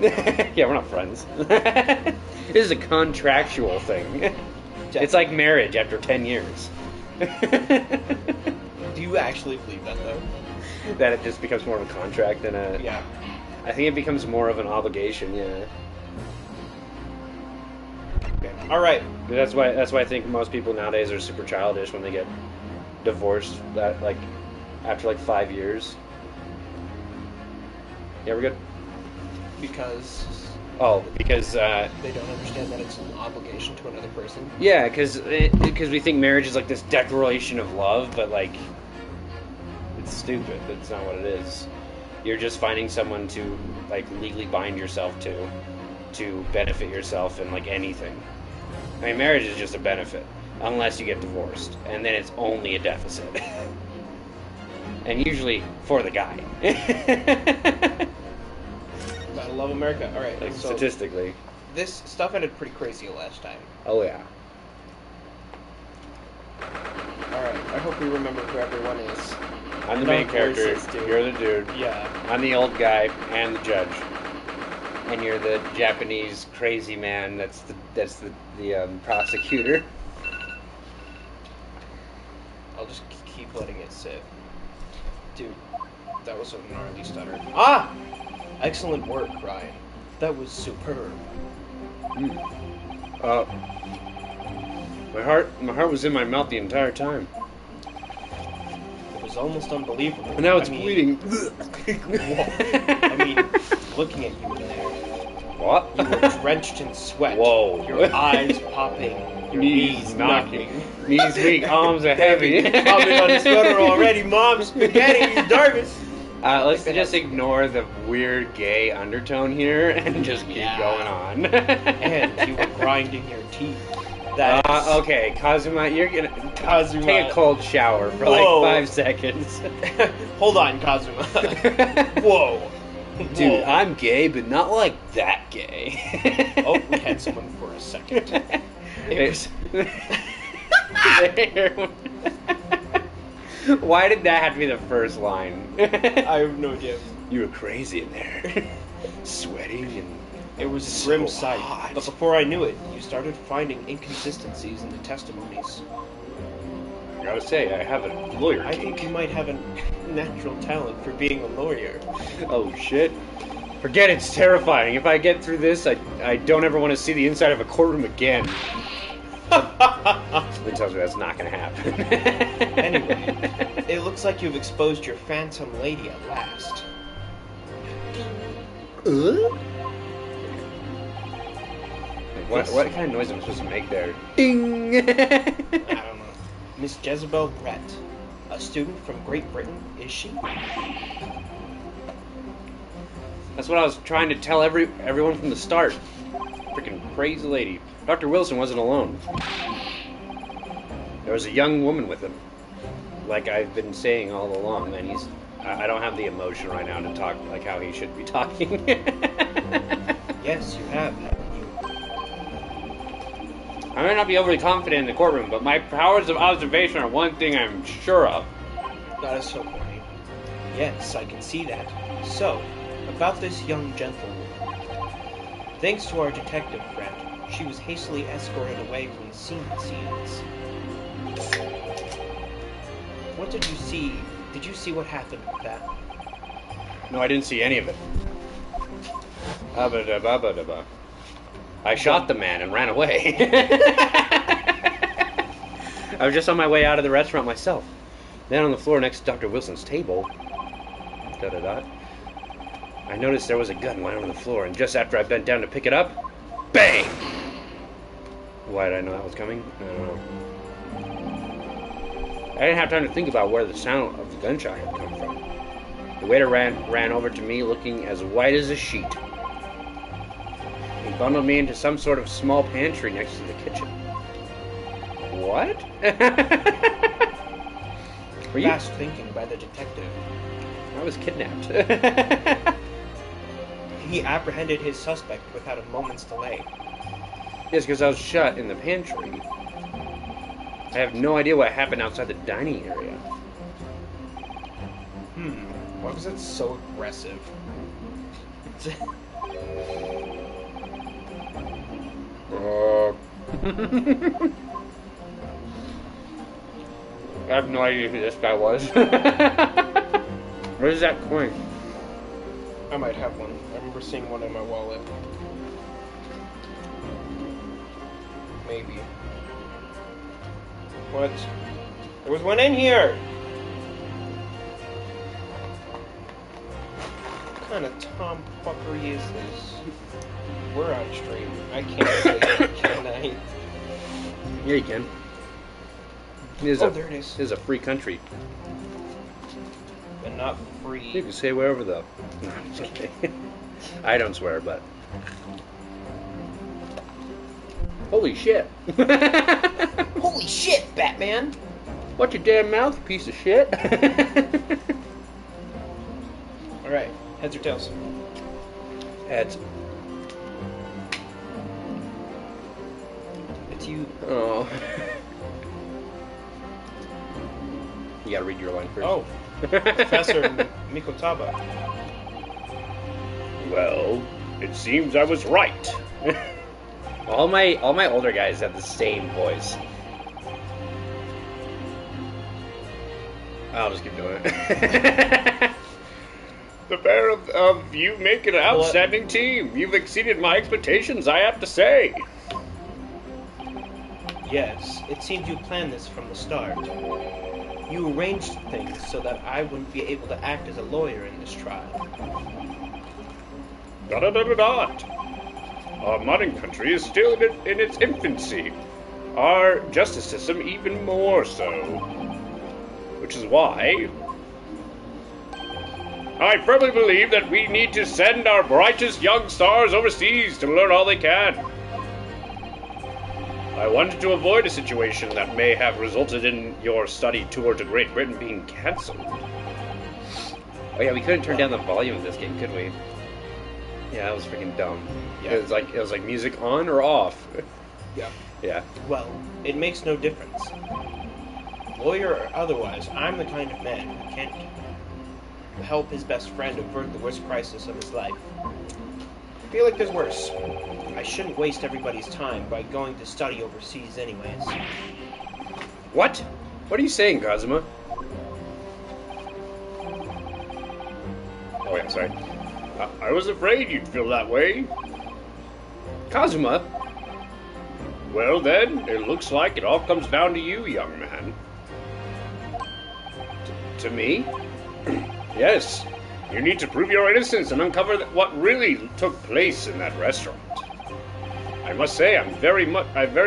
Yeah, we're not friends. This is a contractual thing. It's like marriage after 10 years. Do you actually believe that, though? That it just becomes more of a contract than a... Yeah. I think it becomes more of an obligation, yeah. Okay. All right. That's why I think most people nowadays are super childish when they get divorced, that like after like 5 years. Yeah, we're good. Because Because they don't understand that it's an obligation to another person. yeah, because we think marriage is like this declaration of love, but like it's stupid. That's not what it is. You're just finding someone to like legally bind yourself to benefit yourself in like anything. I mean, marriage is just a benefit unless you get divorced, and then it's only a deficit. And usually for the guy. Gotta love America. All right. Like So statistically. this stuff ended pretty crazy last time. Oh yeah. All right. I hope we remember who everyone is. I'm the No main character. voices, dude. You're the dude. Yeah. I'm the old guy and the judge. And you're the Japanese crazy man. That's the prosecutor. I'll just keep letting it sit. Dude, that was a gnarly stutter. Ah! Excellent work, Ryan. That was superb. My heart was in my mouth the entire time. It was almost unbelievable. And now it's bleeding. I mean, looking at you in there. What? You were drenched in sweat. Whoa. Your eyes popping. Your knees knocking. Knees weak, arms are heavy. Probably on the stutter already, Mom. Spaghetti, you nervous. Let's just ignore the weird gay undertone here and just keep going on. And you were grinding your teeth. Okay, Kazuma, you're gonna Kazuma. take a cold shower for Whoa. like 5 seconds. Hold on, Kazuma. Whoa. Dude, Whoa. I'm gay, but not like that gay. Oh, we had someone for a second. It was... Why did that have to be the first line? I have no idea. You were crazy in there. Sweating and... It was a so grim sight. hot. But before I knew it, you started finding inconsistencies in the testimonies. I gotta say, I have a lawyer I think you might have a natural talent for being a lawyer. Oh shit. Forget it, it's terrifying. If I get through this, I don't ever want to see the inside of a courtroom again. It tells me that's not gonna happen. Anyway, it looks like you've exposed your phantom lady at last. What kind of noise am I supposed to make there? Ding! I don't know. Miss Jezebel Brett, a student from Great Britain, is she? That's what I was trying to tell everyone from the start. Freaking crazy lady. Dr. Wilson wasn't alone. There was a young woman with him. Like I've been saying all along, man. I don't have the emotion right now to talk like how he should be talking. Yes, you have, haven't you? I may not be overly confident in the courtroom, but my powers of observation are one thing I'm sure of. That is so corny. Yes, I can see that. So, about this young gentlewoman. Thanks to our detective friend, she was hastily escorted away from the scene, it seems. What did you see? Did you see what happened with that? No, I didn't see any of it. Abba-da-ba-ba-da-ba. I shot the man and ran away. I was just on my way out of the restaurant myself. Then on the floor next to Dr. Wilson's table, I noticed there was a gun lying on the floor, and just after I bent down to pick it up, bang! Why did I know that was coming? I don't know. I didn't have time to think about where the sound of the gunshot had come from. The waiter ran over to me looking as white as a sheet. He bundled me into some sort of small pantry next to the kitchen. What? Were you? Fast thinking by the detective. I was kidnapped. He apprehended his suspect without a moment's delay. Yes, because I was shut in the pantry. I have no idea what happened outside the dining area. Why was that so aggressive? I have no idea who this guy was. Where's that coin? I might have one. I remember seeing one in my wallet. Maybe. What? There was one in here! What kind of tomfuckery is this? We're on stream. I can't say that, can I? Yeah, you can. There it is. This is a free country. But not free. You can say wherever though. No, I'm just kidding. I don't swear, but. Holy shit! Holy shit, Batman! Watch your damn mouth, you piece of shit! Alright, heads or tails? Heads. It's you. Oh. You gotta read your line first. Oh. Professor Mikotaba. Well, it seems I was right. all my older guys have the same voice. I'll just keep doing it. The pair of you make an outstanding team. You've exceeded my expectations, I have to say. Yes, it seems you planned this from the start. You arranged things so that I wouldn't be able to act as a lawyer in this trial. Dot. Our modern country is still in its infancy. Our justice system even more so. Which is why I firmly believe that we need to send our brightest young stars overseas to learn all they can. I wanted to avoid a situation that may have resulted in your study tour to Great Britain being cancelled. Oh yeah, we couldn't turn down the volume of this game, could we? Yeah, that was freaking dumb. Yeah. It was like music on or off. Yeah. Yeah. Well, it makes no difference. Lawyer or otherwise, I'm the kind of man who can't help his best friend avert the worst crisis of his life. I feel like there's worse. I shouldn't waste everybody's time by going to study overseas anyways. What? What are you saying, Kazuma? Oh yeah, sorry. I was afraid you'd feel that way. Kazuma? Well then, it looks like it all comes down to you, young man. To me? Yes. You need to prove your innocence and uncover what really took place in that restaurant. I must say, I very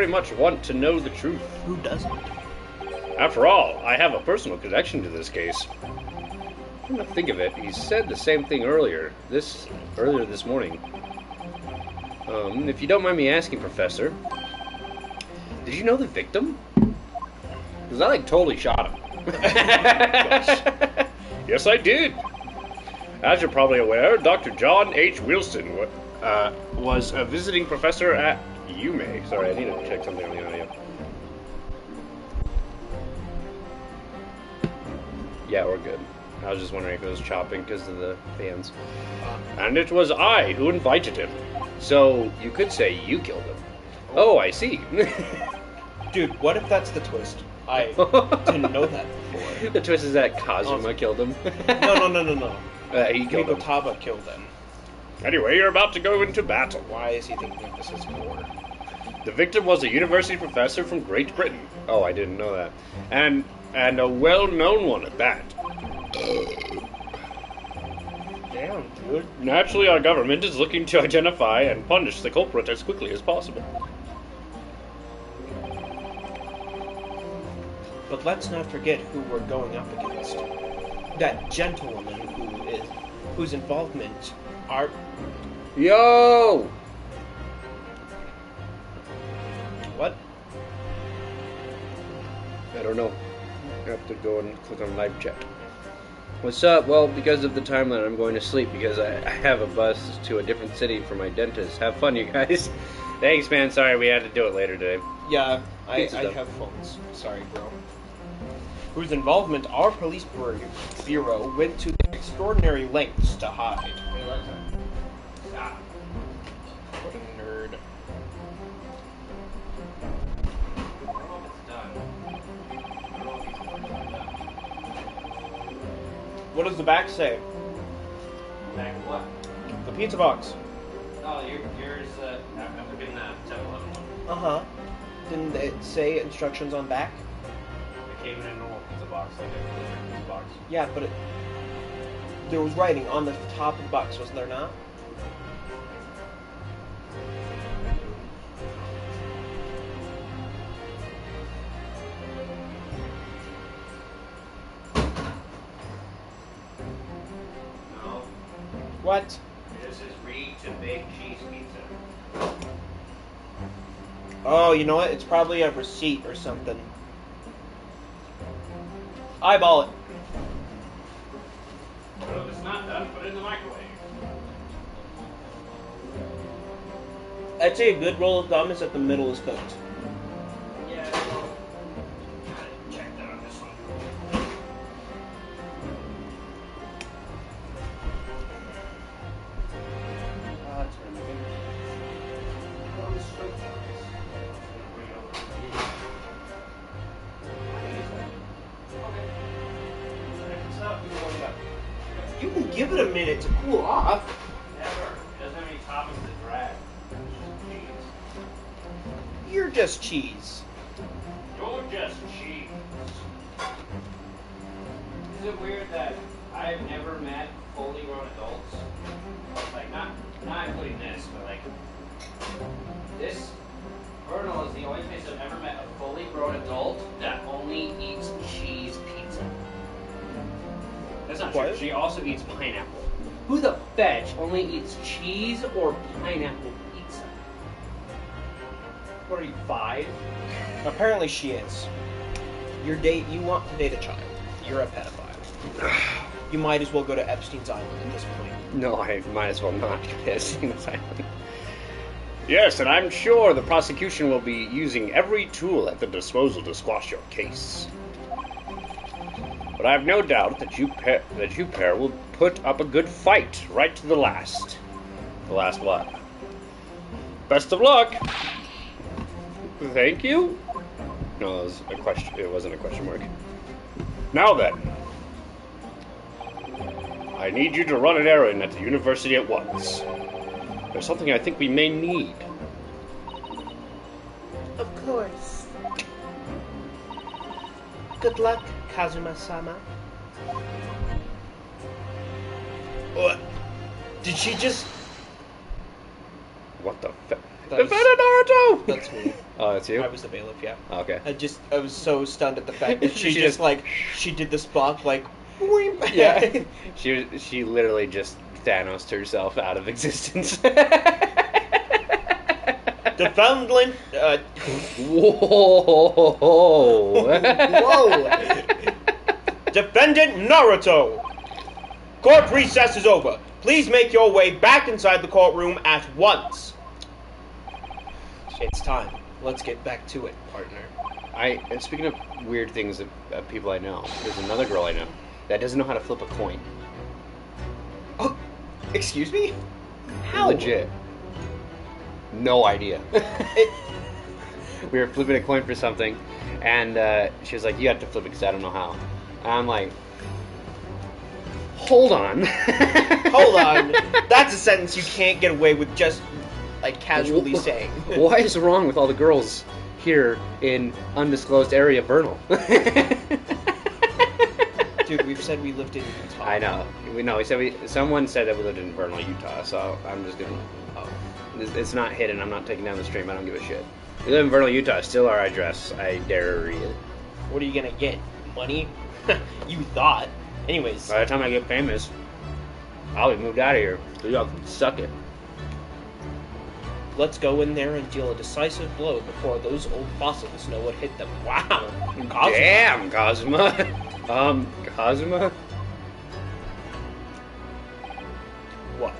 much want to know the truth. Who doesn't? After all, I have a personal connection to this case. Come to think of it, he said the same thing earlier this morning. If you don't mind me asking, Professor, did you know the victim? Because I totally shot him. Yes, I did. As you're probably aware, Dr. John H. Wilson was a visiting professor at UMA. Sorry, I need to check something on the audio. Yeah, we're good. I was just wondering if it was chopping because of the fans. And it was I who invited him. So you could say you killed him. Oh, I see. Dude, what if that's the twist? I didn't know that before. The twist is that Kazuma killed him. No. He killed him. Mikotaba killed him. Anyway, you're about to go into battle. Why is he thinking of this as core? The victim was a university professor from Great Britain. Oh, I didn't know that. And a well-known one at that. Damn, dude. Naturally, our government is looking to identify and punish the culprit as quickly as possible. But let's not forget who we're going up against. That gentlewoman whose involvement are... Yo! What? I don't know. I have to go and click on live chat. What's up? Well, because of the time that I'm going to sleep, because I have a bus to a different city for my dentist. Have fun, you guys. Thanks, man. Sorry, we had to do it later today. Yeah, I have phones. Sorry, bro. Whose involvement our police bureau went to extraordinary lengths to hide. does the back say? Back what? The pizza box. Oh, yours, I'm looking at 7-Eleven one. Uh-huh. Didn't it say instructions on back? It came in a normal pizza box, like a delivered pizza box. Yeah, but there was writing on the top of the box, wasn't there not? No. What? This is read to bake cheese pizza. Oh, you know what? It's probably a receipt or something. Eyeball it. Well, if it's not done, put it in the microwave. I'd say a good rule of thumb is that the middle is cooked. Yeah, well, gotta check that on this one. That's what I'm doing. Well, this straight down. Bring it over. You can give it a minute to cool off. Never. It doesn't have any toppings to drag. Cheese. You're just cheese. You're just cheese. Is it weird that I've never met fully grown adults? Like, not including this, but like, this Vernal is the only place I've ever met a fully grown adult that only eats cheese pizza. That's not true. What? She also eats pineapple. Who the fetch only eats cheese or pineapple pizza? What are you, 5? Apparently she is. You want to date a child. You're a pedophile. You might as well go to Epstein's Island at this point. No, I might as well not get Epstein's Island. Yes, and I'm sure the prosecution will be using every tool at their disposal to squash your case. But I have no doubt that you pair will put up a good fight right to the last. The last what? Best of luck. Thank you. No, it was a question. It wasn't a question mark. Now then, I need you to run an errand at the university at once. There's something I think we may need. Of course. Good luck, Kazuma-sama. What? Did she just... What the fuck? That was- Naruto! That's me. Oh, that's you? I was the bailiff, yeah. Okay. I was so stunned at the fact that she just she did the Spock, like, whoop. Yeah. She literally just Thanos'd herself out of existence. Defendant, Whoa! Whoa! Defendant Naruto! Court recess is over. Please make your way back inside the courtroom at once. It's time. Let's get back to it, partner. And speaking of weird things of people I know, there's another girl I know that doesn't know how to flip a coin. Oh, excuse me? How? Legit. No idea. We were flipping a coin for something, and she was like, "You have to flip it because I don't know how." And I'm like, "Hold on." Hold on. That's a sentence you can't get away with just, like, casually saying. What is wrong with all the girls here in undisclosed area Vernal? Dude, we've said we lived in Utah. I know. Someone said that we lived in Vernal, Utah, so I'm just gonna... Oh. It's not hidden. I'm not taking down the stream. I don't give a shit. We live in Vernal, Utah. Still our address. I dare you. What are you gonna get? Money? You thought. Anyways. By the time I get famous, I'll be moved out of here. So y'all can suck it. Let's go in there and deal a decisive blow before those old fossils know what hit them. Wow. Cosmo. Damn, Cosma. Cosma? What?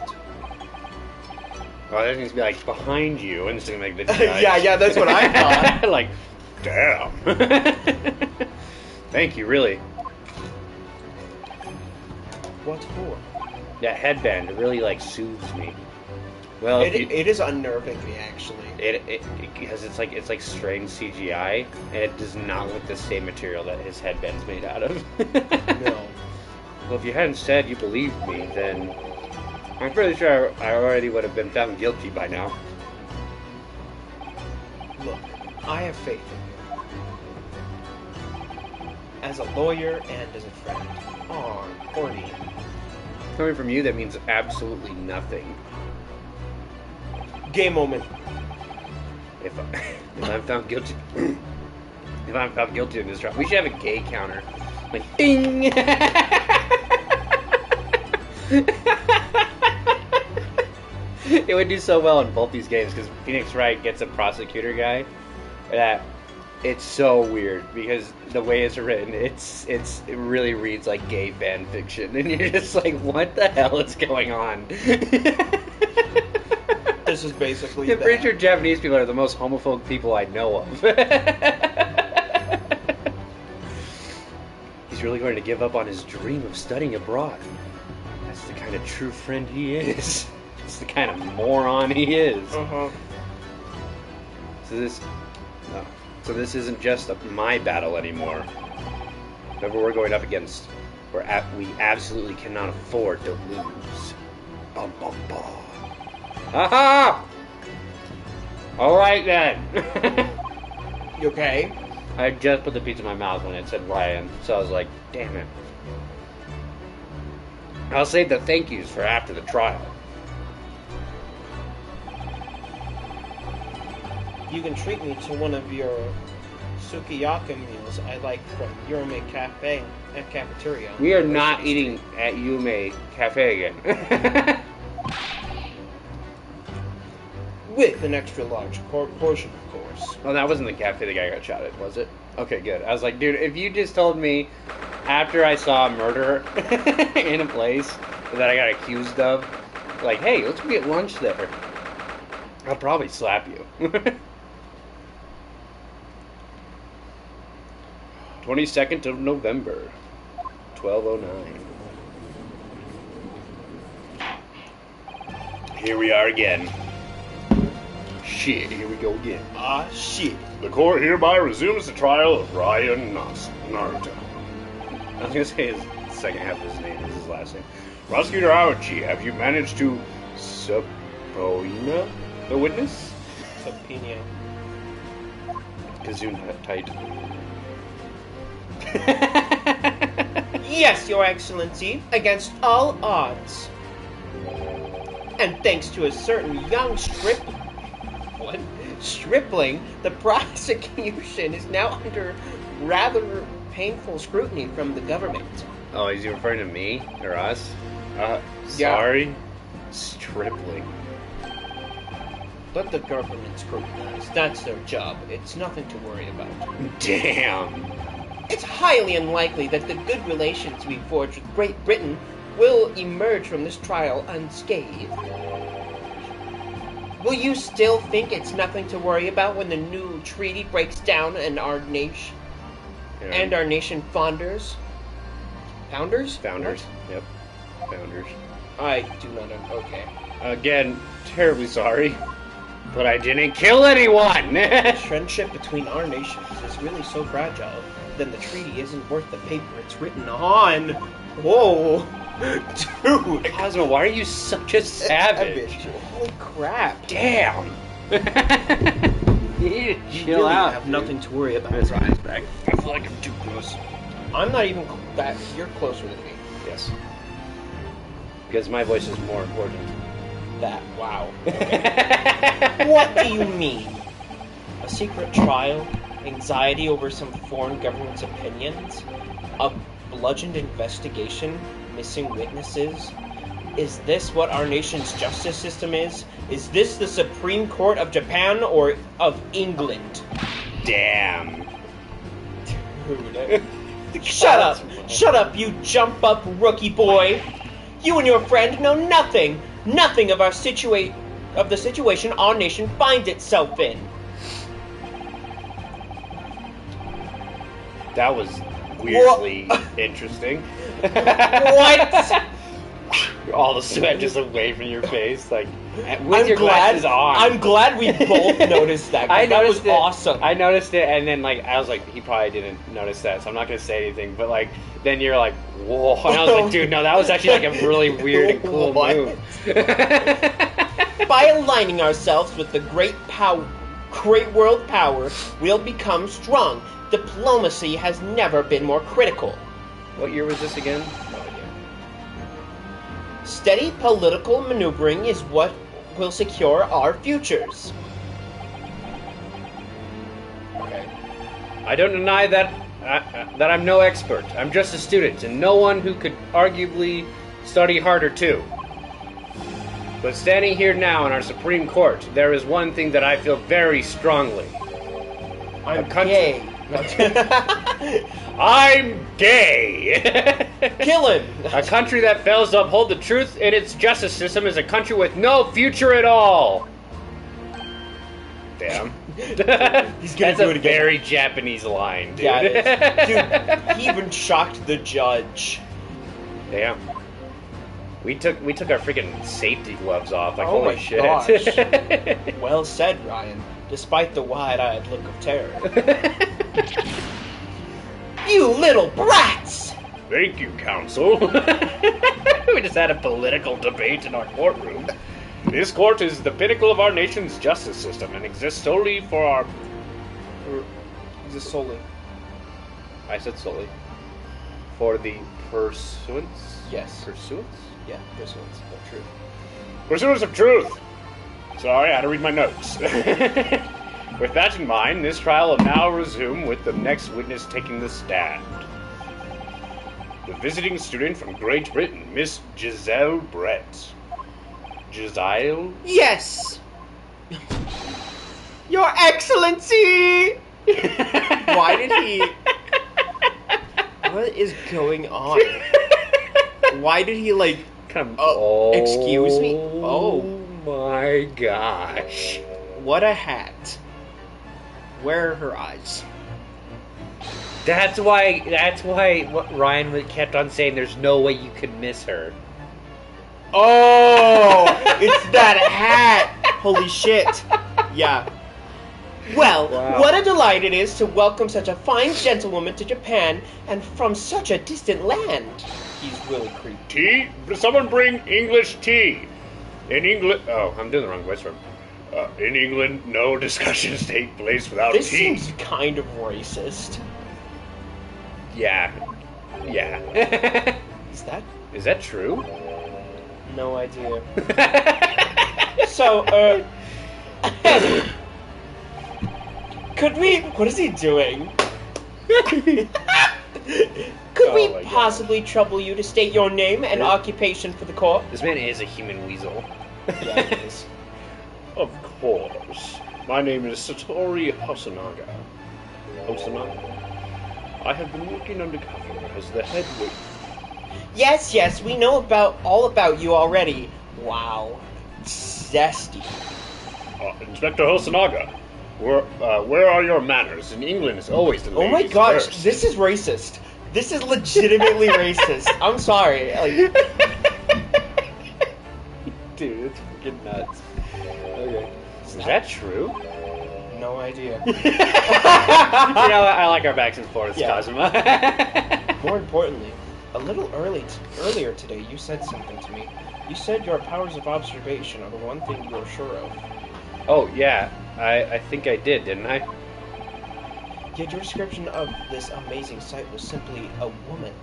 Oh, that needs to be like behind you, and it's gonna make the yeah, that's what I thought. Like, damn. Thank you, really. What for? That headband, it really like soothes me. Well, it is unnerving me, actually. Because it's like strange CGI, and it does not look the same material that his headband's made out of. No. Well, if you hadn't said you believed me, then I'm pretty sure I already would have been found guilty by now. Look, I have faith in you. As a lawyer and as a friend. Aw, corny. Coming from you, that means absolutely nothing. Gay moment. If I'm found guilty, if I'm found guilty in this trial, we should have a gay counter. Like, ding! It would do so well in both these games because Phoenix Wright gets a prosecutor guy that it's so weird because the way it's written, it really reads like gay fan fiction, and you're just like, what the hell is going on? This is basically I'm pretty sure Japanese people are the most homophobic people I know of. He's really going to give up on his dream of studying abroad. That's the kind of true friend he is. That's the kind of moron he is. Uh-huh. So this isn't just my battle anymore. Whoever we're going up against, we absolutely cannot afford to lose. Bum, bum, bum. Aha! Alright then. You okay? I just put the pizza in my mouth when it said Ryan, so I was like, damn it. I'll save the thank yous for after the trial. You can treat me to one of your sukiyaki meals I like from Yume Cafe at cafeteria. We are not eating at Yume Cafe again. With an extra large portion, of course. Oh, that wasn't the cafe the guy got shot at, was it? Okay, good. I was like, dude, if you just told me after I saw a murder in a place that I got accused of, like, hey, let's go get lunch there, I'll probably slap you. 22nd of November, 12:09. Here we are again. Shit, here we go again. Ah, shit. The court hereby resumes the trial of Ryan Naruto. I was gonna say his second half of his name is his last name. Prosecutor Aochi, have you managed to subpoena the witness? Subpoena. Kazun tight. Yes, Your Excellency, against all odds. And thanks to a certain young stripling, the prosecution is now under rather painful scrutiny from the government. Oh, is he referring to me or us? Sorry? Stripling. Let the government scrutinize. That's their job. It's nothing to worry about. Damn. It's highly unlikely that the good relations we forged with Great Britain will emerge from this trial unscathed. Will you still think it's nothing to worry about when the new treaty breaks down and our nation founders? Founders? Founders. What? Yep. Founders. I do not know. Okay. Again, terribly sorry, but I didn't kill anyone. Friendship between our nations is really so fragile, then the treaty isn't worth the paper it's written on. Whoa. Dude. Cosmo, why are you such a savage? Holy crap. Damn. You need to chill really out. have nothing to worry about. That's right. Back. I feel like I'm too close. I'm not even that. You're closer than me. Yes. Because my voice is more important. That. Wow. What do you mean? A secret trial? Anxiety over some foreign government's opinions? A bludgeoned investigation? Missing witnesses? Is this what our nation's justice system is? Is this the Supreme Court of Japan or of England? Damn. Dude. Shut up! Shut up, you jump-up rookie boy! You and your friend know nothing! Nothing of the situation our nation finds itself in! That was weirdly interesting. What? All the sweat just away from your face, like, with your glasses on. I'm glad we both noticed that. 'Cause I that was noticed it. awesome. I noticed it, and then like I was like, he probably didn't notice that, so I'm not gonna say anything. But like, then you're like, whoa, and I was like, dude, no, that was actually like a really weird and cool What? move. By aligning ourselves with the great world power, we'll become strong. Diplomacy has never been more critical. What year was this again? No idea. Steady political maneuvering is what will secure our futures. Okay. I don't deny that that I'm no expert. I'm just a student, and no one who could arguably study harder too. But standing here now in our Supreme Court, there is one thing that I feel very strongly. I'm country- gay. I'm gay! Kill him! A country that fails to uphold the truth in its justice system is a country with no future at all. Damn. He's That's gonna do a it again. very Japanese line, dude. Yeah, it is. Dude, he even shocked the judge. Damn. We took our freaking safety gloves off. Like, Oh holy my shit. gosh. Well said, Ryan, despite the wide-eyed look of terror. You little brats! Thank you, counsel. We just had a political debate in our courtroom. This court is the pinnacle of our nation's justice system and exists solely for our... Just solely. I said solely. For the pursuance? Yes. Pursuance? Yeah, this one's the truth. pursuance of truth. Sorry, I had to read my notes. With that in mind, this trial will now resume with the next witness taking the stand. The visiting student from Great Britain, Miss Giselle Brett. Giselle? Yes! Your Excellency! Why did he... What is going on? Why did he, like... excuse me? Oh. My gosh. What a hat. Where are her eyes? That's why what Ryan kept on saying, there's no way you could miss her. Oh! It's that hat! Holy shit. Yeah. Well, Wow. what a delight it is to welcome such a fine gentlewoman to Japan and from such a distant land. He's really creepy. Tea? Someone bring English tea. In England... Oh, I'm doing the wrong voice for him. In England, no discussions take place without This tea. seems kind of racist. Yeah. Yeah. Is that? Is that true? No idea. So, could we... What is he doing? Could Oh we my possibly trouble you to state your name and occupation for the court? This man is a human weasel. Yeah, he is. Of course. My name is Satori Hosonaga. I have been working undercover as the head waiter. Yes, we know all about you already. Wow. Zesty. Inspector Hosonaga, where are your manners? In England, it's always the Oh my ladies gosh, first. this is racist. This is legitimately racist. I'm sorry. Like, Dude, it's freaking nuts. Okay. Is that true? no idea. You know, I like our backs and forths, Yeah. Kazuma. More importantly, a little earlier today, you said something to me. You said your powers of observation are the one thing you're sure of. Oh, yeah. I think I did, didn't I? Yet your description of this amazing sight was simply a woman.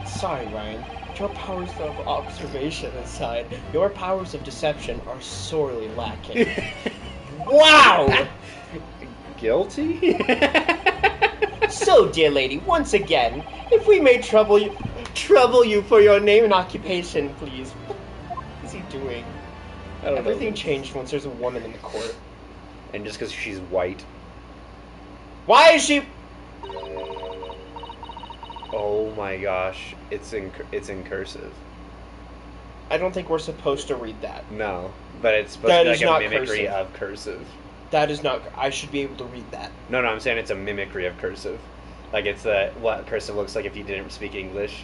Sorry, Ryan. Your powers of observation aside, your powers of deception are sorely lacking. Wow! Guilty? So, dear lady, once again, if we may trouble you for your name and occupation, please. What is he doing? I don't know. Everything changed once there's a woman in the court. And just because she's white. Why is she... Oh my gosh. It's in cursive. I don't think we're supposed to read that. No. But it's supposed That to be is like a not mimicry cursive. of cursive. That is not... I should be able to read that. No, I'm saying it's a mimicry of cursive. Like it's what cursive looks like if you didn't speak English.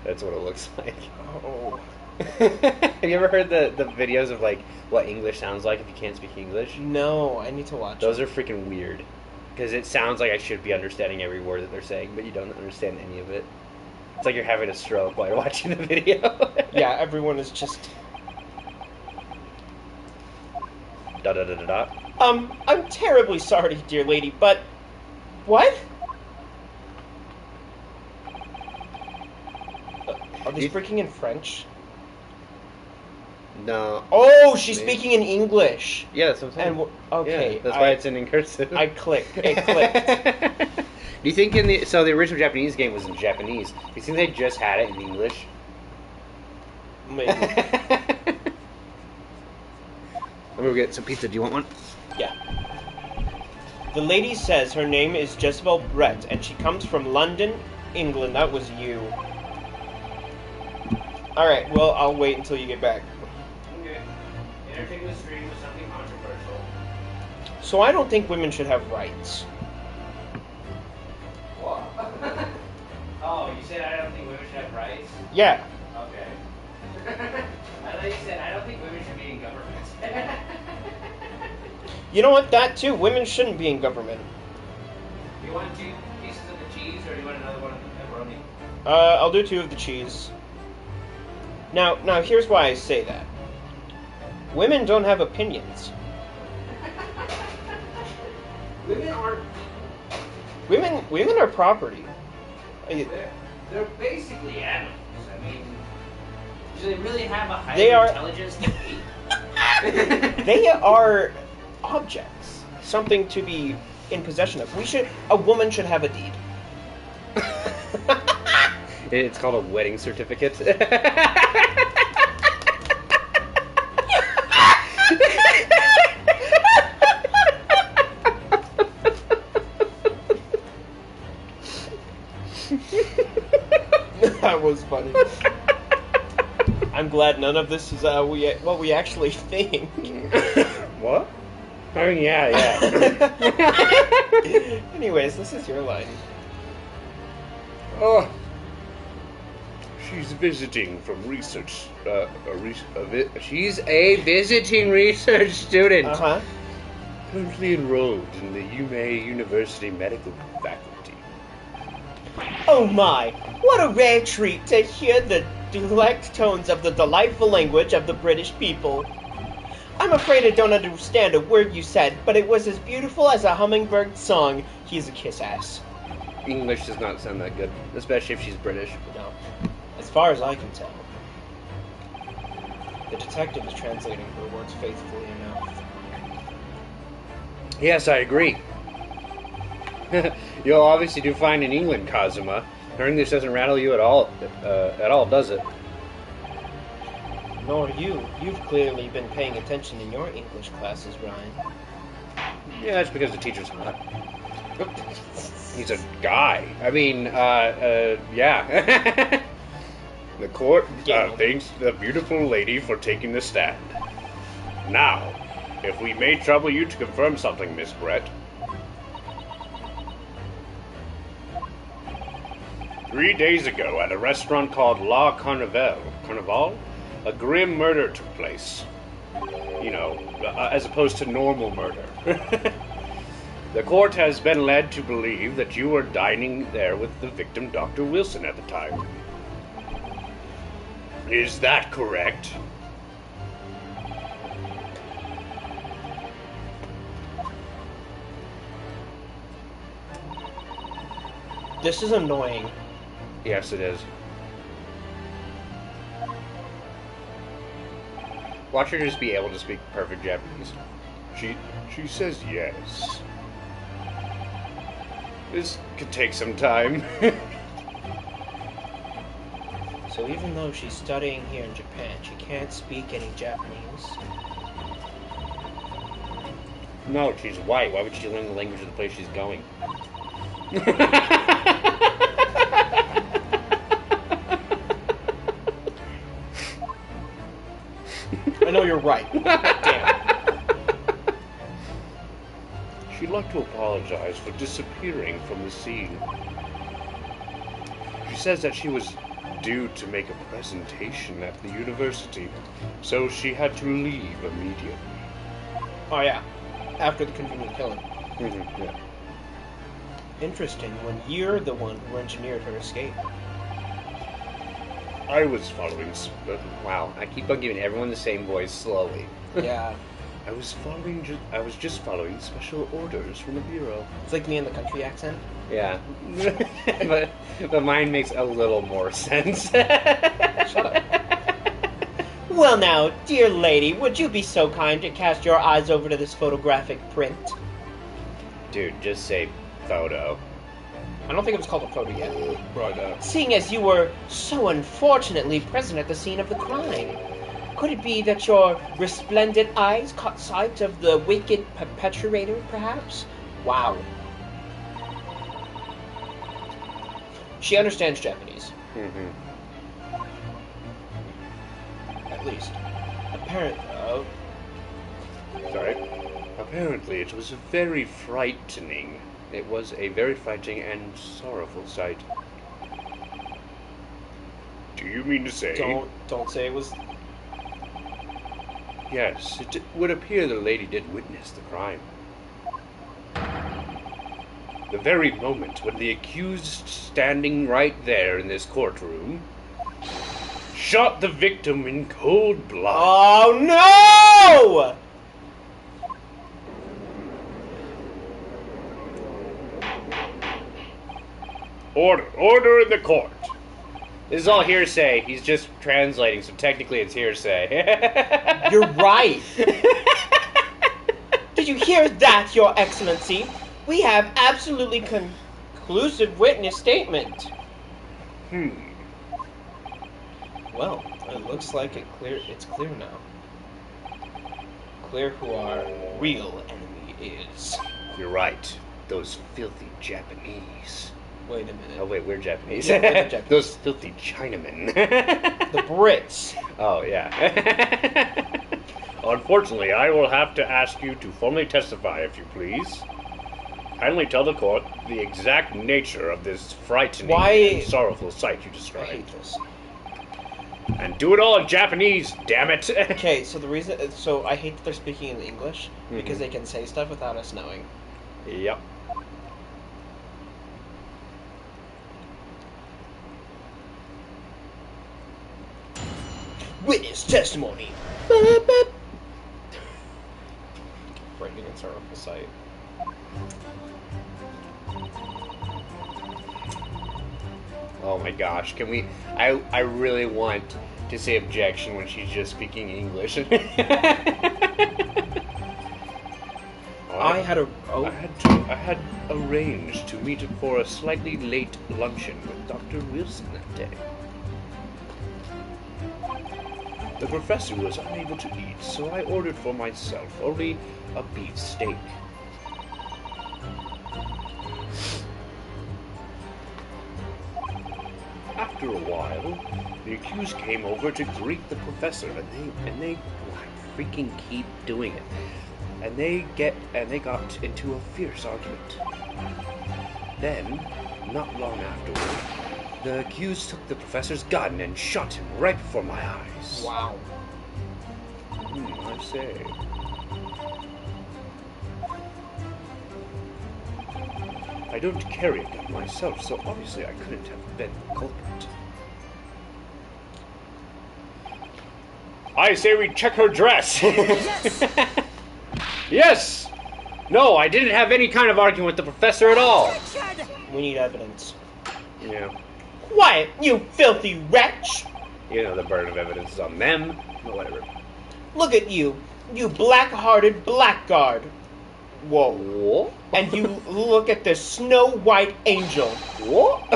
That's what it looks like. Oh. Have you ever heard the videos of like what English sounds like if you can't speak English? No, I need to watch Those it. are freaking weird. Because it sounds like I should be understanding every word that they're saying, but you don't understand any of it. It's like you're having a stroke while you're watching the video. Yeah, everyone is just... Da da da da da. I'm terribly sorry, dear lady, but... What? Are they speaking in French? No. Oh, she's Maybe. speaking in English. Yeah, that's what I'm saying. And okay, Yeah, that's why it's in cursive. I clicked. It clicked. Do you think the original Japanese game was in Japanese? Do you think they just had it in English? Maybe. I'm gonna get some pizza. Do you want one? Yeah. The lady says her name is Jezebel Brett, and she comes from London, England. That was you. Alright, well, I'll wait until you get back. Okay. Entertain the stream with something controversial. So I don't think women should have rights. What? Oh, you said I don't think women should have rights? Yeah. Okay. I thought you said I don't think women should be in government. You know what? That too. Women shouldn't be in government. Do you want 2 pieces of the cheese, or do you want another one of the pepperoni? I'll do 2 of the cheese. Now, here's why I say that. Women don't have opinions. Women aren't. Women are property. They're basically animals. I mean, do they really have a higher They are- intelligence than we? They are objects, something to be in possession of. A woman should have a deed. It's called a wedding certificate. That was funny. I'm glad none of this is what we actually think. What? I mean, yeah. Anyways, this is your line. Oh, she's visiting from research. She's a visiting research student. Uh-huh. Currently enrolled in the UMA University Medical Faculty. Oh my, what a rare treat to hear the delicate tones of the delightful language of the British people. I'm afraid I don't understand a word you said, but it was as beautiful as a hummingbird song. He's a kiss ass. English does not sound that good, especially if she's British. No. As far as I can tell. The detective is translating her words faithfully enough. Yes, I agree. You'll obviously do fine in England, Kazuma. Her English doesn't rattle you at all, does it? Nor you. You've clearly been paying attention in your English classes, Ryan. Yeah, that's because the teacher's hot. He's a guy. I mean, yeah. The court Yeah. thanks the beautiful lady for taking the stand. Now, if we may trouble you to confirm something, Miss Brett. 3 days ago, at a restaurant called La Carnival, a grim murder took place. You know, as opposed to normal murder. The court has been led to believe that you were dining there with the victim, Dr. Wilson, at the time. Is that correct? This is annoying. Yes, it is. Watch her just be able to speak perfect Japanese. She says yes. This could take some time. So even though she's studying here in Japan, she can't speak any Japanese. No, she's white. Why would she learn the language of the place she's going? I know you're right. Damn. She'd like to apologize for disappearing from the scene. She says that she was due to make a presentation at the university, so she had to leave immediately. Oh yeah, after the convenient killing. Yeah. Interesting, when you're the one who engineered her escape. I was following. Wow, I keep on giving everyone the same voice slowly. Yeah, I was just following special orders from the bureau. it's like me in the country accent. Yeah. but mine makes a little more sense. Shut up. Well now, dear lady, would you be so kind to cast your eyes over to this photographic print? Dude, just say photo. I don't think it was called a photo yet. Right. Seeing as you were so unfortunately present at the scene of the crime, could it be that your resplendent eyes caught sight of the wicked perpetrator, perhaps? Wow. She understands Japanese. At least. Apparently, it was very frightening. It was a very frightening and sorrowful sight. Do you mean to say? Don't say it was. Yes, It would appear the lady did witness the crime. the very moment when the accused, standing right there in this courtroom, shot the victim in cold blood. Oh no! Order in the court. This is all hearsay. He's just translating, so technically it's hearsay. You're right. Did you hear that, Your Excellency? We have absolutely conclusive witness statement. Well, it looks like it's clear now. Clear who our real enemy is. You're right. Those filthy Japanese. Wait a minute. Oh wait, we're Japanese. Yeah, we're the Japanese. Those filthy Chinamen. The Brits. Oh yeah. Unfortunately, I will have to ask you to formally testify, if you please. Kindly tell the court the exact nature of this frightening and sorrowful sight you I described. hate this. And do it all in Japanese, damn it! Okay, so the reason, I hate that they're speaking in English because they can say stuff without us knowing. Yep. Witness testimony. Frightening and sorrowful sight. Oh my gosh, can we... I really want to say objection when she's just speaking English. I had arranged to meet for a slightly late luncheon with Dr. Wilson that day. The professor was unable to eat, so I ordered for myself only a beef steak. After a while, the accused came over to greet the professor, and they Freaking keep doing it. and they got into a fierce argument. Then, not long afterward, the accused took the professor's gun and shot him right before my eyes. Wow. I say. I don't carry a gun myself, so obviously I couldn't have been the culprit. I say we check her dress! Yes! Yes! No, I didn't have any kind of argument with the professor at all. We need evidence. Yeah. Quiet, you filthy wretch! You know, the burden of evidence is on them. But whatever. Look at you, you black-hearted blackguard. Whoa. What? And you look at this Snow White angel. What?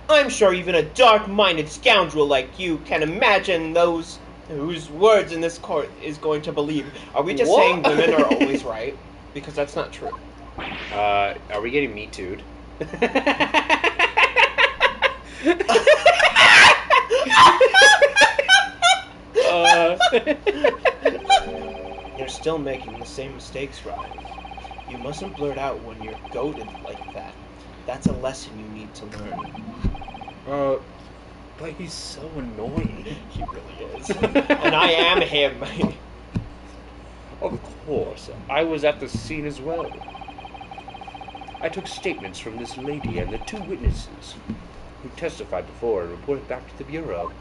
I'm sure even a dark-minded scoundrel like you can imagine those whose words in this court is going to believe. Are we just What? saying women are always right? Because that's not true. Are we getting Me Too'd? You're still making the same mistakes, Ryan. You mustn't blurt out when you're goaded like that. That's a lesson you need to learn. But he's so annoying. He really is. And I am him. Of course, I was at the scene as well. I took statements from this lady and the 2 witnesses who testified before and reported back to the Bureau.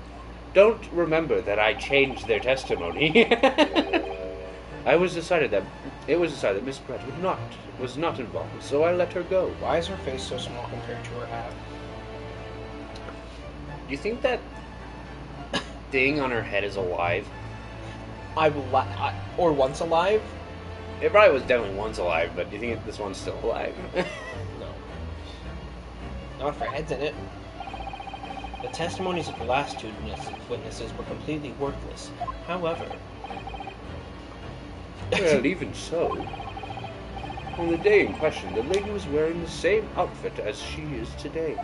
Don't remember that I changed their testimony. It was decided that Miss Brett was not involved, so I let her go. Why is her face so small compared to her hat? Do you think that thing on her head is alive? Or once alive? It probably was definitely once alive, but do you think this one's still alive? No. Not if her head's in it. The testimonies of the last 2 witnesses were completely worthless. However... Well, even so. On the day in question, the lady was wearing the same outfit as she is today.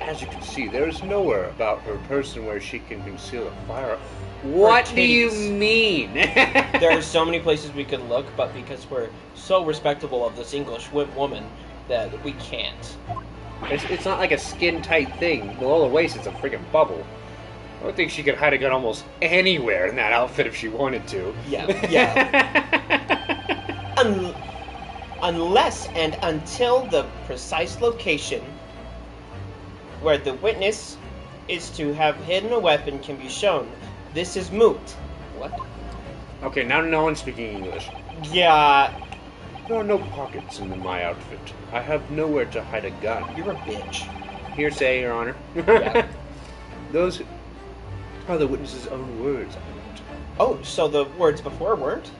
As you can see, there is nowhere about her person where she can conceal a firearm. What do you mean? There are so many places we could look, but because we're so respectable of this English woman, that we can't. It's not like a skin-tight thing. Below the waist, it's a freaking bubble. I don't think she could hide a gun almost anywhere in that outfit if she wanted to. Yeah. Unless and until the precise location where the witness is to have hidden a weapon can be shown, this is moot. What? Okay, now no one's speaking English. Yeah. There are no pockets in my outfit. I have nowhere to hide a gun. You're a bitch. Hearsay, Your Honor. Yeah. Those are the witness's own words. Oh, so the words before weren't?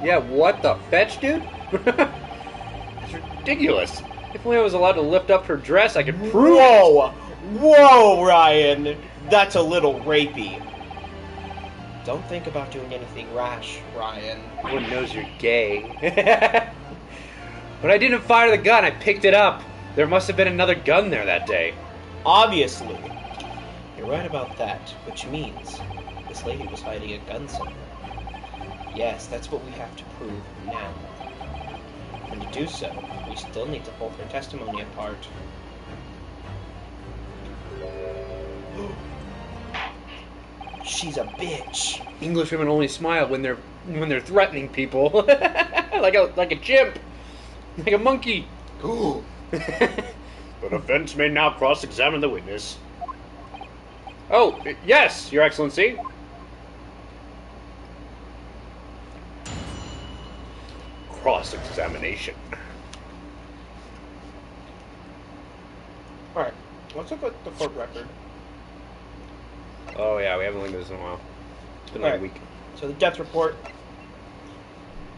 Yeah, what the fetch, dude? It's ridiculous. If only I was allowed to lift up her dress, I could prove it. Whoa, Ryan! That's a little rapey. Don't think about doing anything rash, Ryan. Everyone knows you're gay. But I didn't fire the gun, I picked it up. There must have been another gun there that day. Obviously. You're right about that, which means this lady was hiding a gun somewhere. Yes, that's what we have to prove now. And to do so, we still need to pull her testimony apart. She's a bitch. English women only smile when they're threatening people. like a chimp. Like a monkey. The defense may now cross-examine the witness. Oh, yes, Your Excellency. Cross-examination. Alright, let's look at the court record. Oh yeah, we haven't looked at this in a while. It's been like a week. So the death report,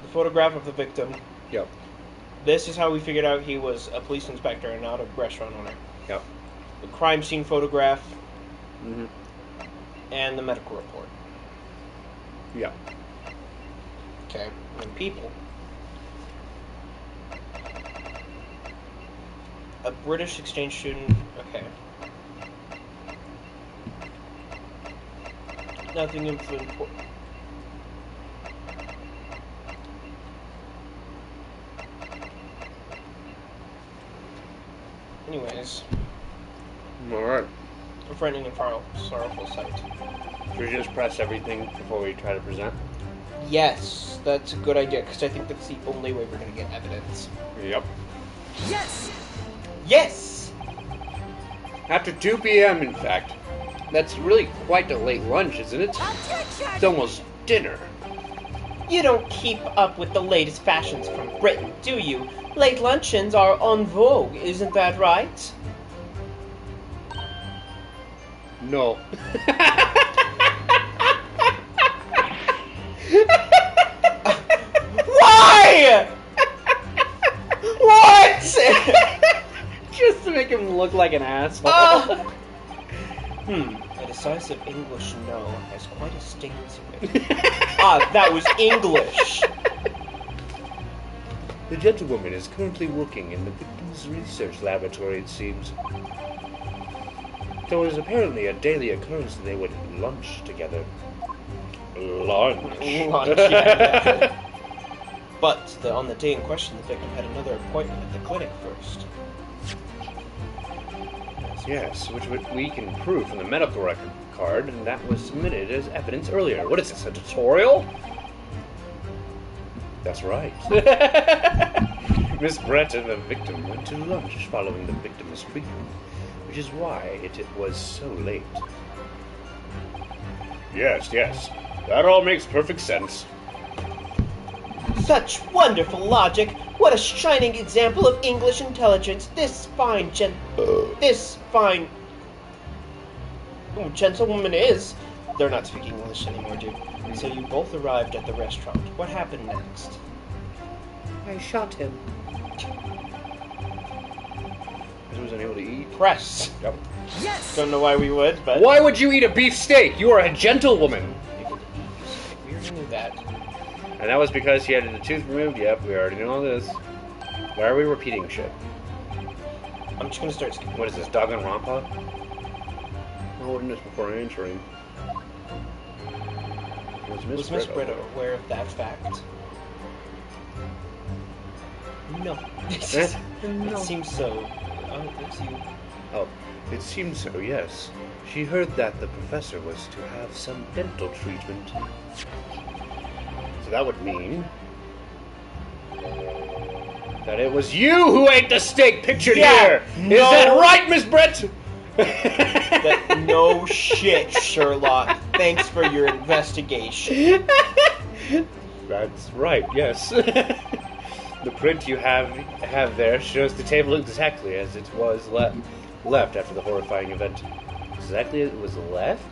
the photograph of the victim. Yep. This is how we figured out he was a police inspector and not a restaurant owner. Yep. The crime scene photograph. Mm-hmm. And the medical report. Yep. Okay. And people. A British exchange student. Okay. Nothing important. Anyways. Alright. A frightening and sorrowful sight. Should we just press everything before we try to present? Yes, that's a good idea, because I think that's the only way we're going to get evidence. Yep. Yes! Yes! After 2 p.m., in fact. That's really quite a late lunch, isn't it? It's almost dinner. You don't keep up with the latest fashions from Britain, do you? Late luncheons are en vogue, isn't that right? No. Why? What? Just to make him look like an asshole. A decisive English no has quite a sting to it. That was English. The gentlewoman is currently working in the victim's research laboratory, it seems. So it is apparently a daily occurrence that they would lunch together. Lunch. Lunch, yeah. But on the day in question, the victim had another appointment at the clinic first. Yes, which we can prove from the medical record card, and that was submitted as evidence earlier. What is this, a tutorial? That's right. Miss Brett and the victim went to lunch following the victim's treatment, which is why it was so late. Yes, that all makes perfect sense. Such wonderful logic! What a shining example of English intelligence this fine gentlewoman is. They're not speaking English anymore, dude. So you both arrived at the restaurant. What happened next? I shot him. He was unable to eat. Press. Yep. Yes. Don't know why we would, but Why would you eat a beef steak? You are a gentlewoman. we already knew that. And that was because he had the tooth removed. Yep, we already know all this. Why are we repeating shit? I'm just gonna start skipping. What is this, dog on Rampa? Oh, wouldn't this before answering? Was Miss Britt aware of that fact? No. It seems so. Oh, it's you. Oh, it seems so, yes. She heard that the professor was to have some dental treatment. So that would mean that it was you who ate the steak pictured here! No. Is that right, Miss Brett? No shit, Sherlock. Thanks for your investigation. That's right, yes. The print you have there shows the table exactly as it was left after the horrifying event. Exactly as it was left?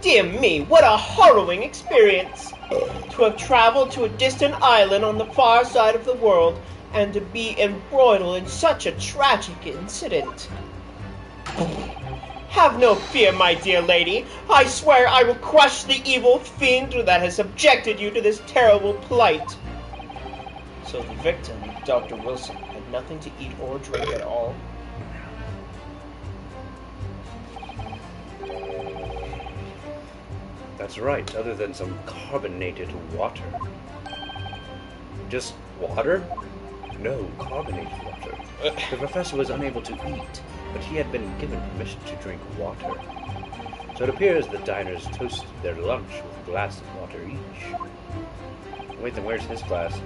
Dear me, what a harrowing experience! To have traveled to a distant island on the far side of the world, and to be embroiled in such a tragic incident. Have no fear, my dear lady. I swear I will crush the evil fiend that has subjected you to this terrible plight. So the victim, Dr. Wilson, had nothing to eat or drink at all? That's right, other than some carbonated water. Just water? No, carbonated water. The professor was unable to eat, but he had been given permission to drink water. So it appears the diners toasted their lunch with a glass of water each. Wait, then where's his glass?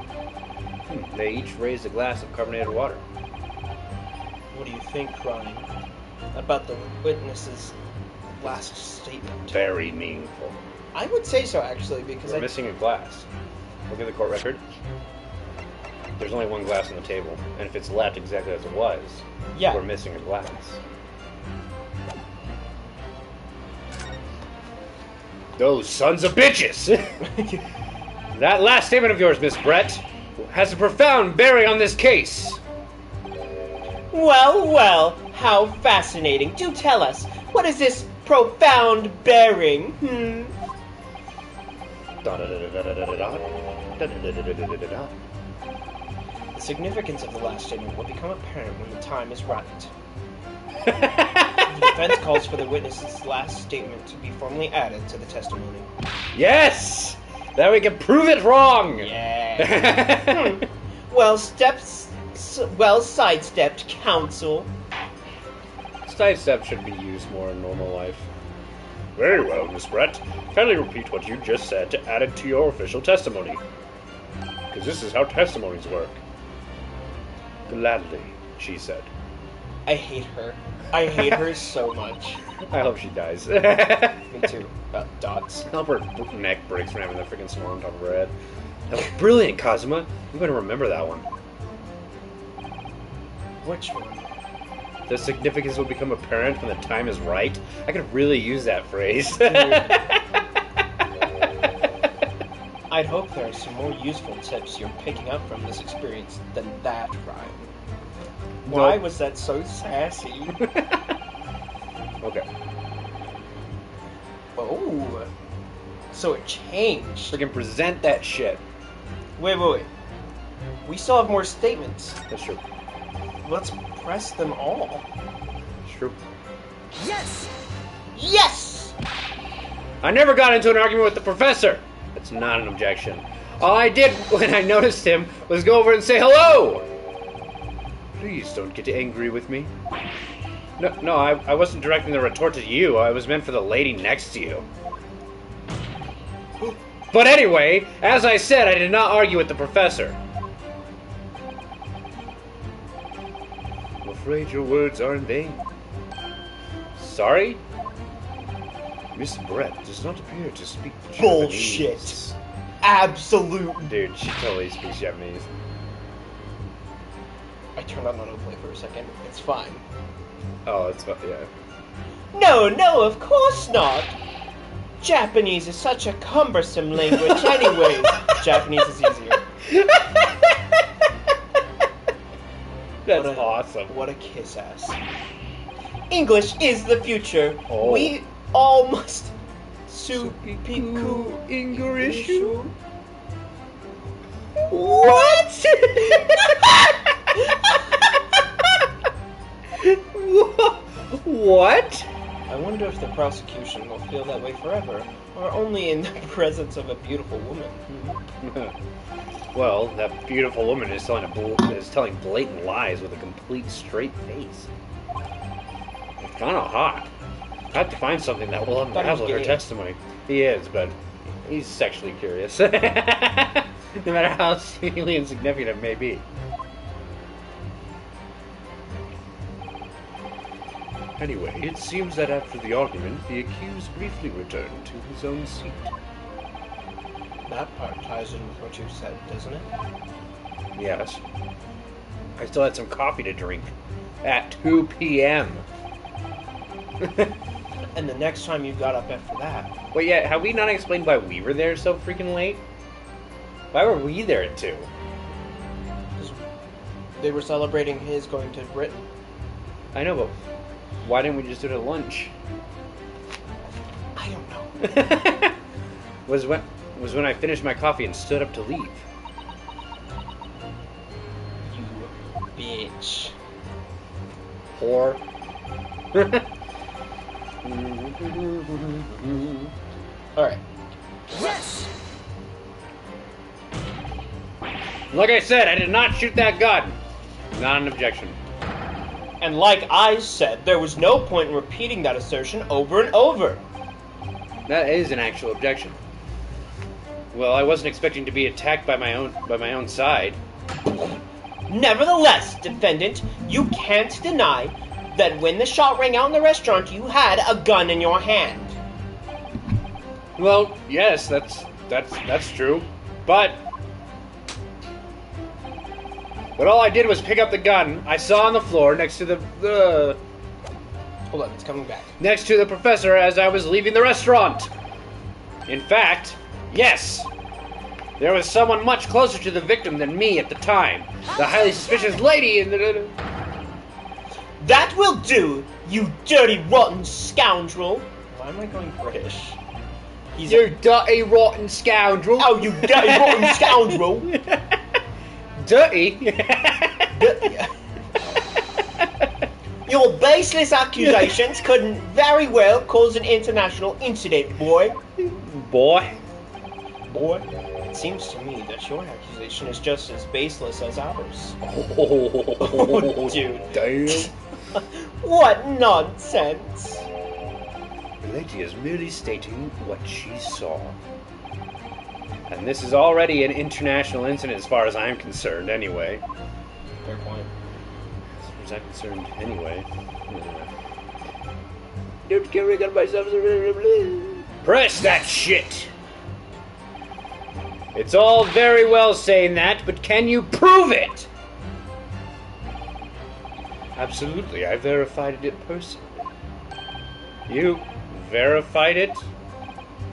They each raised a glass of carbonated water. What do you think, Ryan, about the witness's last statement? Very meaningful. I would say so, actually, because We're missing a glass. Look at the court record. There's only one glass on the table, and if it's left exactly as it was, yeah, we're missing a glass. Those sons of bitches! That last statement of yours, Miss Brett, has a profound bearing on this case. Well, well, how fascinating. Do tell us, what is this profound bearing? The significance of the last statement will become apparent when the time is right. The defense calls for the witness's last statement to be formally added to the testimony. Yes! Then we can prove it wrong! Yeah. Well sidestepped, counsel. Sidestep should be used more in normal life. Very well, Miss Brett. Kindly repeat what you just said to add it to your official testimony. Because this is how testimonies work. Gladly, she said. I hate her. I hate her so much. I hope she dies. Me too. Dots. I hope her neck breaks from having that freaking swan on top of her head. That was brilliant, Kazuma. You better remember that one. Which one? The significance will become apparent when the time is right. I could really use that phrase. I'd hope there are some more useful tips you're picking up from this experience than that, Ryan. Why was that so sassy? Okay. Oh. So it changed. Freaking present that shit. Wait. We still have more statements. That's true. Let's press them all. It's true. Yes! Yes! I never got into an argument with the professor. That's not an objection. All I did when I noticed him was go over and say hello. Please don't get angry with me. No, I wasn't directing the retort to you. I was meant for the lady next to you. But anyway, as I said, I did not argue with the professor. I'm afraid your words are in vain. Sorry? Miss Brett does not appear to speak Japanese. Bullshit. Absolute. Dude, she totally speaks Japanese. I turned on autoplay for a second. It's fine. Oh, it's fine, yeah. No, of course not. Japanese is such a cumbersome language anyways. Japanese is easier. That's awesome. What a kiss ass. English is the future. Oh. We all must Supiku English. What? What? I wonder if the prosecution will feel that way forever, or only in the presence of a beautiful woman. Well, that beautiful woman is telling blatant lies with a complete straight face. It's kind of hot. I have to find something that will unravel her testimony. He is, but he's sexually curious. No matter how seemingly insignificant it may be. Anyway, it seems that after the argument, the accused briefly returned to his own seat. That part ties in with what you said, doesn't it? Yes. I still had some coffee to drink. At 2 p.m. And the next time you got up after that... Wait, yeah, have we not explained why we were there so freaking late? Why were we there at 2? They were celebrating his going to Britain. I know, but why didn't we just do it at lunch? I don't know. was when I finished my coffee and stood up to leave. You bitch. Whore. Alright. Yes! Like I said, I did not shoot that gun. Not an objection. And like I said, there was no point in repeating that assertion over and over. That is an actual objection. Well, I wasn't expecting to be attacked by my own side. Nevertheless, defendant, you can't deny that when the shot rang out in the restaurant, you had a gun in your hand. Well, yes, that's true. But all I did was pick up the gun I saw on the floor next to the Hold on, it's coming back. next to the professor as I was leaving the restaurant. In fact, yes, there was someone much closer to the victim than me at the time. The highly suspicious lady in the... That will do, you dirty, rotten scoundrel. Why am I going British? You dirty, rotten scoundrel. Oh, you dirty, rotten scoundrel. Dirty? Your baseless accusations couldn't very well cause an international incident, boy. Boy. It seems to me that your accusation is just as baseless as ours. Oh, dude. Damn. What nonsense. The lady is merely stating what she saw. And this is already an international incident as far as I'm concerned, anyway. Fair point. As far as I'm concerned, anyway. Don't get rid of myself. Press that shit! It's all very well saying that, but can you prove it? Absolutely, I verified it personally. You verified it?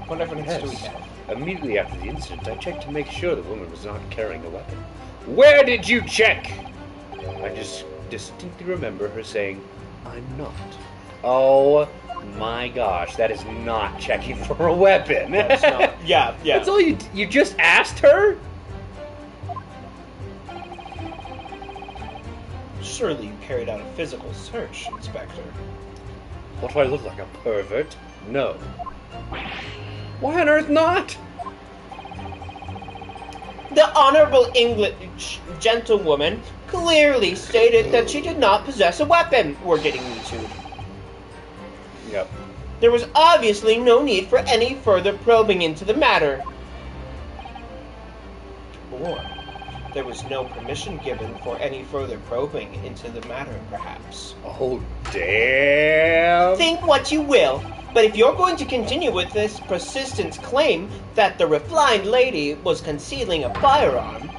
What evidence do we Yes. have? Immediately after the incident, I checked to make sure the woman was not carrying a weapon. Where did you check? I just distinctly remember her saying, I'm not. Oh my gosh, that is not checking for a weapon. That's not. Yeah. That's all you just asked her? Surely you carried out a physical search, Inspector. What, do I look like a pervert? No. Why on earth not? The Honorable English gentlewoman clearly stated that she did not possess a weapon. We're getting YouTube. Yep. There was obviously no need for any further probing into the matter. Or there was no permission given for any further probing into the matter, perhaps. Oh, damn. Think what you will, but if you're going to continue with this persistent claim that the refined lady was concealing a firearm,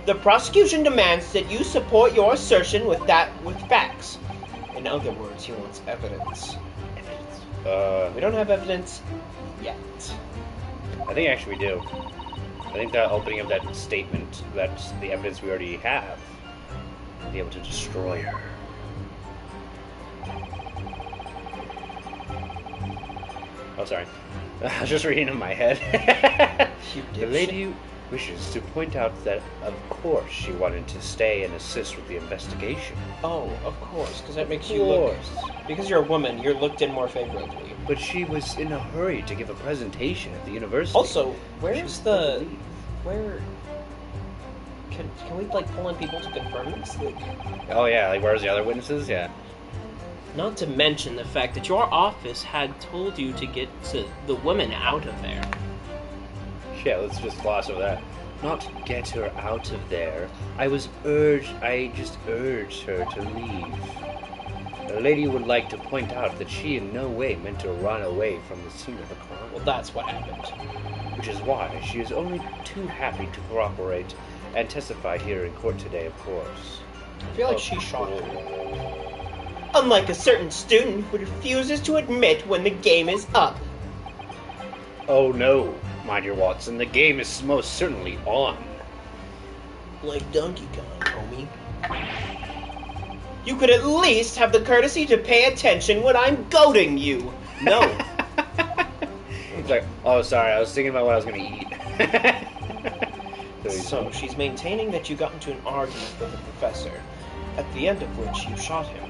the prosecution demands that you support your assertion with facts. In other words, he wants evidence. We don't have evidence yet. I think actually we do. I think the opening of that statement, that's the evidence we already have. Be able to destroy her. Oh, sorry. I was just reading in my head. The lady wishes to point out that, of course, she wanted to stay and assist with the investigation. Oh, of course, because that makes you look... Because you're a woman, you're looked in more favorably. But she was in a hurry to give a presentation at the university. Also, where's the... Where... Can we, like, pull in people to confirm this? Like... Oh, yeah, like, where's the other witnesses? Yeah. Not to mention the fact that your office had told you to get the woman out of there. Yeah, let's just gloss over that. Not get her out of there. I just urged her to leave. The lady would like to point out that she in no way meant to run away from the scene of the crime. Well, that's what happened. Which is why she is only too happy to cooperate and testify here in court today, of course. I feel like she shot her. Unlike a certain student who refuses to admit when the game is up. Oh no, my dear Watson, the game is most certainly on. Like Donkey Kong, homie. You could at least have the courtesy to pay attention when I'm goading you. No. It's like, oh, sorry, I was thinking about what I was going to eat. So, she's maintaining that you got into an argument with the professor, at the end of which you shot him.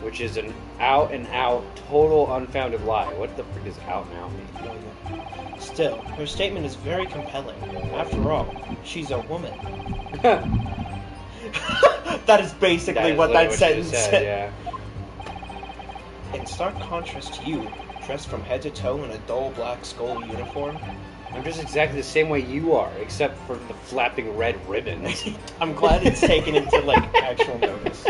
Which is an out-and-out, total unfounded lie. What the frick does out-and-out mean? Still, her statement is very compelling. After all, she's a woman. That is basically what that sentence said. Yeah. In stark contrast to you, dressed from head to toe in a dull black skull uniform. I'm just exactly the same way you are, except for the flapping red ribbons. I'm glad it's taken into, like, actual notice.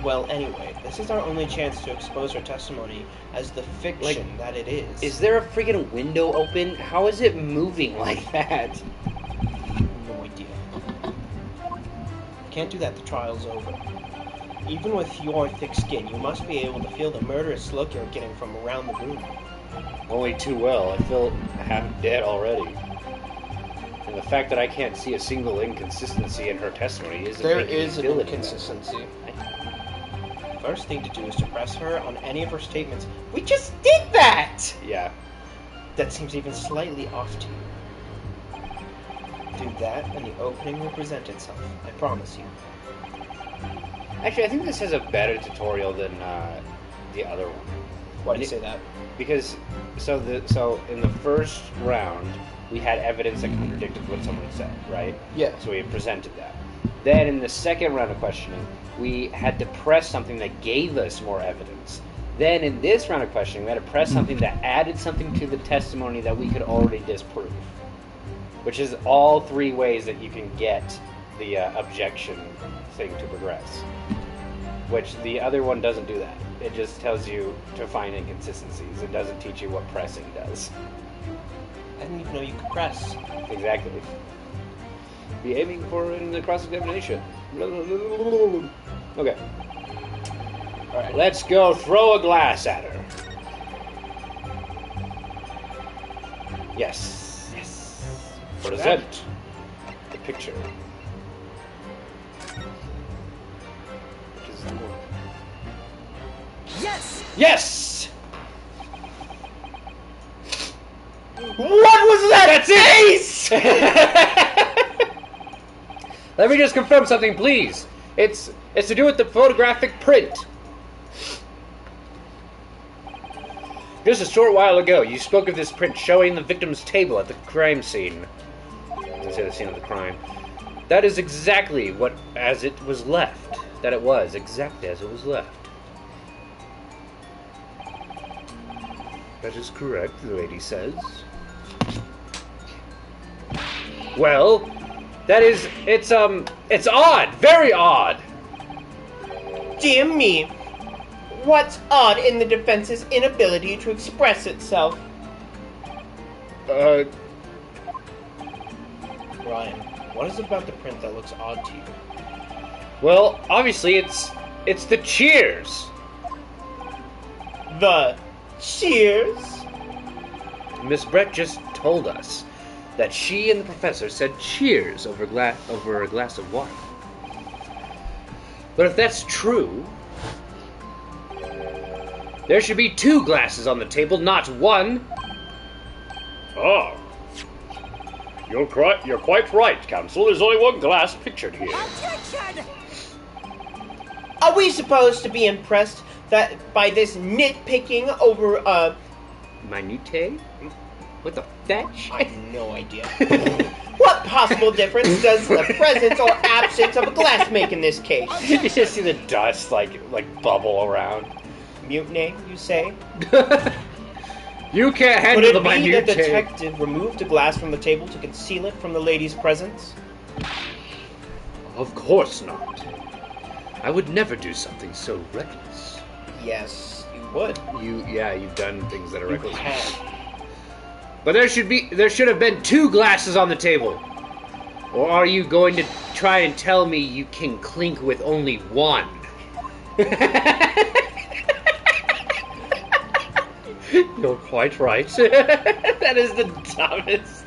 Well, anyway, this is our only chance to expose her testimony as the fiction that it is. Is there a freaking window open? How is it moving like that? No idea. Can't do that, the trial's over. Even with your thick skin, you must be able to feel the murderous look you're getting from around the room. Only too well. I feel half dead already. And the fact that I can't see a single inconsistency in her testimony isn't There making is me an feel it inconsistency. First thing to do is to press her on any of her statements. We just did that! Yeah. That seems even slightly off to you. Do that, and the opening will present itself. I promise you. Actually, I think this has a better tutorial than the other one. Why do you say that? Because so in the first round we had evidence that contradicted what someone said, right? Yeah. So we presented that. Then in the second round of questioning, we had to press something that gave us more evidence. Then in this round of questioning, we had to press something that added something to the testimony that we could already disprove. Which is all three ways that you can get the objection thing to progress. Which the other one doesn't do that. It just tells you to find inconsistencies. It doesn't teach you what pressing does. I didn't even know you could press. Exactly. Be aiming for in the cross-examination. Okay. Alright. Let's go throw a glass at her. Yes. Yes. Present the picture. Which is the one. Yes! Yes! What was that? That's it! Let me just confirm something, please. It's to do with the photographic print. Just a short while ago, you spoke of this print showing the victim's table at the crime scene. Instead of the scene of the crime. That is exactly what, as it was left. That it was, exactly as it was left. That is correct, the lady says. Well, that is, it's odd, very odd. Dear me. What's odd in the defense's inability to express itself? Ryan, what is it about the print that looks odd to you? Well, obviously it's the cheers. The cheers? Miss Brett just told us that she and the professor said cheers over a glass of wine. But if that's true, there should be 2 glasses on the table, not 1. Ah. You're quite right, Counsel. There's only 1 glass pictured here. Objection! Are we supposed to be impressed by this nitpicking over, Minute? What the fetch? I have no idea. What possible difference does the presence or absence of a glass make in this case? You just see the dust, like bubble around. Mutiny, you say? You can't handle Could the it be minute. the detective removed a glass from the table to conceal it from the lady's presence? Of course not. I would never do something so reckless. Yes, you would. You've done things that are You reckless. have. But there should have been 2 glasses on the table. Or are you going to try and tell me you can clink with only 1? You're quite right. That is the dumbest.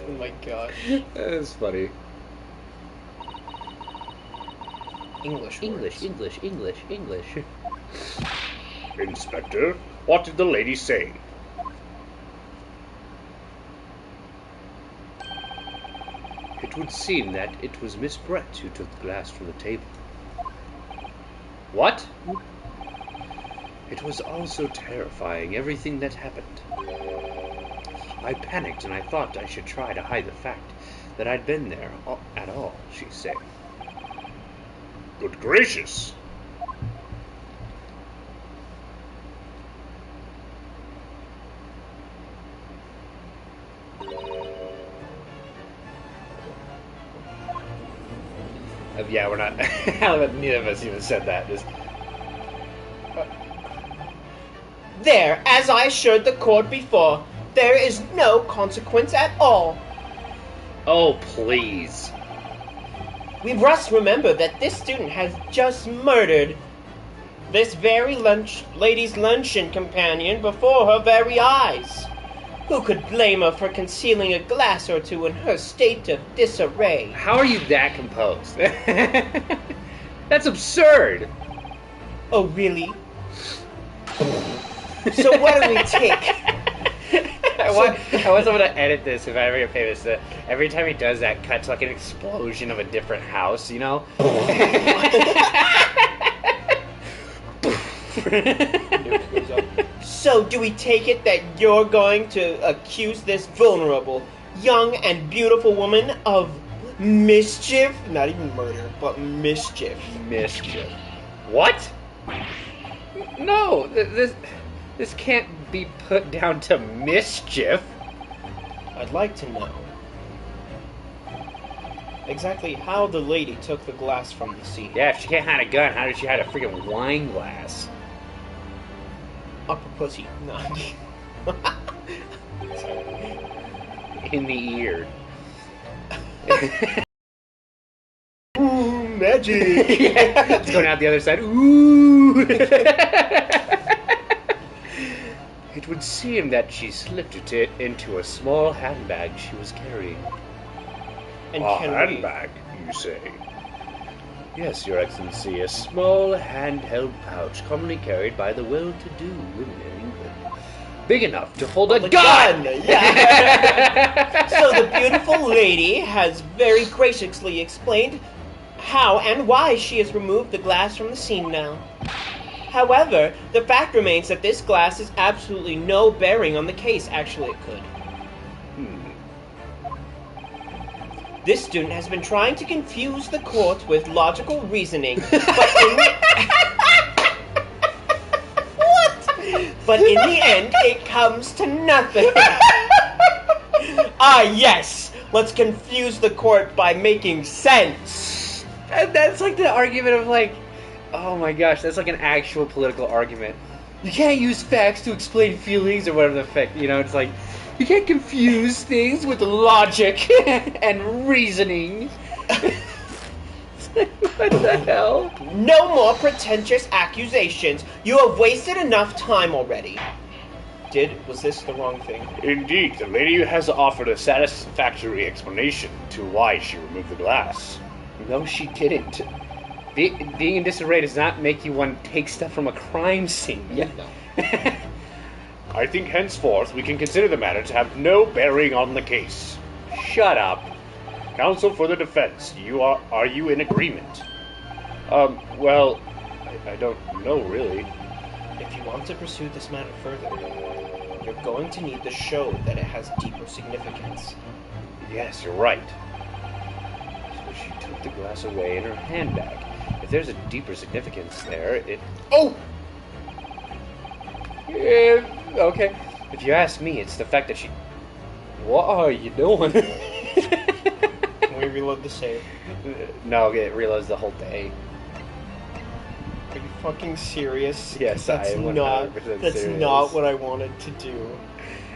Oh my gosh. That is funny. English. English. Inspector, what did the lady say? It would seem that it was Miss Brett who took the glass from the table. What? It was all so terrifying, everything that happened. I panicked and I thought I should try to hide the fact that I'd been there at all, she said. Good gracious! Yeah, we're not. Neither of us even said that. There, as I assured the court before, there is no consequence at all. Oh, please. We must remember that this student has just murdered this very lady's luncheon companion before her very eyes. Who could blame her for concealing a glass or 2 in her state of disarray? How are you that composed? That's absurd. Oh, really? So what do we take? I want someone to edit this if I ever get famous. Every time he does that, cut to like an explosion of a different house, you know? So do we take it that you're going to accuse this vulnerable, young and beautiful woman of mischief? Not even murder, but mischief. Mischief. What? No, this can't be put down to mischief. I'd like to know exactly how the lady took the glass from the scene. Yeah, if she can't hide a gun, how did she hide a freaking wine glass? Upper pussy. No. In the ear. Ooh, magic! Yeah, it's going out the other side. Ooh! It would seem that she slipped it into a small handbag she was carrying. And A can handbag, you say? Yes, Your Excellency, a small handheld pouch commonly carried by the well-to-do women in England. Big enough to hold a gun! Yeah. So the beautiful lady has very graciously explained how and why she has removed the glass from the scene now. However, the fact remains that this glass has absolutely no bearing on the case. Actually, it could. This student has been trying to confuse the court with logical reasoning, but in the... But in the end, it comes to nothing. Ah, yes! Let's confuse the court by making sense. And that's like the argument of like, oh my gosh, that's like an actual political argument. You can't use facts to explain feelings or whatever the heck, you know, it's like, you can't confuse things with logic and reasoning. What the hell? No more pretentious accusations. You have wasted enough time already. Was this the wrong thing? Indeed, the lady has offered a satisfactory explanation to why she removed the glass. No, she didn't. Being in disarray does not make you want to take stuff from a crime scene. Yeah, no. I think henceforth we can consider the matter to have no bearing on the case. Shut up. Counsel for the defense, are you in agreement? Well, I don't know really. If you want to pursue this matter further, you're going to need to show that it has deeper significance. Yes, you're right. So she took the glass away in her handbag. If there's a deeper significance there, it... Oh! Okay. If you ask me, it's the fact that she... What are you doing? Can we reload the save? No, it reloads the whole day. Are you fucking serious? Yes, that's I am 100% That's serious. not what I wanted to do.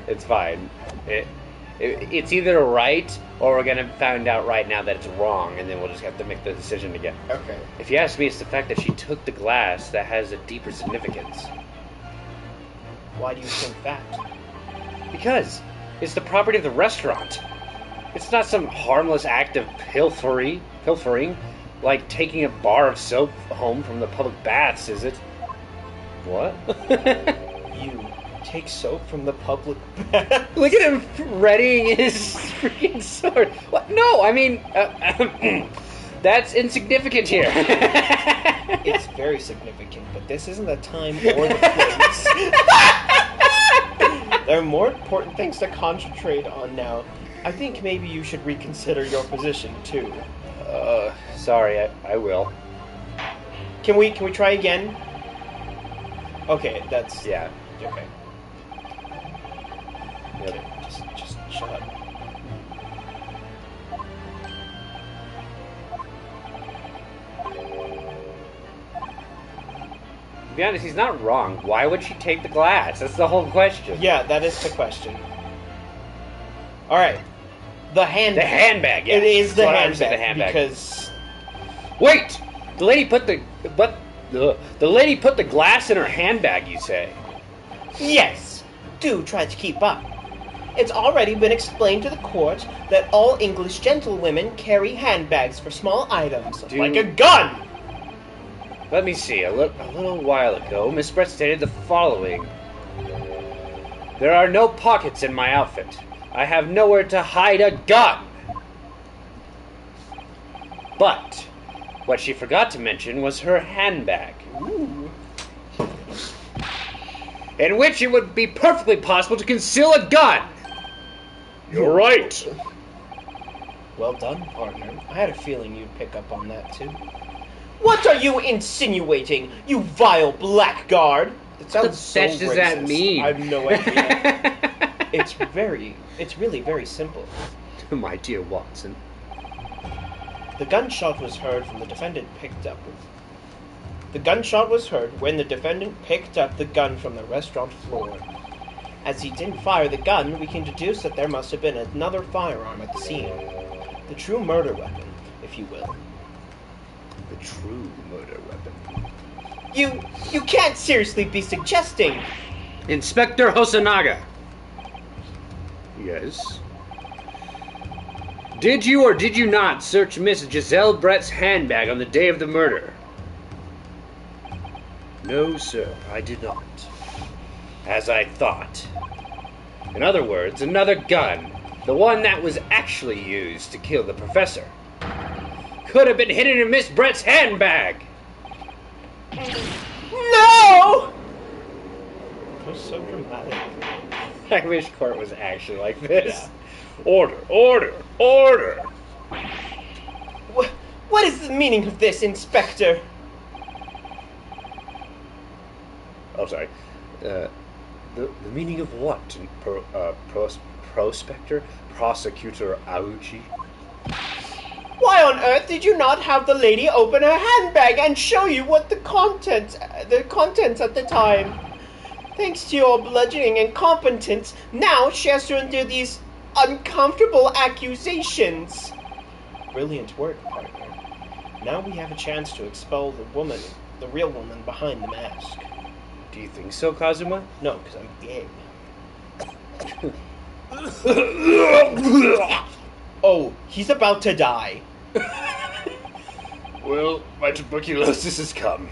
It's fine. It's either right, or we're gonna find out right now that it's wrong, and then we'll just have to make the decision again. Okay. If you ask me, it's the fact that she took the glass that has a deeper significance. Why do you think that? Because it's the property of the restaurant. It's not some harmless act of pilfering, like taking a bar of soap home from the public baths, is it? What? You take soap from the public bath? Look at him readying his freaking sword. What? No, I mean, that's insignificant here. It's very significant, but this isn't the time or the place. There are more important things to concentrate on now. I think maybe you should reconsider your position too. Sorry, I will. Can we try again? Okay, that's Yeah. okay. Yep. Okay, just shut up. To be honest, he's not wrong. Why would she take the glass? That's the whole question. Yeah, that is the question. All right, the handbag. The handbag, yeah. It is the That's what I understood, handbag, the handbag. because Wait! The lady put the lady put the glass in her handbag, you say? yes, do try to keep up. It's already been explained to the court that all English gentlewomen carry handbags for small items, like a gun. Let me see. A little while ago, Miss Brett stated the following. There are no pockets in my outfit. I have nowhere to hide a gun. But what she forgot to mention was her handbag. Ooh. In which it would be perfectly possible to conceal a gun. You're right. Well done, partner. I had a feeling you'd pick up on that too. What are you insinuating, you vile blackguard? It sounds so What does that racist. mean? I have no idea. It's really very simple. My dear Watson. The gunshot was heard when the defendant picked up. The gunshot was heard when the defendant picked up the gun from the restaurant floor. As he didn't fire the gun, we can deduce that there must have been another firearm at the scene. The true murder weapon, if you will. The true murder weapon. You can't seriously be suggesting. Inspector Hosonaga. Yes? Did you or did you not search Miss Giselle Brett's handbag on the day of the murder? No, sir, I did not. As I thought. In other words, another gun, the one that was actually used to kill the professor, could have been hidden in Miss Brett's handbag. No! was so dramatic. I wish court was actually like this. Yeah. Order, order, order! What is the meaning of this, Inspector? Oh, sorry. The meaning of what? Prospector? Prosecutor Auchi? Why on earth did you not have the lady open her handbag and show you what the contents at the time? Thanks to your bludgeoning incompetence, now she has to endure these uncomfortable accusations. Brilliant work, partner. Now we have a chance to expel the real woman behind the mask. Do you think so, Kazuma? No, because I'm gay. Oh, he's about to die. Well, my tuberculosis has come.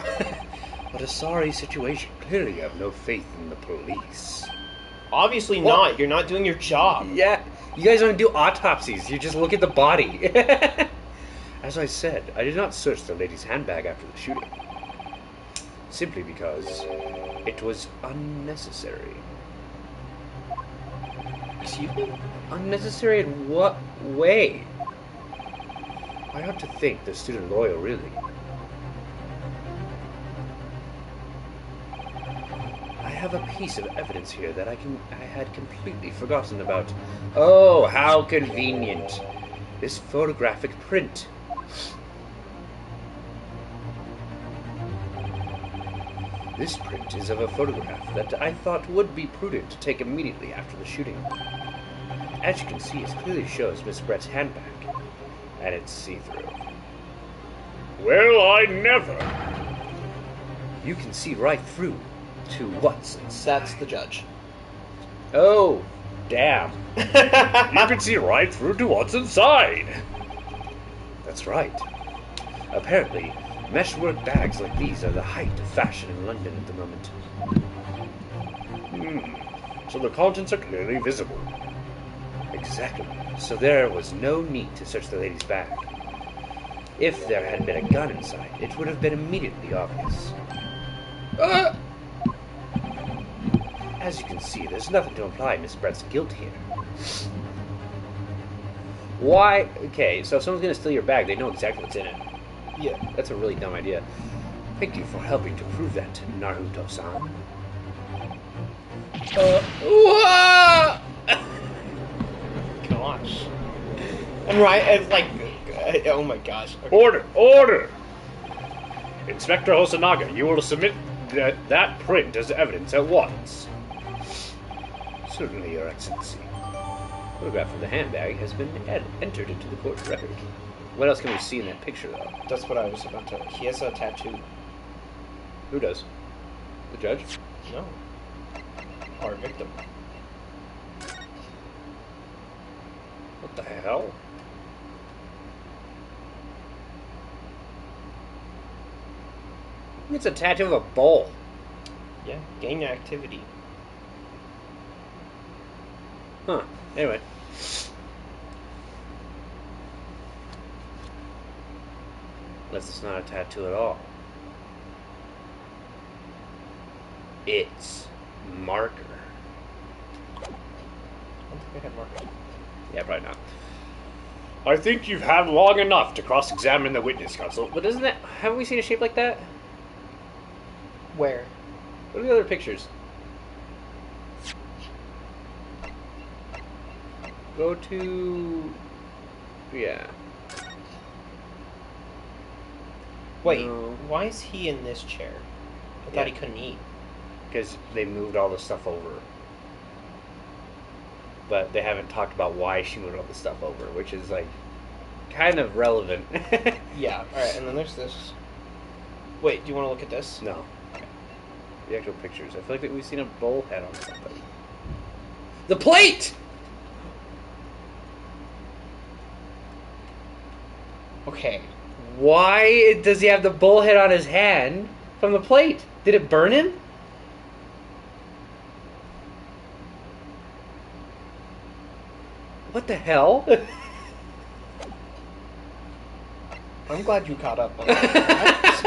What a sorry situation. Clearly you have no faith in the police. Obviously not. You're not doing your job. Yeah, you guys don't do autopsies. You just look at the body. As I said, I did not search the lady's handbag after the shooting. Simply because it was unnecessary. Excuse me? Unnecessary in what way? I ought to think the student lawyer really. I have a piece of evidence here that I had completely forgotten about. Oh, how convenient. This photographic print. This print is of a photograph that I thought would be prudent to take immediately after the shooting. As you can see, it clearly shows Miss Brett's handbag, and it's see-through. Well, I never. You can see right through to what's inside. That's the judge. Oh, damn. You can see right through to what's inside. That's right. Apparently, meshwork bags like these are the height of fashion in London at the moment. So the contents are clearly visible. Exactly. So there was no need to search the lady's bag. If there had been a gun inside, it would have been immediately obvious. As you can see, there's nothing to imply Miss Brett's guilt here. Why? Okay, so if someone's gonna steal your bag, they know exactly what's in it. Yeah. That's a really dumb idea. Thank you for helping to prove that, Naruto-san. Gosh. And right, it's like, oh my gosh. Okay. Order, order! Inspector Hosonaga, you will submit that print as evidence at once. Certainly, Your Excellency. The photograph of the handbag has been entered into the court record. What else can we see in that picture, though? That's what I was about to. He has a tattoo. Who does? The judge? No. Our victim. What the hell? It's a tattoo of a bowl. Yeah. Gain activity. Huh. Anyway. Unless it's not a tattoo at all. It's marker. I don't think I had marker. Yeah, probably not. I think you've had long enough to cross-examine the witness, Counsel. But isn't that... Haven't we seen a shape like that? Where? What are the other pictures? Go to... Yeah. Wait, No. why is he in this chair? I thought he couldn't eat. Because they moved all the stuff over. But they haven't talked about why she moved all the stuff over, which is, like, kind of relevant. Yeah, alright, and then there's this. Wait, do you want to look at this? No. The actual pictures. I feel like we've seen a bowl head on something. The plate! Okay. Why does he have the bullhead on his hand from the plate? Did it burn him? What the hell? I'm glad you caught up on that.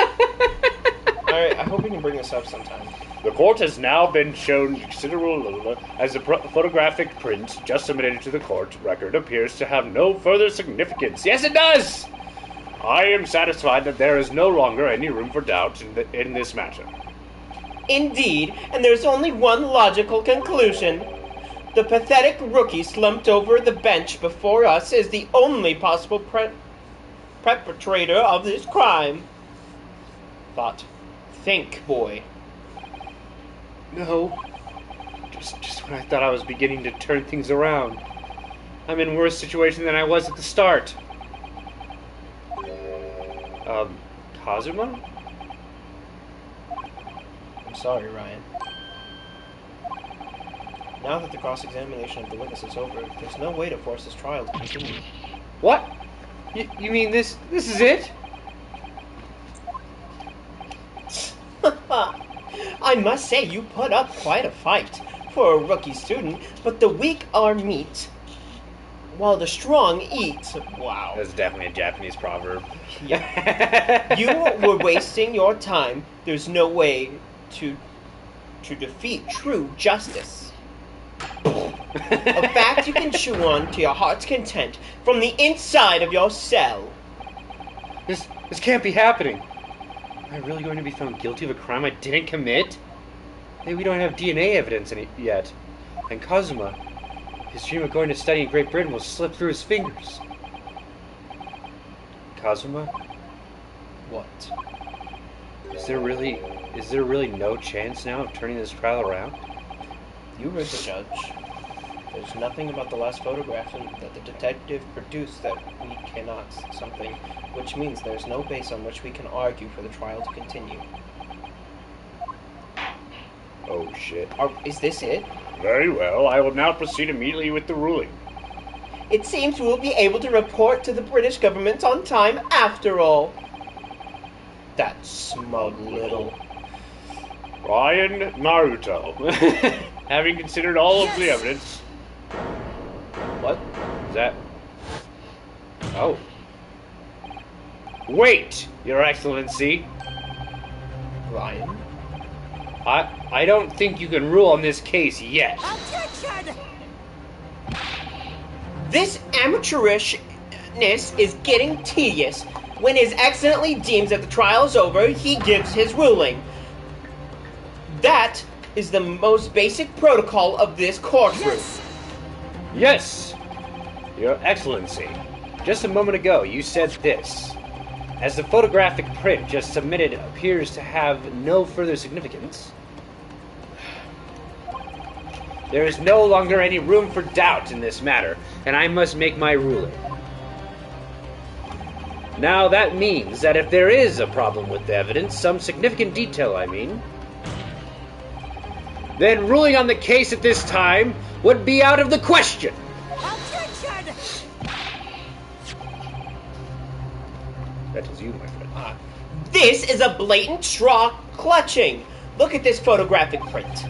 Alright, I hope we can bring this up sometime. The court has now been shown considerable as the photographic print just submitted to the court record appears to have no further significance. Yes, it does! I am satisfied that there is no longer any room for doubt in this matter. Indeed, and there's only one logical conclusion. The pathetic rookie slumped over the bench before us is the only possible perpetrator of this crime. But think, boy. No. Just when I thought I was beginning to turn things around. I'm in worse situation than I was at the start. Kazuma? I'm sorry, Ryan. Now that the cross-examination of the witness is over, there's no way to force this trial to continue. What? You mean this is it? I must say, you put up quite a fight for a rookie student, but the weak are meat, while the strong eat. Wow. That's definitely a Japanese proverb. Yeah. You were wasting your time. There's no way to defeat true justice. A fact you can chew on to your heart's content from the inside of your cell. This can't be happening. Am I really going to be found guilty of a crime I didn't commit? Hey, we don't have DNA evidence yet. And Kazuma, his dream of going to study in Great Britain will slip through his fingers. Kazuma? What? Is there really no chance now of turning this trial around? You were the judge. There's nothing about the last photograph that the detective produced that we cannot something, which means there's no base on which we can argue for the trial to continue. Oh, shit. Is this it? Very well. I will now proceed immediately with the ruling. It seems we'll be able to report to the British government on time after all. That smug little... Ryan Naruto. Having considered all of the evidence... What? Is that... Oh. Wait, Your Excellency. Ryan? I don't think you can rule on this case yet. Objection! This amateurishness is getting tedious. When His Excellency deems that the trial is over, he gives his ruling. That is the most basic protocol of this courtroom. Yes, Your Excellency. Just a moment ago, you said this. As the photographic print just submitted appears to have no further significance, there is no longer any room for doubt in this matter, and I must make my ruling. Now, that means that if there is a problem with the evidence, some significant detail, I mean, then ruling on the case at this time would be out of the question. Objection! That is you, my friend. This is a blatant straw clutching. Look at this photographic print.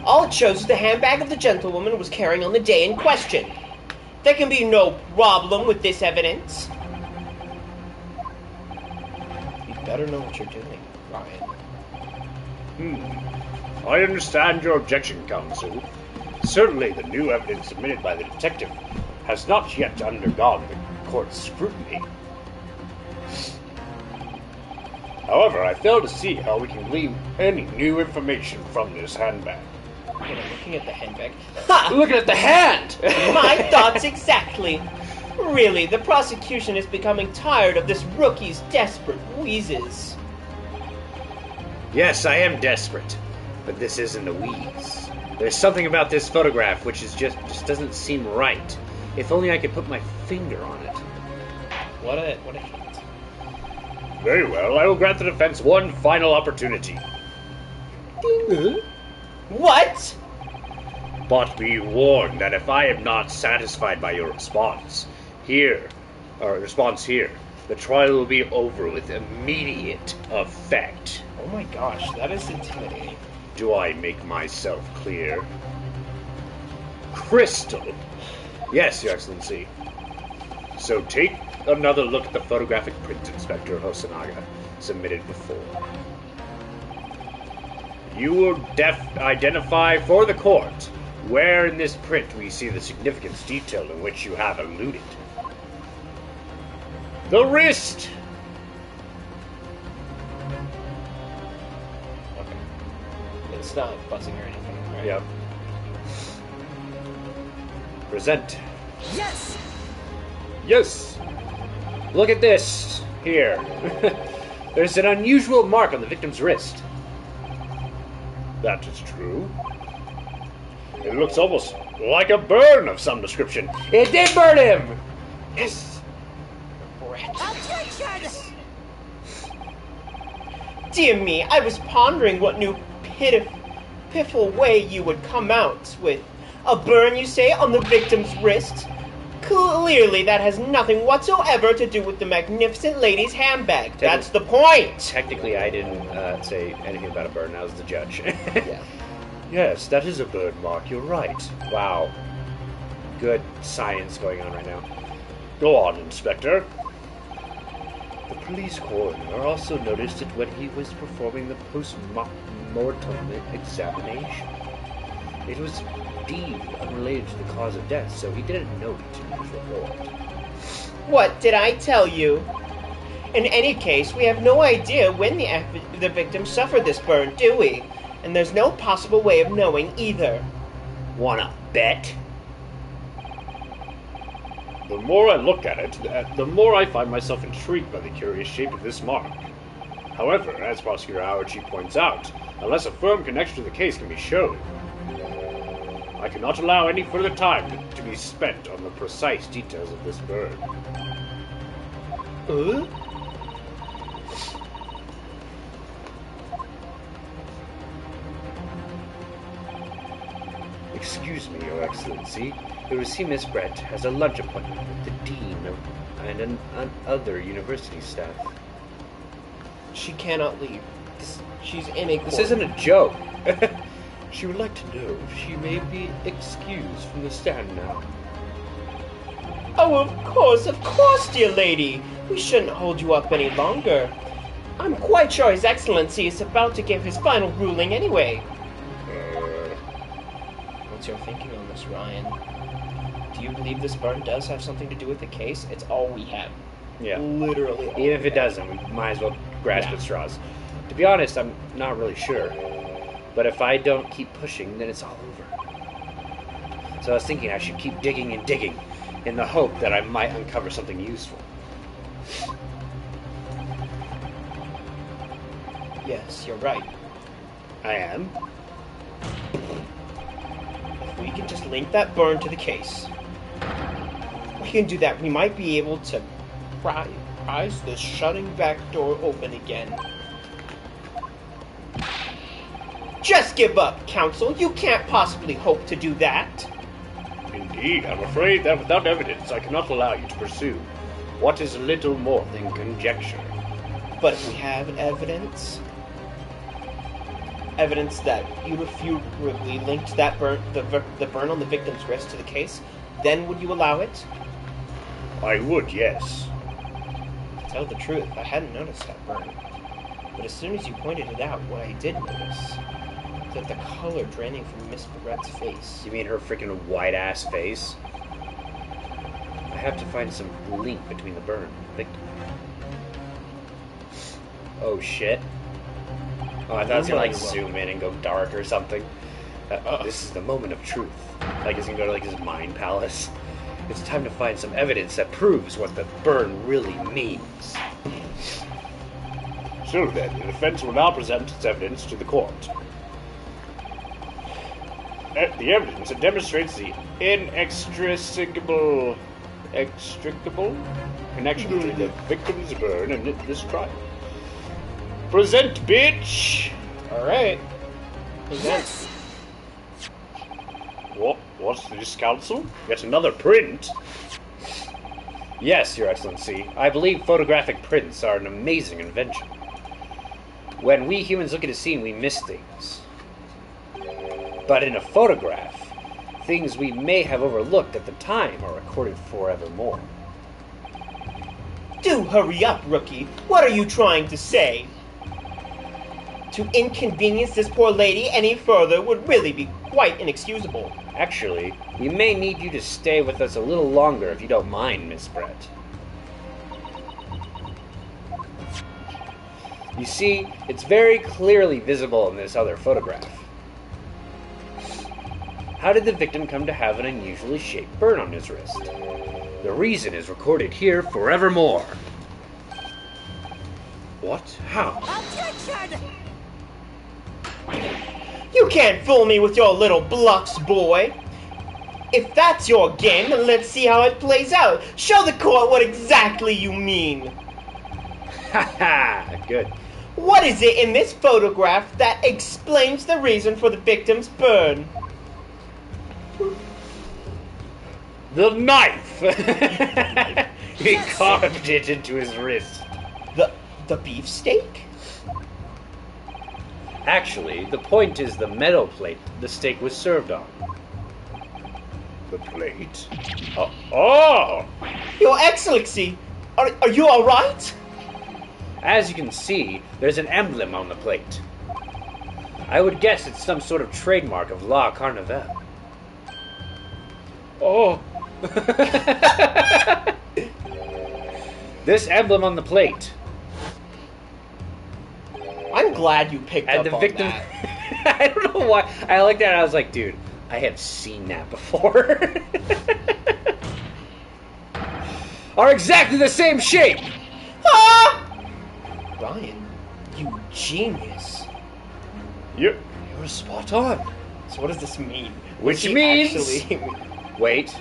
All it shows is the handbag of the gentlewoman was carrying on the day in question. There can be no problem with this evidence. You better know what you're doing, Ryan. I understand your objection, counsel. Certainly the new evidence submitted by the detective has not yet undergone the court's scrutiny. However, I fail to see how we can glean any new information from this handbag. I'm looking at the handbag. Looking at the hand! My thoughts exactly. Really, the prosecution is becoming tired of this rookie's desperate wheezes. Yes, I am desperate, but this isn't a wheeze. There's something about this photograph which is just doesn't seem right. If only I could put my finger on it. What a hint. Very well, I will grant the defense one final opportunity. What? But be warned that if I am not satisfied by your response here, the trial will be over with immediate effect. Oh my gosh, that is intimidating. Do I make myself clear? Crystal. Yes, Your Excellency. So take another look at the photographic print, Inspector Hosonaga, submitted before. You will identify for the court where in this print we see the significance detail in which you have alluded. The wrist! Okay. It's not buzzing or anything, right? Yep. Present. Yes! Yes! Look at this! Here. There's an unusual mark on the victim's wrist. That is true. It looks almost like a burn of some description. It did burn him! Yes! Objection! Dear me, I was pondering what new pitiful way you would come out with. A burn, you say, on the victim's wrist? Clearly that has nothing whatsoever to do with the magnificent lady's handbag. That's the point! Technically, I didn't say anything about a burn. I was the judge. Yeah. Yes, that is a burn mark. You're right. Wow. Good science going on right now. Go on, Inspector. The police coroner also noticed it when he was performing the post-mortem examination. It was deemed unrelated to the cause of death, so he didn't note it in his report. What did I tell you? In any case, we have no idea when the victim suffered this burn, do we? And there's no possible way of knowing either. Wanna bet? The more I look at it, the more I find myself intrigued by the curious shape of this mark. However, as Prosecutor Howard points out, unless a firm connection to the case can be shown, I cannot allow any further time to be spent on the precise details of this burn. Excuse me, Your Excellency. The Miss Brett has a lunch appointment with the Dean and other university staff. She cannot leave. She's in a court. This isn't a joke. She would like to know if she may be excused from the stand now. Oh, of course, dear lady. We shouldn't hold you up any longer. I'm quite sure His Excellency is about to give his final ruling anyway. What's your thinking on this, Ryan? Do you believe this burn does have something to do with the case? It's all we have. Yeah. Literally all Even if we it have. doesn't, we might as well grasp at straws. To be honest, I'm not really sure. But if I don't keep pushing, then it's all over. So I was thinking I should keep digging and digging, in the hope that I might uncover something useful. Yes, you're right. I am? If we can just link that burn to the case, we can do that. We might be able to prise the shutting back door open again. Just give up, Counsel. You can't possibly hope to do that. Indeed, I'm afraid that without evidence I cannot allow you to pursue what is little more than conjecture. But if we have evidence that irrefutably linked that burn, the burn on the victim's wrist to the case, then would you allow it? I would, yes. To tell the truth, I hadn't noticed that burn. But as soon as you pointed it out, what I did notice that the color draining from Miss Barrett's face. You mean her freaking white-ass face? I have to find some link between the burn and the victim. Oh, shit. Oh, I thought it was gonna, like, zoom in and go dark or something. This is the moment of truth. Like, he's gonna go to, like, his mind palace. It's time to find some evidence that proves what the burn really means. So then, the defense will now present its evidence to the court. The evidence that demonstrates the inextricable connection between the victim's burn and this crime. Present, bitch! Alright. Present. What's this, Counsel? Yet another print? Yes, Your Excellency. I believe photographic prints are an amazing invention. When we humans look at a scene, we miss things. But in a photograph, things we may have overlooked at the time are recorded forevermore. Do hurry up, rookie. What are you trying to say? To inconvenience this poor lady any further would really be quite inexcusable. Actually, we may need you to stay with us a little longer if you don't mind, Miss Brett. You see, it's very clearly visible in this other photograph. How did the victim come to have an unusually shaped burn on his wrist? The reason is recorded here forevermore. What? How? Objection! You can't fool me with your little bluffs, boy. If that's your game, then let's see how it plays out. Show the court what exactly you mean. Ha! Good. What is it in this photograph that explains the reason for the victim's burn? The knife! He carved it into his wrist. The beefsteak? Actually, the point is the metal plate the steak was served on. The plate? Oh! Your Excellency, are you alright? As you can see, there's an emblem on the plate. I would guess it's some sort of trademark of La Carnival. Oh! This emblem on the plate. I'm glad you picked And up the on victim... that. I don't know why. I like that. I was like, dude, I have seen that before. Are exactly the same shape. Ah! Ryan, you genius. You're spot on. So what does this mean? Which He means... actually... Wait.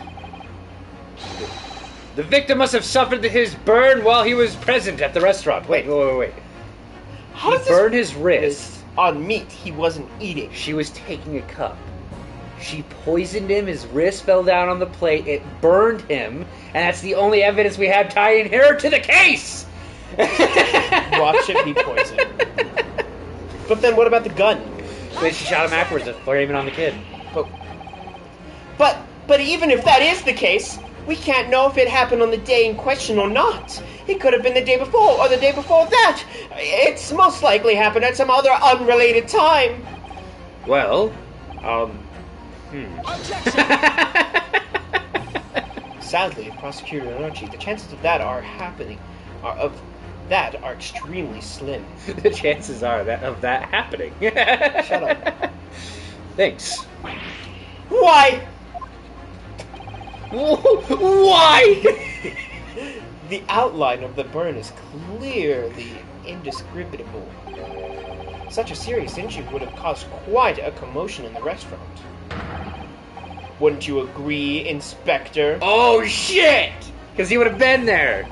The victim must have suffered his burn while he was present at the restaurant. Wait. How He does this burned his wrist. on meat he wasn't eating? She was taking a cup. She poisoned him, his wrist fell down on the plate, it burned him, and that's the only evidence we have tying her to the case! Watch it be poisoned. But then what about the gun? Then she shot him afterwards to flame it on the kid. But even if that is the case, we can't know if it happened on the day in question or not. It could have been the day before or the day before that. It's most likely happened at some other unrelated time. Well, Objection! Sadly, Prosecutor Inochi, the chances of that are extremely slim. the chances are of that happening. Shut up. Thanks. Why? Why? The outline of the burn is clearly indescribable. Such a serious injury would have caused quite a commotion in the restaurant. Wouldn't you agree, Inspector? Oh shit! Because he would have been there.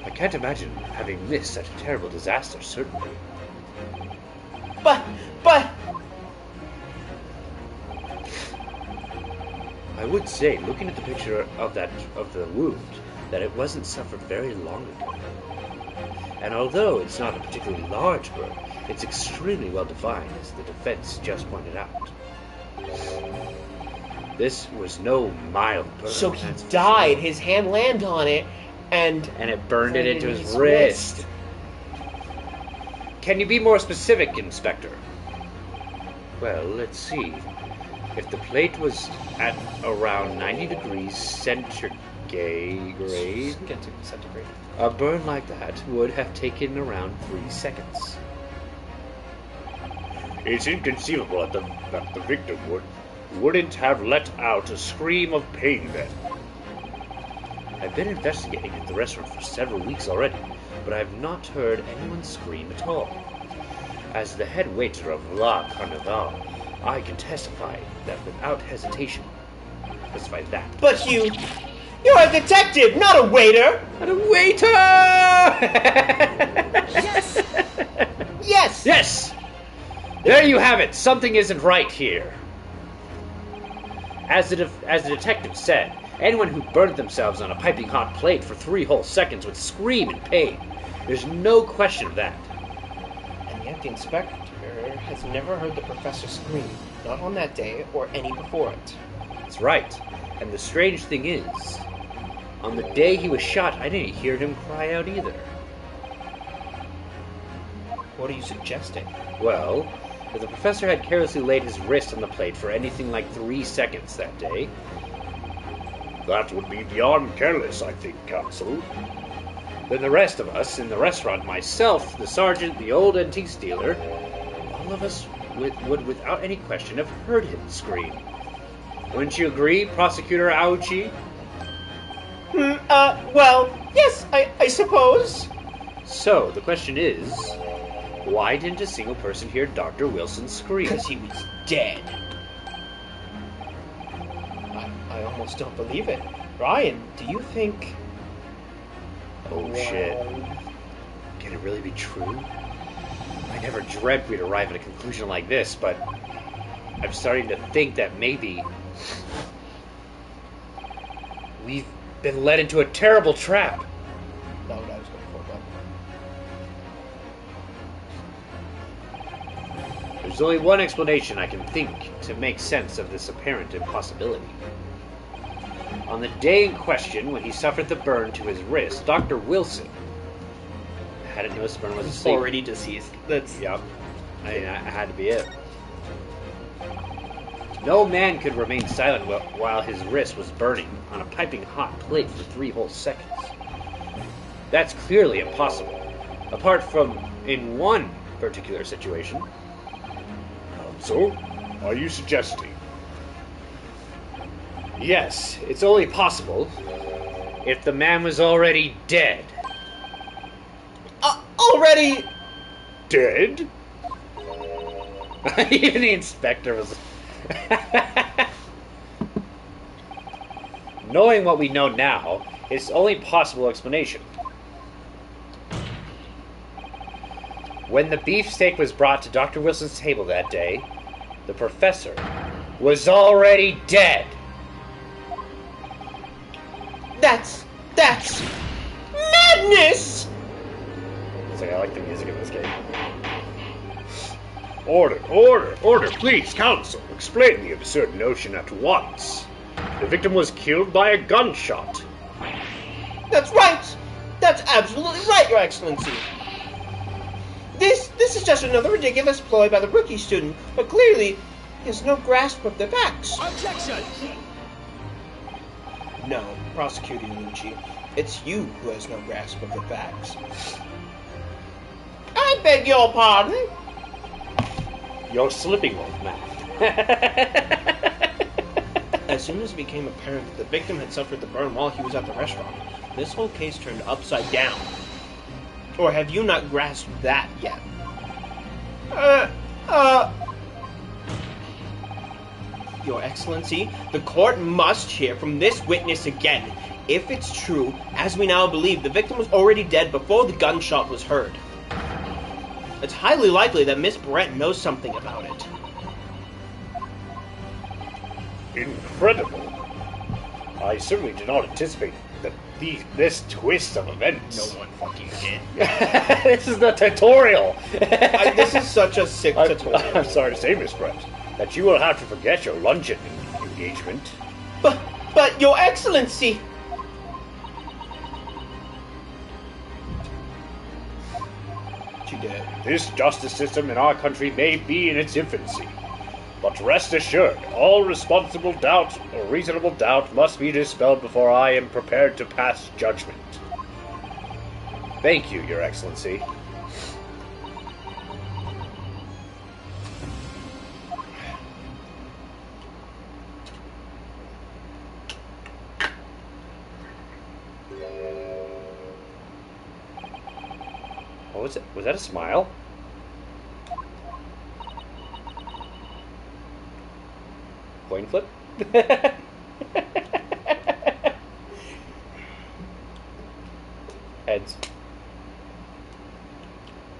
I can't imagine having missed such a terrible disaster, certainly. But... I would say, looking at the picture of the wound, that it wasn't suffered very long ago. And although it's not a particularly large burn, it's extremely well defined, as the defense just pointed out. This was no mild burn. So he that's for died, sure. his hand landed on it, and It burned it into his wrist. Can you be more specific, Inspector? Well, let's see. If the plate was at around 90 degrees centigrade, Centigrade. a burn like that would have taken around 3 seconds. It's inconceivable that the victim wouldn't have let out a scream of pain then. I've been investigating at the restaurant for several weeks already, but I've not heard anyone scream at all. As the head waiter of La Carnival, I can testify that without hesitation. Testify that. But you're a detective, not a waiter! And a waiter! Yes! Yes! Yes! There you have it. Something isn't right here. As the detective said, anyone who burned themselves on a piping hot plate for 3 whole seconds would scream in pain. There's no question of that. And yet the inspector has never heard the professor scream, not on that day or any before it. That's right. And the strange thing is, on the day he was shot, I didn't hear him cry out either. What are you suggesting? Well, if the professor had carelessly laid his wrist on the plate for anything like 3 seconds that day... That would be beyond careless, I think, Counsel. Then the rest of us in the restaurant, myself, the sergeant, the old antique dealer, all of us would without any question have heard him scream. Wouldn't you agree, Prosecutor Aochi? Well, yes, I suppose. So, the question is, why didn't a single person hear Dr. Wilson scream? Because he was dead. I almost don't believe it. Ryan, do you think... Oh, shit. Can it really be true? I never dreamt we'd arrive at a conclusion like this, but I'm starting to think that maybe we've been led into a terrible trap. Not what I was going for, but... There's only one explanation I can think to make sense of this apparent impossibility. On the day in question, when he suffered the burn to his wrist, Dr. Wilson hadn't noticed the burn was asleep. Already deceased. That's... Yep. I had to be it. No man could remain silent while his wrist was burning on a piping hot plate for 3 whole seconds. That's clearly impossible, apart from in one particular situation. So, are you suggesting? Yes, it's only possible if the man was already dead. Already... Dead? Even the inspector was... Knowing what we know now, it's the only possible explanation. When the beefsteak was brought to Dr. Wilson's table that day, the professor was already dead. That's madness! It's like, I like the music in this game. Order, please, Counsel. Explain the absurd notion at once. The victim was killed by a gunshot. That's right! That's absolutely right, Your Excellency! This is just another ridiculous ploy by the rookie student, but clearly he has no grasp of the facts. Objection! No, Prosecutor Lucci, it's you who has no grasp of the facts. I beg your pardon? You're slipping, old man. As soon as it became apparent that the victim had suffered the burn while he was at the restaurant, this whole case turned upside down. Or have you not grasped that yet? Your Excellency, the court must hear from this witness again. If it's true, as we now believe, the victim was already dead before the gunshot was heard. It's highly likely that Miss Brett knows something about it. Incredible. I certainly did not anticipate this twist of events. No one fucking did. This is the tutorial. This is such a sick tutorial. I'm sorry to say, Miss Brett, that you will have to forget your luncheon engagement. But Your Excellency! She did it. This justice system in our country may be in its infancy, but rest assured, all responsible doubt or reasonable doubt must be dispelled before I am prepared to pass judgment. Thank you, Your Excellency. What was it? Was that a smile? Coin flip? Heads.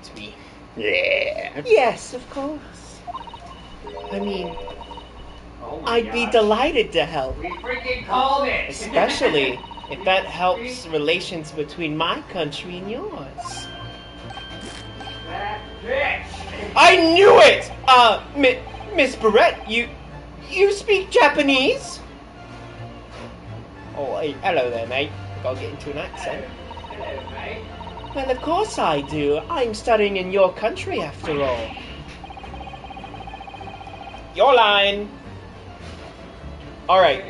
It's me. Yeah. Yes, of course. I mean, I'd be delighted to help. We freaking called it! Especially if that helps relations between my country and yours. That bitch! I knew it! Miss Barrett, you speak Japanese? Oh, hey, hello there, mate. Gotta get into an accent. Hello, mate. Well, of course I do. I'm studying in your country, after all. Your line. Alright,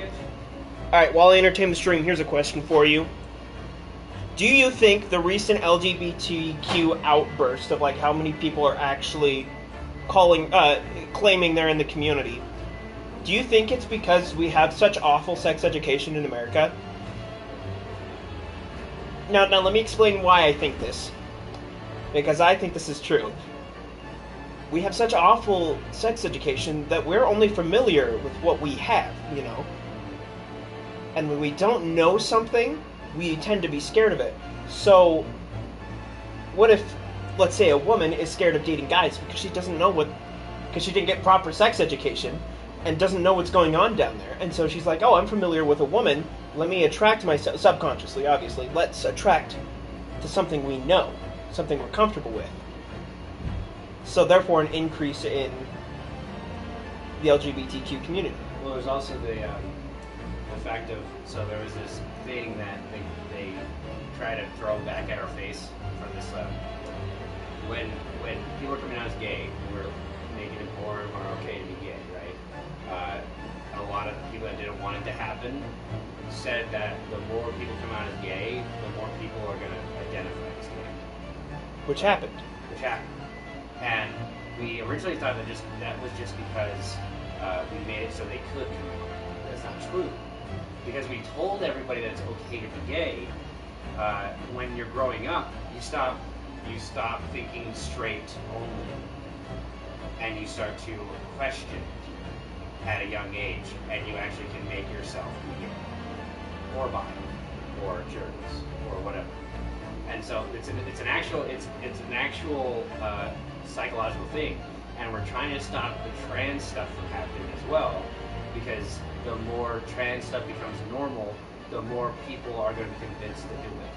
while I entertain the stream, here's a question for you. Do you think the recent LGBTQ outburst of, like, how many people are actually claiming they're in the community, do you think it's because we have such awful sex education in America? Now let me explain why I think this. Because I think this is true. We have such awful sex education that we're only familiar with what we have, you know? And when we don't know something, we tend to be scared of it. So, what if, let's say, a woman is scared of dating guys because she doesn't know because she didn't get proper sex education and doesn't know what's going on down there. And so she's like, oh, I'm familiar with a woman, let me attract myself, subconsciously, obviously, let's attract to something we know, something we're comfortable with. So therefore an increase in the LGBTQ community. Well, there's also the fact of, so there was this thing that they try to throw back at our face from this, when people are coming out as gay, who were naked and porn are okay to be gay, right? A lot of people that didn't want it to happen said that the more people come out as gay, the more people are going to identify as gay. Which happened. And we originally thought that was just because we made it so they could come out. That's not true. Because we told everybody that it's okay to be gay. When you're growing up, you stop thinking straight only, and you start to question at a young age, and you actually can make yourself be gay, or bi, or jerks, or whatever. And so it's an actual psychological thing, and we're trying to stop the trans stuff from happening as well, because the more trans stuff becomes normal, the more people are going to be convinced to do it.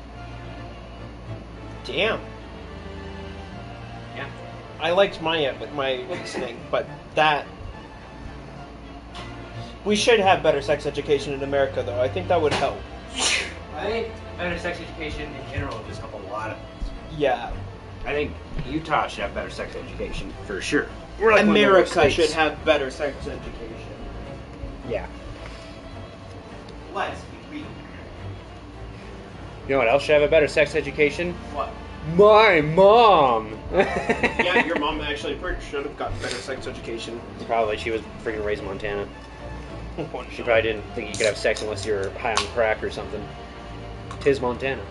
Damn. Yeah. I liked my listening, but that... We should have better sex education in America, though. I think that would help. I think better sex education in general would just help a lot of things. Yeah. I think Utah should have better sex education, for sure. We're like America should have better sex education. Yeah. Let's be real. You know what else should have a better sex education? What? My mom! Yeah, your mom actually should have got better sex education. Probably. She was freaking raised in Montana. She probably didn't think you could have sex unless you're high on crack or something. 'Tis Montana.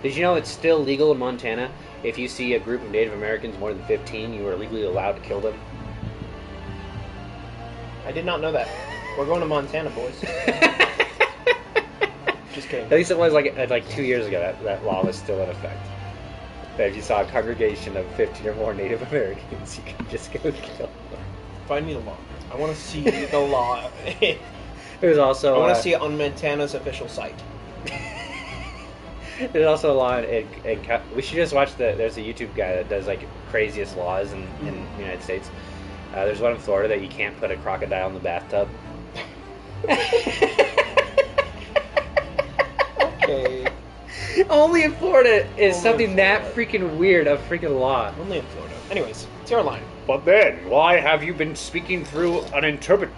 Did you know it's still legal in Montana? If you see a group of Native Americans more than 15, you are legally allowed to kill them. I did not know that. We're going to Montana, boys. Just kidding. At least it was like 2 years ago that law was still in effect. That if you saw a congregation of 15 or more Native Americans, you could just go kill them. Find me the law. I want to see the law. There's also I want to see it on Montana's official site. There's also a law in we should just watch there's a YouTube guy that does like craziest laws in the United States. There's one in Florida that you can't put a crocodile in the bathtub. Okay. Only in Florida is Only something in that Florida. freaking weird, a freaking law. Only in Florida. Anyways, it's your line. But then, why have you been speaking through an interpreter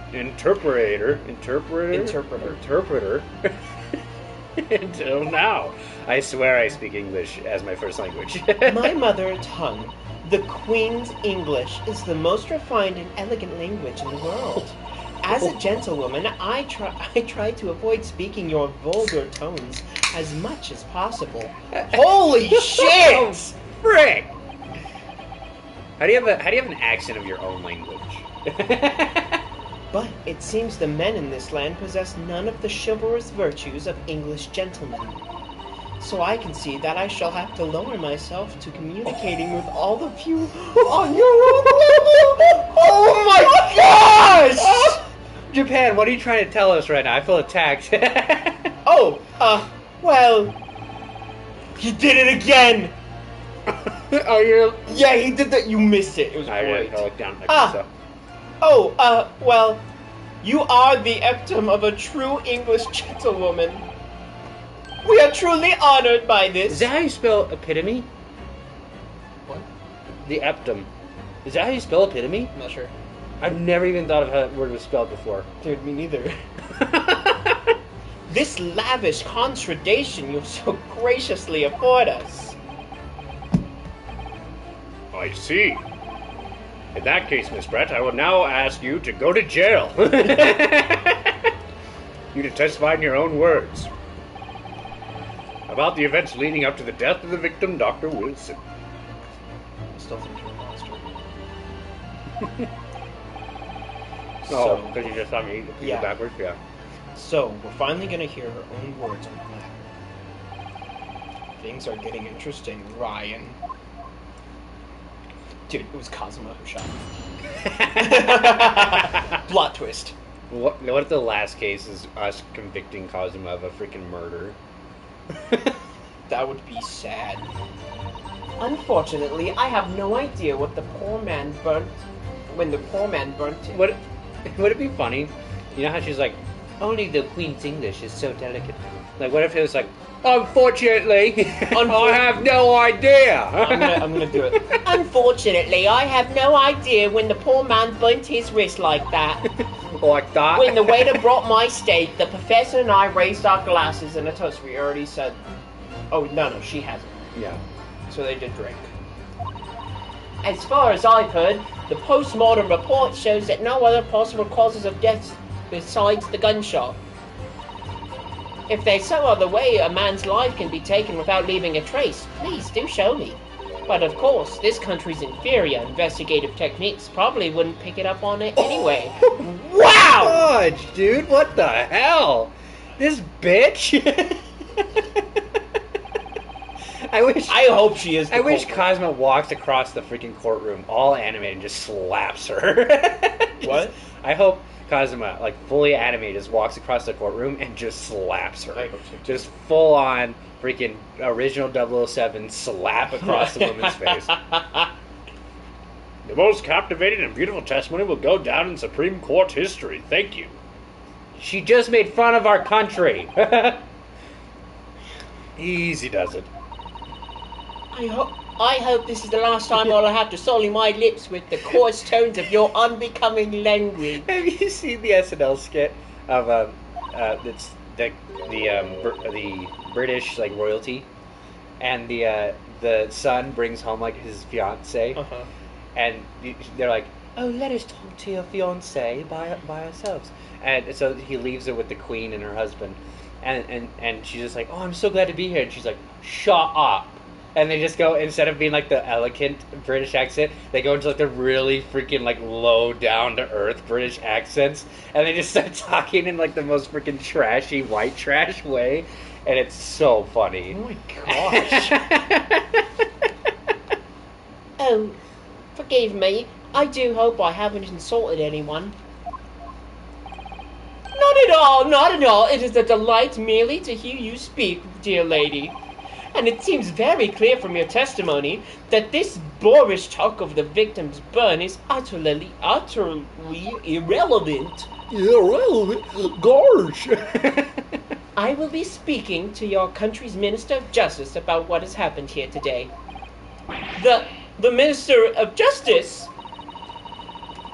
until now? I swear I speak English as my first language. My mother tongue, the Queen's English, is the most refined and elegant language in the world. As a gentlewoman, I try to avoid speaking your vulgar tones as much as possible. Holy shit! Frick! How do you have an accent of your own language? But it seems the men in this land possess none of the chivalrous virtues of English gentlemen. So I can see that I shall have to lower myself to communicating with all of you on your own level. Oh my gosh! Japan, what are you trying to tell us right now? I feel attacked. Well, he did it again. Oh, you? Yeah, he did that. You missed it. It was great. I look down. Well, you are the epitome of a true English gentlewoman. We are truly honored by this. Is that how you spell epitome? What? The eptum. Is that how you spell epitome? I'm not sure. I've never even thought of how that word was spelled before. Dude, me neither. This lavish contradation you so graciously afford us. I see. In that case, Miss Brett, I will now ask you to go to jail. You to testify in your own words about the events leading up to the death of the victim, Dr. Wilson. I still think you're a monster. Oh, because you just saw me eat Yeah. backwards? Yeah. So, we're finally going to hear her own words on the matter. Things are getting interesting, Ryan. Dude, it was Kazuma who shot him. Plot twist. What if the last case is us convicting Kazuma of a freaking murder? That would be sad. Unfortunately, I have no idea what the poor man burnt when the poor man burnt it. Would it be funny? You know how she's like, only the Queen's English is so delicate. Like, what if it was like, unfortunately, I have no idea. I'm gonna do it. Unfortunately, I have no idea when the poor man burnt his wrist like that. Like that. When the waiter brought my steak, the professor and I raised our glasses in a toast. We already said. Oh no, she hasn't. Yeah. So they did drink. As far as I've heard, the post-mortem report shows that no other possible causes of death besides the gunshot. If there's some other way a man's life can be taken without leaving a trace, please do show me. But of course, this country's inferior investigative techniques probably wouldn't pick it up on it anyway. Wow! Fudge, dude, what the hell? This bitch? I hope she is the I wish culprit. Cosmo walks across the freaking courtroom, all animated, and just slaps her. What? I hope Kazuma, like fully animated, just walks across the courtroom and just slaps her. I hope so, too. Just full on freaking original 007 slap across the woman's face. The most captivating and beautiful testimony will go down in Supreme Court history. Thank you. She just made fun of our country. Easy does it. I hope this is the last time I'll have to sully my lips with the coarse tones of your unbecoming language. Have you seen the SNL skit of it's the British like royalty, and the son brings home like his fiance, and they're like, "Oh, let us talk to your fiance by ourselves," and so he leaves her with the Queen and her husband, and she's just like, "Oh, I'm so glad to be here," and she's like, "Shut up." And they just go, instead of being like the elegant British accent, they go into like the really freaking like low down to earth British accents, and they just start talking in like the most freaking trashy white trash way, and it's so funny. Oh my gosh. Oh, forgive me. I do hope I haven't insulted anyone. Not at all, not at all. It is a delight merely to hear you speak, dear lady. And it seems very clear from your testimony that this boorish talk of the victim's burn is utterly irrelevant. Irrelevant? Gosh! I will be speaking to your country's Minister of Justice about what has happened here today. The Minister of Justice?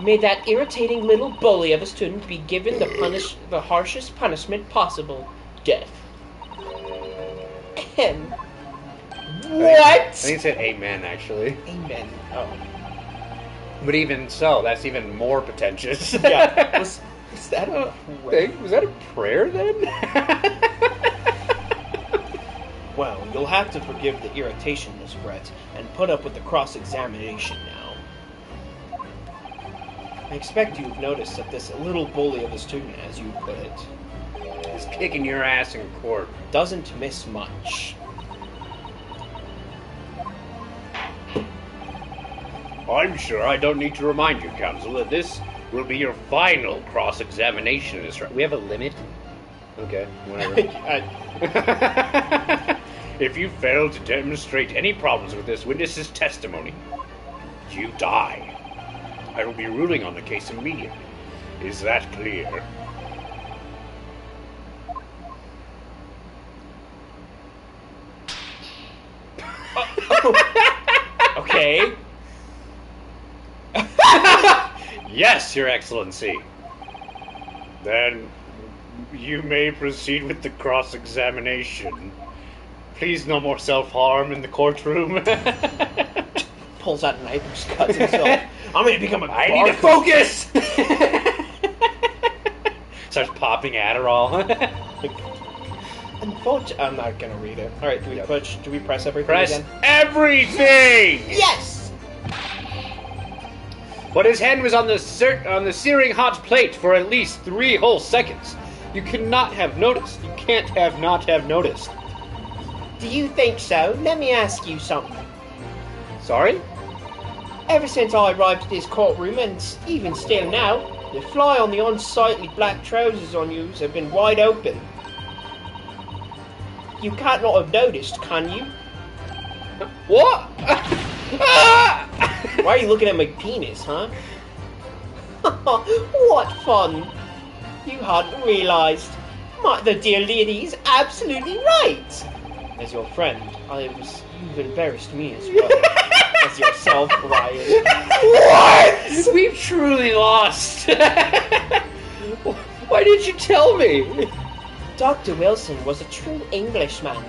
May that irritating little bully of a student be given the harshest punishment possible. Death. What? I think it said amen, actually. Amen. Oh. But even so, that's even more pretentious. Yeah. Was that a thing? Was that a prayer then? Well, you'll have to forgive the irritation, Miss Brett, and put up with the cross-examination now. I expect you've noticed that this little bully of a student, as you put it, Is kicking your ass in court. doesn't miss much. I'm sure I don't need to remind you, counsel, that this will be your final cross-examination in this trial. We have a limit? Okay, whatever. If you fail to demonstrate any problems with this witness's testimony, you die. I will be ruling on the case immediately. Is that clear? Yes, Your Excellency. Then you may proceed with the cross-examination. Please, no more self-harm in the courtroom. Pulls out a knife and just cuts himself. I'm gonna become a I need to focus! Starts popping Adderall. I'm not gonna read it. Alright, do we press everything Press again? everything! Yes! But his hand was on the searing hot plate for at least 3 whole seconds. You cannot have noticed. You can't have not have noticed. Do you think so? Let me ask you something. Sorry? Ever since I arrived at this courtroom, and even still now, the fly on the unsightly black trousers on you have been wide open. You can't not have noticed, can you? What? Why are you looking at my penis, huh? What fun! You hadn't realised. The dear lady is absolutely right. As your friend, you've embarrassed me as well. As yourself, Ryan. What? We've truly lost. Why didn't you tell me? Dr. Wilson was a true Englishman.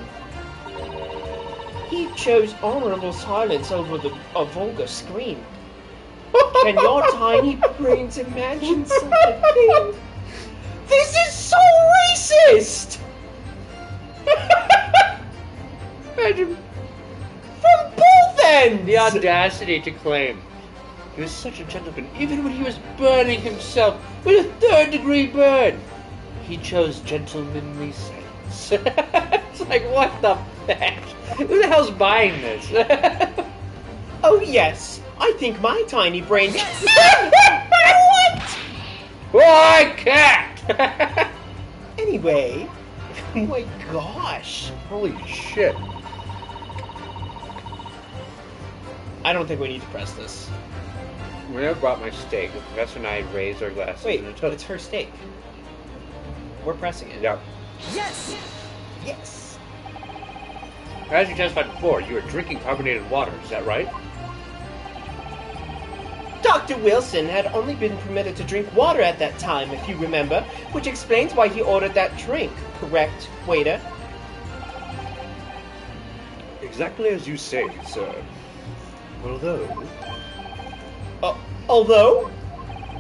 He chose honourable silence over a vulgar scream. Can your tiny brains imagine such a thing? This is so racist! Imagine From both ends! the audacity to claim he was such a gentleman, even when he was burning himself with a 3rd-degree burn. He chose gentlemanly silence. It's like, what the heck? Who the hell's buying this? Oh yes, I think my tiny brain... What? Why, cat? Anyway, oh my gosh. Holy shit. I don't think we need to press this. When I brought my steak, the professor and I raised our glasses Wait, and took. it's her steak. We're pressing it. Yeah. Yes! Yes. As you testified before, you were drinking carbonated water, is that right? Dr. Wilson had only been permitted to drink water at that time, if you remember, which explains why he ordered that drink, correct, waiter? Exactly as you say, sir. Although?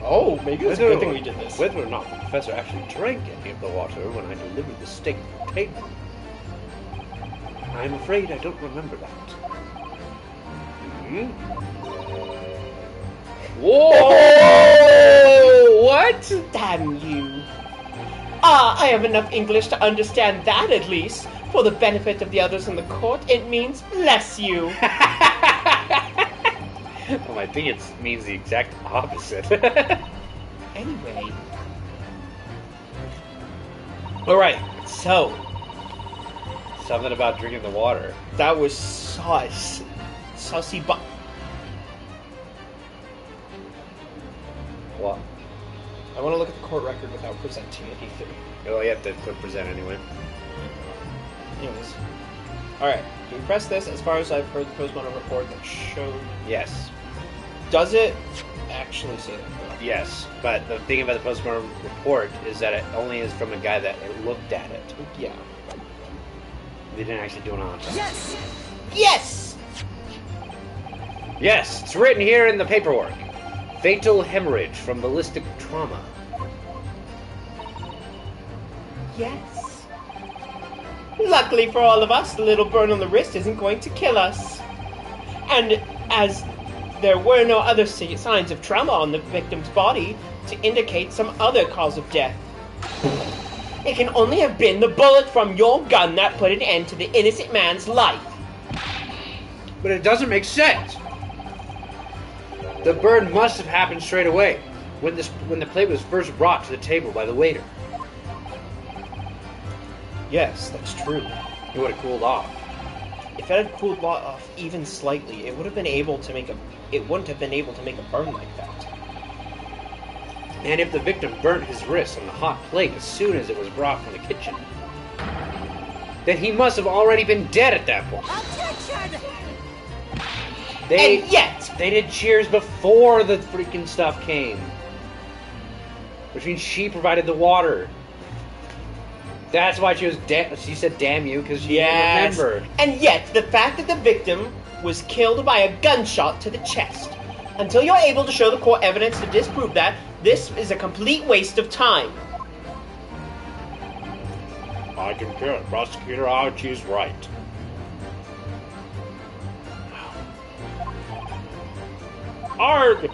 Oh, maybe it's a good thing we did this. Whether or not the professor actually drank any of the water when I delivered the steak to the table, I'm afraid I don't remember that. Hmm? Whoa! What? Damn you. I have enough English to understand that, at least. For the benefit of the others in the court, it means bless you. Well, I think it means the exact opposite. Anyway. Alright, so. Something about drinking the water. That was sauce. Saucy but. What? I want to look at the court record without presenting anything. Oh, you have to click present anyway. Anyways. Alright, do we press this? As far as I've heard the postmortem report that showed... Yes. Does it actually say that? Yes, but the thing about the postmortem report is that it only is from a guy that looked at it. Yeah. They didn't actually do an autopsy. Yes! Yes! Yes, it's written here in the paperwork. Fatal hemorrhage from ballistic trauma. Yes. Luckily for all of us, the little burn on the wrist isn't going to kill us. And as there were no other signs of trauma on the victim's body to indicate some other cause of death. It can only have been the bullet from your gun that put an end to the innocent man's life. But it doesn't make sense. The burn must have happened straight away, when the plate was first brought to the table by the waiter. Yes, that's true. It would have cooled off. If it had cooled off even slightly, it would have been able to make it wouldn't have been able to make a burn like that. And if the victim burnt his wrist on the hot plate as soon as it was brought from the kitchen, then he must have already been dead at that point. Objection! And yet, They did cheers before the freaking stuff came. which means she provided the water. That's why she said damn you, because she didn't remember. And yet, the fact that the victim was killed by a gunshot to the chest. Until you're able to show the court evidence to disprove that, this is a complete waste of time. I concur. Prosecutor Archie is right. Arg!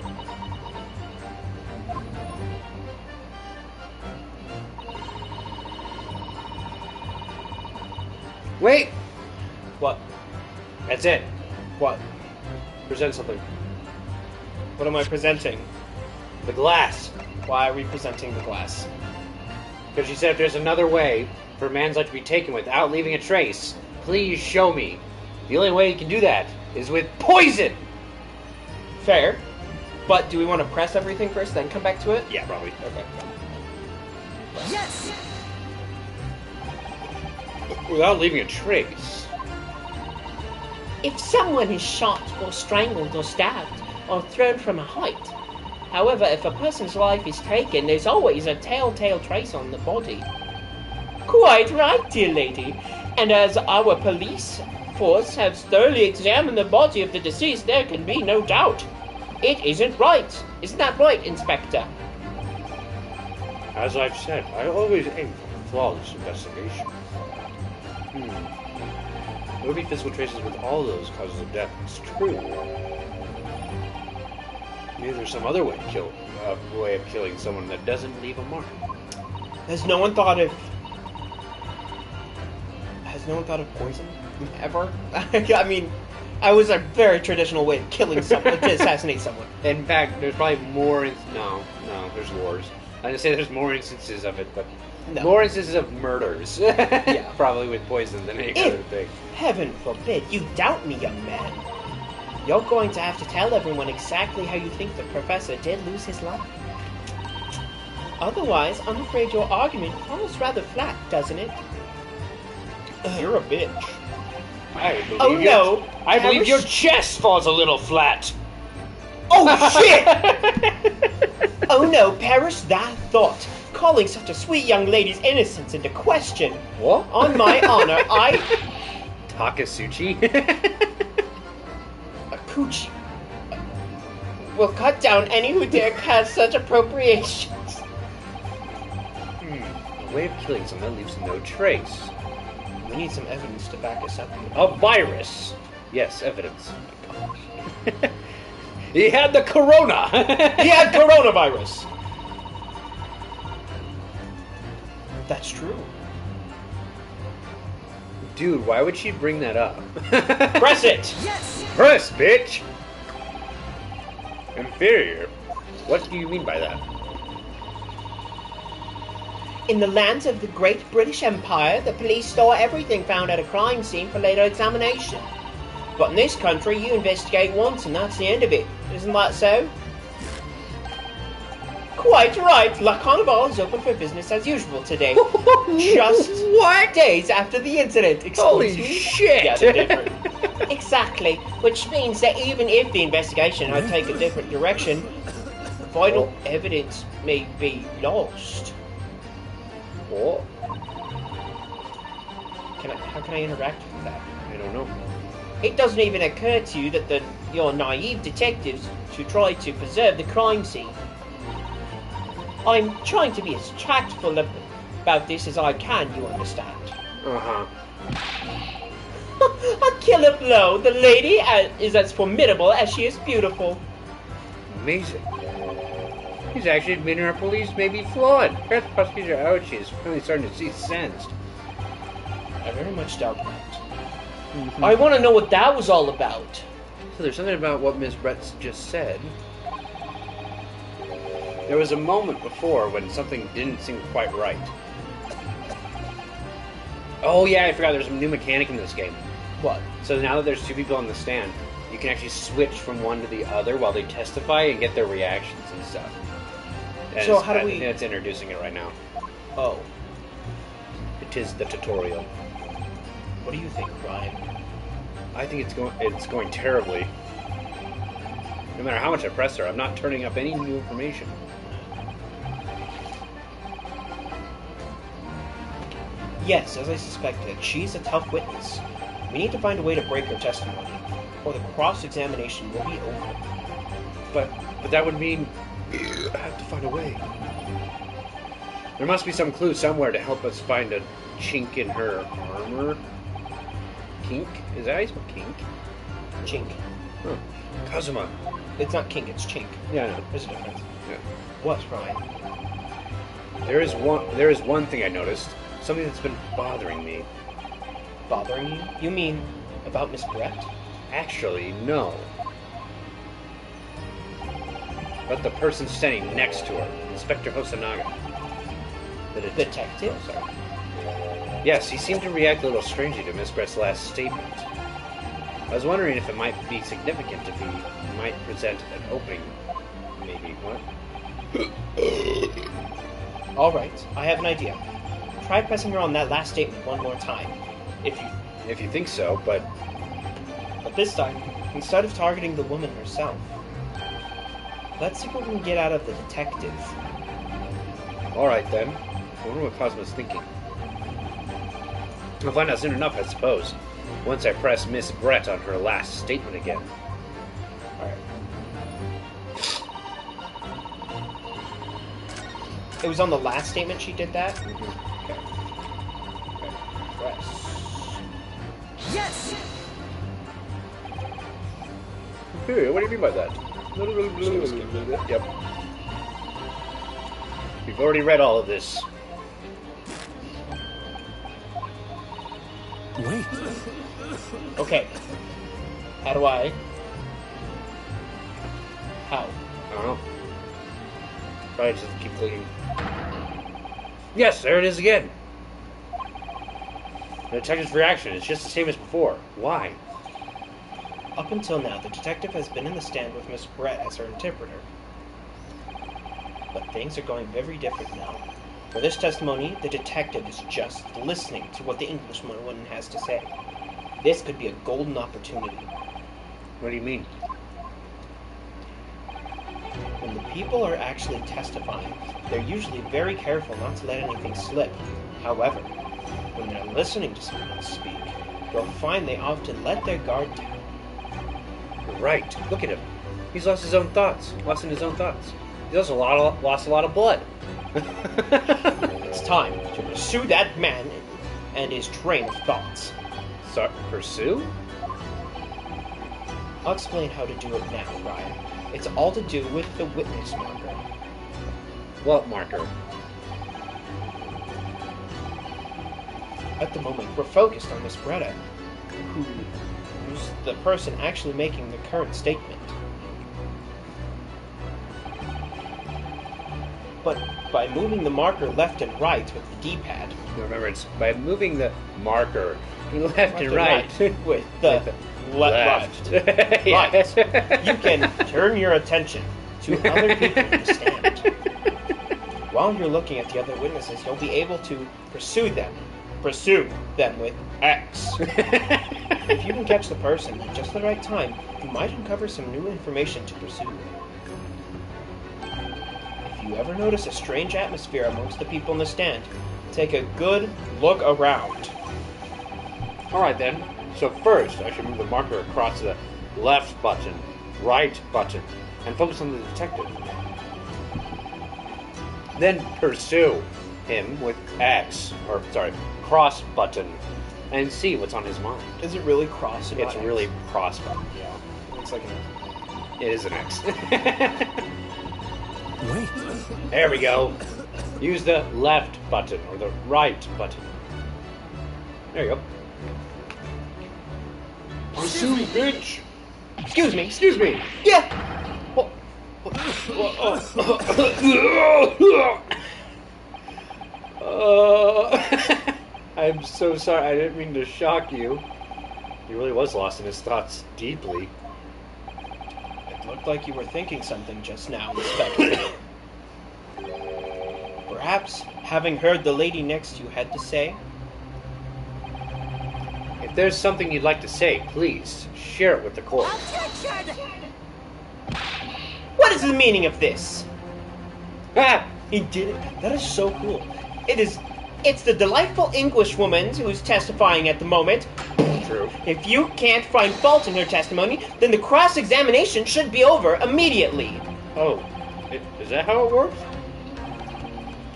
Wait! What? That's it. What? Present something. What am I presenting? The glass. Why are we presenting the glass? Because she said if there's another way for a man's life to be taken without leaving a trace, please show me. The only way you can do that is with poison! Fair. But do we want to press everything first, then come back to it? Yeah, probably. Okay. Yes! Without leaving a trace. If someone is shot or strangled or stabbed or thrown from a height, however, if a person's life is taken, there's always a telltale trace on the body. Quite right, dear lady. And as our police force has thoroughly examined the body of the deceased, there can be no doubt. It isn't right. Isn't that right, Inspector? As I've said, I always aim for flawless investigation. There would be physical traces with all those causes of death. It's true. Maybe there's some other way of killing someone that doesn't leave a mark. Has no one thought of poison? Ever? I mean, I was a very traditional way of killing someone, to assassinate someone. In fact, there's probably more... No, there's wars. I was going to say there's more instances of it, but... No. More instances of murders. Yeah. Probably with poison than any other thing. Heaven forbid you doubt me, young man. You're going to have to tell everyone exactly how you think the professor did lose his life. Otherwise, I'm afraid your argument falls rather flat, doesn't it? You're a bitch. I believe your chest falls a little flat. Oh, shit! Oh no, perish that thought. Calling such a sweet young lady's innocence into question. What? On my honor, I... Takasuchi? A coochie. Will cut down any who dare cast such appropriations. A way of killing someone that leaves no trace. We need some evidence to back us up. A virus. Yes, evidence. He had the corona. He had coronavirus. That's true. Dude, why would she bring that up? Press it! Yes! Press, bitch! Inferior? What do you mean by that? In the lands of the Great British Empire, the police store everything found at a crime scene for later examination. But in this country, you investigate once and that's the end of it. Isn't that so? Quite right. La Carnival is open for business as usual today. Just what? days after the incident. Excuse Holy me? shit! Yeah, they're different. Exactly. Which means that even if the investigation had taken a different direction, vital evidence may be lost. What? How can I interact with that? I don't know. It doesn't even occur to you that your naive detectives should try to preserve the crime scene. I'm trying to be as tactful about this as I can, you understand. Uh-huh. A killer blow. The lady is as formidable as she is beautiful. Amazing. He's actually admitting our police may be flawed. Perhaps Prosecutor Ouchie is finally starting to see sense. I very much doubt that. I want to know what that was all about. So there's something about what Miss Brett just said. There was a moment before when something didn't seem quite right. Oh yeah, I forgot there's a new mechanic in this game. What? So now that there's two people on the stand, you can actually switch from one to the other while they testify and get their reactions and stuff. And So how do we... It's introducing it right now. Oh. It is the tutorial. What do you think, Ryan? I think it's going terribly. No matter how much I press her, I'm not turning up any new information. Yes, as I suspected, she's a tough witness. We need to find a way to break her testimony, or the cross-examination will be over. But that would mean I have to find a way. There must be some clue somewhere to help us find a chink in her armor. Kink? Is that how you spell kink? Chink. Huh. Kazuma. It's not kink, it's chink. Yeah, I know. There's a difference. Yeah. What, Ryan? There is one thing I noticed. Something that's been bothering me. Bothering you? You mean about Miss Brett? Actually, no. But the person standing next to her, Inspector Hosanaga. The Detective? Oh, sorry. Yes, he seemed to react a little strangely to Miss Brett's last statement. I was wondering if it might be significant if he might present an opening. Maybe. What? Alright, I have an idea. Try pressing her on that last statement one more time. If you think so, but this time, instead of targeting the woman herself, let's see what we can get out of the detective. alright then. I wonder what Cosmo's thinking. I'll find out soon enough, I suppose. Once I press Miss Brett on her last statement again. Alright. It was on the last statement she did that? Mm-hmm. Okay. Press. Yes! Hey, what do you mean by that? Yep. We've already read all of this. Wait. Okay. How do I? How? I don't know. Probably just keep clicking. Yes, there it is again. The detective's reaction is just the same as before. Why? Up until now, the detective has been in the stand with Miss Brett as her interpreter. But things are going very different now. For this testimony, the detective is just listening to what the Englishwoman has to say. This could be a golden opportunity. What do you mean? When the people are actually testifying, they're usually very careful not to let anything slip. However, when they're listening to someone speak, you'll find they often let their guard down. You're right. Look at him. He's lost his own thoughts. Lost in his own thoughts. He's also lost a lot of blood. It's time to pursue that man and his train of thoughts. So, pursue? I'll explain how to do it now, Ryan. It's all to do with the witness marker. What marker? At the moment, we're focused on Miss Bretta, who's the person actually making the current statement. But by moving the marker left and right with the D-pad... Remember, it's by moving the marker left and right. With the left. Yeah. Right. You can turn your attention to other people in the stand. While you're looking at the other witnesses, you'll be able to pursue them with X. If you can catch the person at just the right time, you might uncover some new information to pursue. If you ever notice a strange atmosphere amongst the people in the stand, take a good look around. Alright then. So first, I should move the marker across the left button, right button, and focus on the detective. Then pursue him with cross button, and see what's on his mind. Is it really cross and It's not really X? cross button, yeah. It's like It is an X. Wait. There we go. Use the left button, or the right button. There you go. Pursue, bitch! Excuse me. Yeah. I'm so sorry. I didn't mean to shock you. He really was lost in his thoughts deeply. It looked like you were thinking something just now, Inspector. Perhaps, having heard the lady next to you had to say? If there's something you'd like to say, please share it with the court. What is the meaning of this? Ah! He did it. That is so cool. It is It's the delightful Englishwoman who's testifying at the moment. True. If you can't find fault in her testimony, then the cross-examination should be over immediately. Oh, is that how it works?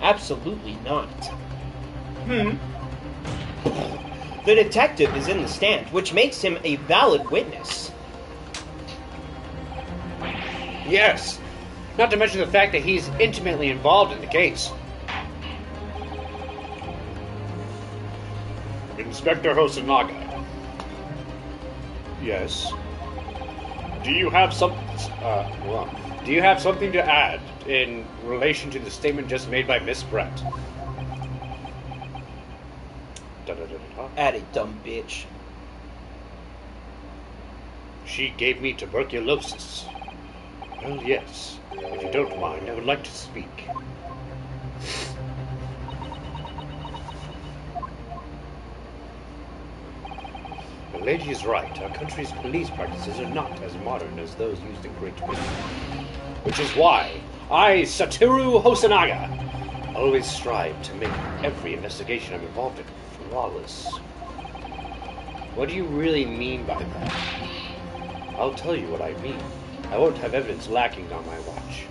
Absolutely not. The detective is in the stand, which makes him a valid witness. Yes. Not to mention the fact that he's intimately involved in the case. Inspector Hosonaga. Yes. Do you have something to add in relation to the statement just made by Miss Brett? At it, dumb bitch. She gave me tuberculosis. Well, yes. If you don't mind, I would like to speak. The lady is right. Our country's police practices are not as modern as those used in Great Britain. Which is why I, Satoru Hosonaga, always strive to make every investigation I'm involved in flawless. What do you really mean by that? I'll tell you what I mean. I won't have evidence lacking on my watch.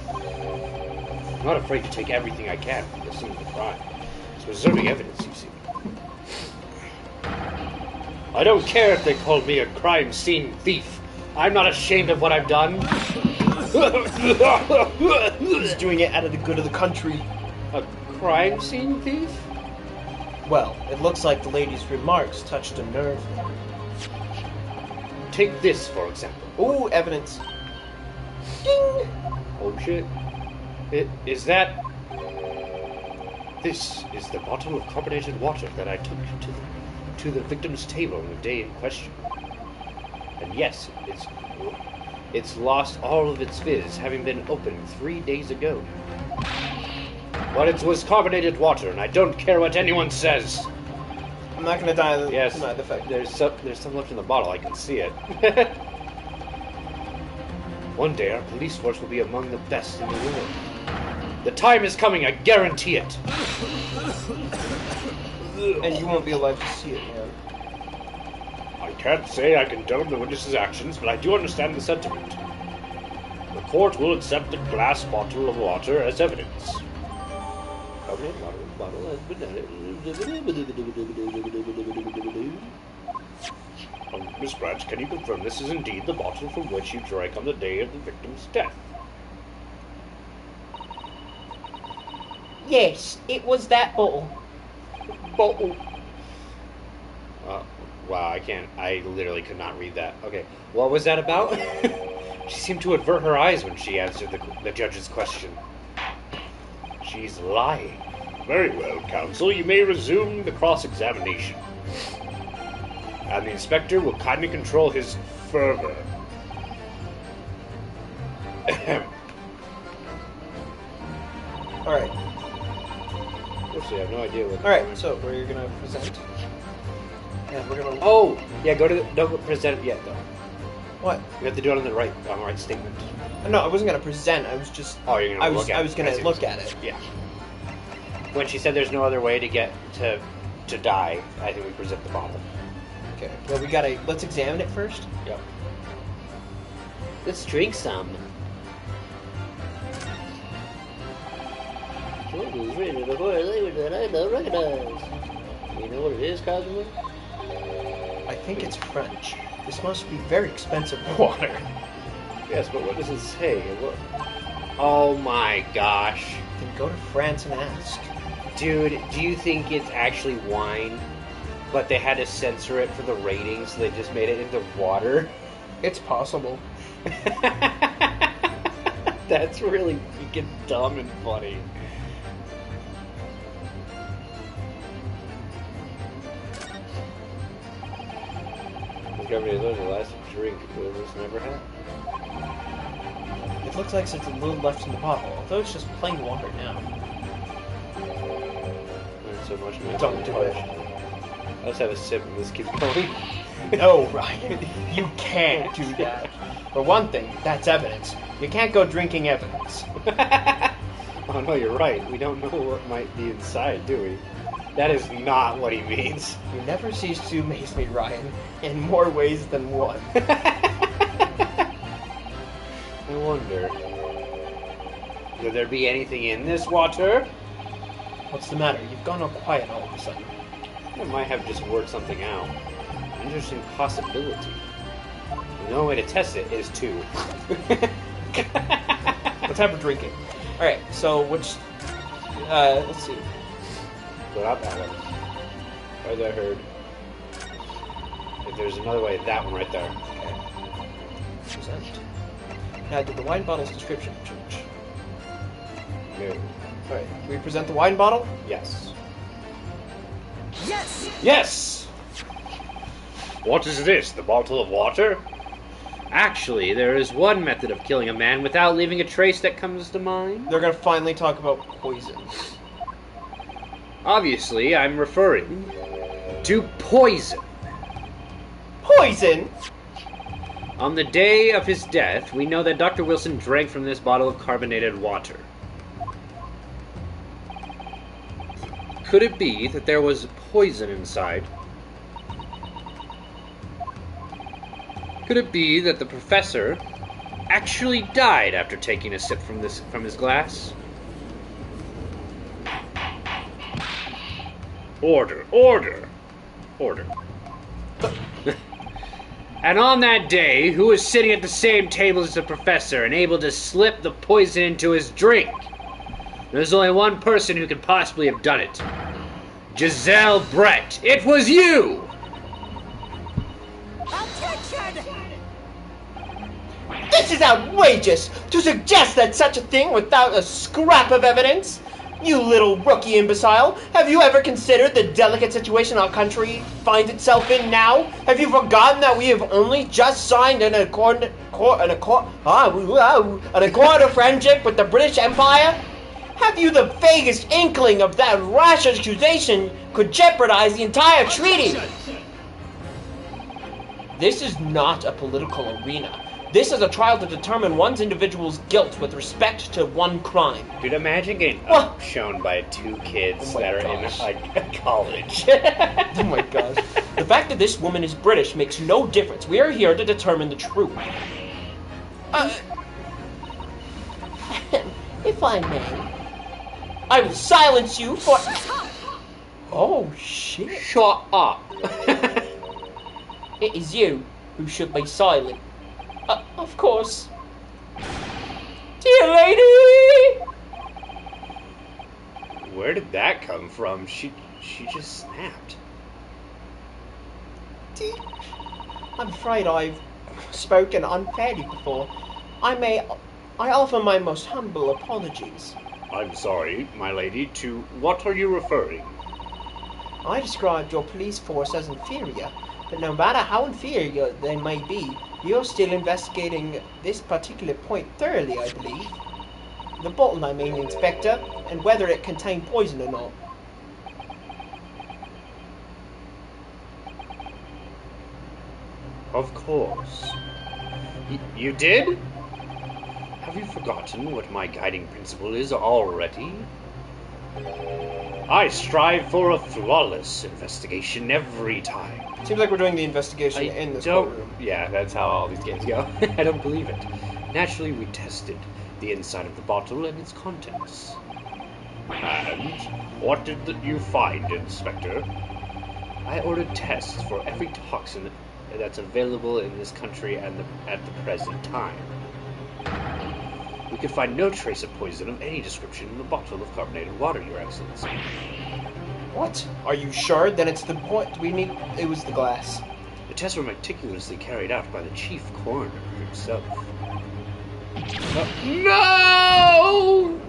I'm not afraid to take everything I can from the scene of the crime. It's preserving evidence, you see. I don't care if they call me a crime scene thief. I'm not ashamed of what I've done. He's doing it out of the good of the country. A crime scene thief? Well, it looks like the lady's remarks touched a nerve. Take this, for example. Ooh, evidence. Ding! Oh shit. This is the bottle of carbonated water that I took to the victim's table on the day in question. And yes, it's lost all of its fizz, having been opened 3 days ago. But it was carbonated water, and I don't care what anyone says. I'm not gonna deny the fact. There's some left in the bottle. I can see it. One day our police force will be among the best in the world. The time is coming, I guarantee it. And you won't be alive to see it, man. I can't say I condone the witness's actions, but I do understand the sentiment. The court will accept the glass bottle of water as evidence. Carbonated water bottle has been added. Miss Branch, can you confirm this is indeed the bottle from which you drank on the day of the victim's death? Yes, it was that bottle. Bottle. Wow, I literally could not read that. Okay, what was that about? She seemed to avert her eyes when she answered the judge's question. She's lying. Very well, counsel, you may resume the cross-examination. And the inspector will kindly control his fervor. Alright. Actually, I have no idea what. Alright, so we're gonna present. And we're gonna. Oh! Yeah, don't present it yet, though. What? You have to do it on the right statement. No, I wasn't gonna present. I was just. Oh, you're gonna look at it. I was gonna look at it. Yeah. When she said there's no other way to get to die, I think we present the bottle. Okay. Well, we gotta. Let's examine it first. Yep. Let's drink some. What is written before a language that I don't recognize? You know what it is, Cosmo? I think it's French. This must be very expensive water. Yes, but what does it say? What? Oh my gosh. Then go to France and ask. Dude, do you think it's actually wine, but they had to censor it for the ratings, so they just made it into water? It's possible. That's really freaking dumb and funny. Discovery is the last drink this never had. It looks like there's a little left in the bottle, although it's just plain water now. Not so much. Don't do it. Let's have a sip and this keeps going. No, Ryan, you can't do that. For one thing, that's evidence. You can't go drinking evidence. Oh no, you're right. We don't know what might be inside, do we? That is not what he means. You never cease to amaze me, Ryan, in more ways than one. I wonder, could there be anything in this water? What's the matter? You've gone all quiet all of a sudden. I might have just worked something out. Interesting possibility. The only way to test it is to. Let's have a drinking. Alright, so which... let's see. But up at it. As I heard. If there's another way, that one right there. Okay. Present. Now, did the wine bottle's description change? No. Alright, we present the wine bottle? Yes. Yes! Yes! What is this? The bottle of water? Actually, there is one method of killing a man without leaving a trace that comes to mind. They're gonna finally talk about poisons. Obviously, I'm referring to poison. Poison? On the day of his death, we know that Dr. Wilson drank from this bottle of carbonated water. Could it be that there was poison inside? Could it be that the professor actually died after taking a sip from his glass? Order, order, order. And on that day, who was sitting at the same table as the professor and able to slip the poison into his drink? There's only one person who could possibly have done it. Giselle Brett. It was you! Attention! This is outrageous! To suggest that such a thing without a scrap of evidence! You little rookie imbecile! Have you ever considered the delicate situation our country finds itself in now? Have you forgotten that we have only just signed an accord of friendship with the British Empire? Have you the vaguest inkling of that rash accusation could jeopardize the entire treaty? This is not a political arena. This is a trial to determine one's individual's guilt with respect to one crime. Dude, imagine getting What? shown by two kids Oh my that are gosh. in college. Oh my gosh. The fact that this woman is British makes no difference. We are here to determine the truth. If I may, I will silence you for... Oh, shit. Shut up. It is you who should be silent. Of course. Dear lady! Where did that come from? She just snapped. I'm afraid I've spoken unfairly before. I offer my most humble apologies. I'm sorry, my lady, to what are you referring? I described your police force as inferior, but no matter how inferior they may be, you're still investigating this particular point thoroughly, I believe. The bottle, I mean, Inspector, and whether it contained poison or not. Of course. You did? Have you forgotten what my guiding principle is already? I strive for a flawless investigation every time. Seems like we're doing the investigation in this courtroom. Yeah, that's how all these games go. I don't believe it. Naturally, we tested the inside of the bottle and its contents. And what did you find, Inspector? I ordered tests for every toxin that's available in this country and at the present time. We could find no trace of poison of any description in the bottle of carbonated water, Your Excellency. What? Are you sure? Then it's the point we need. It was the glass. The tests were meticulously carried out by the chief coroner himself. No!